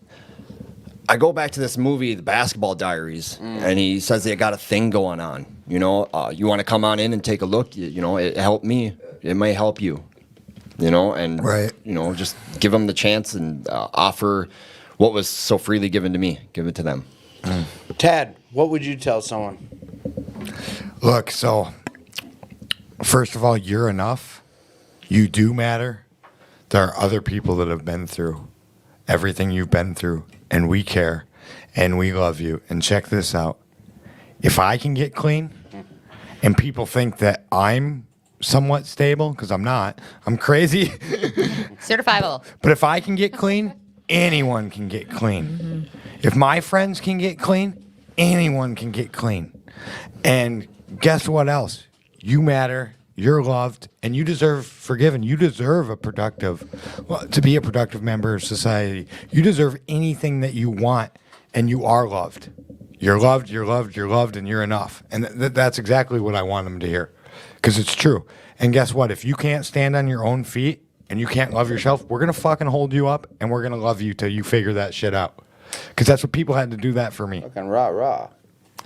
I go back to this movie, The Basketball Diaries, and he says they got a thing going on. You want to come on in and take a look. It helped me. It may help you. And right. Just give them the chance and offer what was so freely given to me. Give it to them. Tad, what would you tell someone? Look, so first of all, you're enough. You do matter. There are other people that have been through everything you've been through, and we care, and we love you. And check this out. If I can get clean, and people think that I'm somewhat stable, because I'm not, I'm crazy. Certifiable. But if I can get clean, anyone can get clean. Mm-hmm. If my friends can get clean, anyone can get clean. And guess what else? You matter, you're loved, and you deserve forgiven. You deserve to be a productive member of society. You deserve anything that you want, and you are loved. You're loved, you're loved, you're loved, and you're enough. And that's exactly what I want them to hear, because it's true. And guess what? If you can't stand on your own feet and you can't love yourself, we're going to fucking hold you up, and we're going to love you till you figure that shit out. Because that's what people had to do that for me. Fucking rah.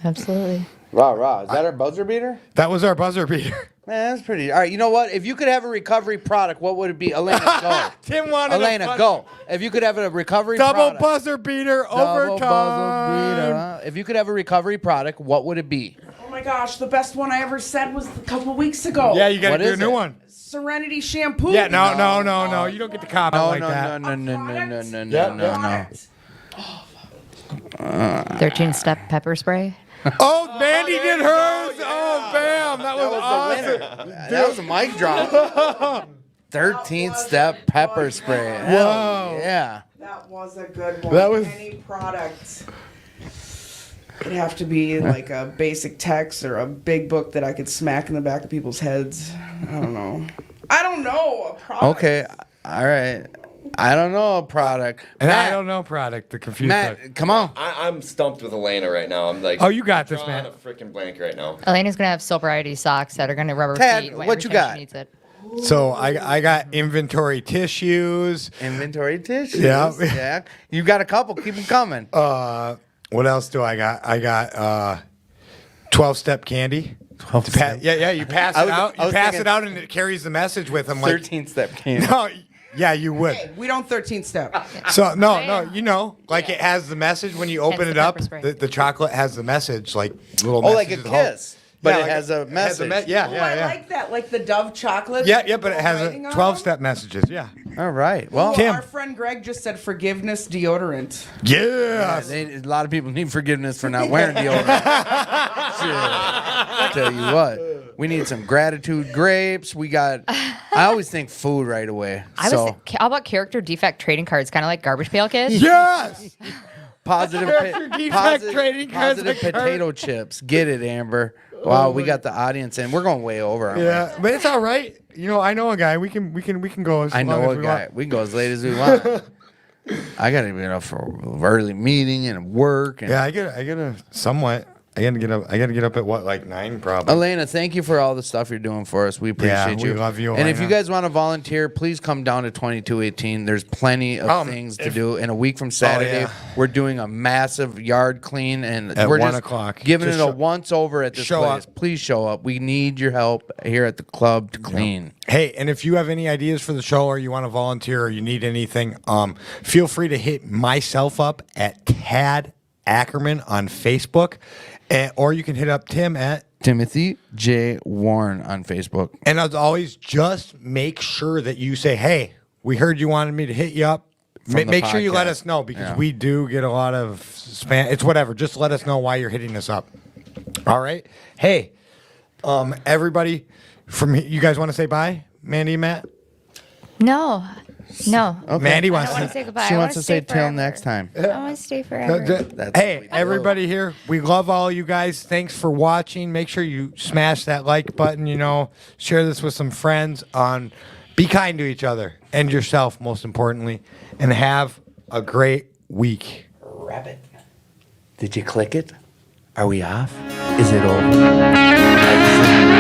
Absolutely. Rah. Is that our buzzer beater? That was our buzzer beater. Man, that's pretty. All right, you know what? If you could have a recovery product, what would it be? Elena, go. Tim wanted Elena, go. If you could have a recovery double product. Buzzer beater Double overtime. buzzer beater. If you could have a recovery product, what would it be? Oh my gosh, the best one I ever said was a couple weeks ago. Yeah, you got What to do a is new it? one. Serenity shampoo. Yeah, no. You don't get the cop out like that. No. 13-step pepper spray. Oh, Mandy did hers. Oh, bam. That was awesome. The winner. That was a mic drop. 13th step pepper spray. Whoa. Yeah. That was a good one. That was- Any product. It'd have to be like a basic text or a big book that I could smack in the back of people's heads. I don't know. A product. Okay. All right. I don't know a product. And Matt, I don't know product. The confused Matt, look. come on. I'm stumped with Elena right now. I'm like, Oh, you got this, drawing man. a freaking blank right now. Elena's going to have sobriety socks that are going to rubber Tad, feet what every you time got? she needs it. So I got inventory tissues. Inventory tissues. Yeah. Yeah. You got a couple. Keep them coming. What else do I got? I got 12-step candy. 12-step. Yeah. You pass I it was- out. I You was pass thinking- it out, and it carries the message with them. Like 13th step candy. no, yeah, you would. We don't 13 step. So no, like it has the message when you open Hence it the up. pepper spray. The chocolate has the message, like little. Oh, like a messages home. kiss. But it like has a message. yeah, Oh, I like that. Like the Dove chocolate. Yeah, but it has Writing a on 12-step messages. Yeah. All right. Well, Tim. Our friend Greg just said forgiveness deodorant. Yeah. a lot of people need forgiveness for not wearing deodorant. Shit. Tell you what, we need some gratitude grapes. We got. I always think food right away. How about character defect trading cards, kind of like Garbage Pail Kids? Yes. Positive, trading cards positive like potato chips. Get it, Amber. Wow, we got the audience in. We're going way over. Aren't Yeah, but it's all right. You know, I know a guy. We can go as I long know as a we guy. want. We can go as late as we want. I got to get up for an early meeting and work. And Yeah, I get a somewhat. I gotta get up at what, like 9 probably. Elena, thank you for all the stuff you're doing for us. We appreciate you. we love you, And if Elena. you guys want to volunteer, please come down to 2218. There's plenty of things to do. In a week from Saturday, yeah. we're doing a massive yard clean, and At we're 1 just o'clock. giving Just it a show- once over at this show place. up. Please show up. We need your help here at the club to clean. Hey, and if you have any ideas for the show or you want to volunteer or you need anything, feel free to hit myself up at Tad Ackerman on Facebook, or you can hit up Tim at. Timothy J. Warren on Facebook. And as always, just make sure that you say, "Hey, we heard you wanted me to hit you up." From the Make sure you let podcast. us know because Yeah. we do get a lot of spam. It's whatever. Just let us know why you're hitting us up. All right. Hey, everybody, you guys want to say bye, Mandy and Matt? No. Mandy I wants don't want to to. say goodbye. She I wants wanna to say stay till forever. next time. I want to stay forever. Hey, everybody here, we love all you guys. Thanks for watching. Make sure you smash that like button, share this with some friends be kind to each other and yourself, most importantly, and have a great week. Rabbit. Did you click it? Are we off? Is it over?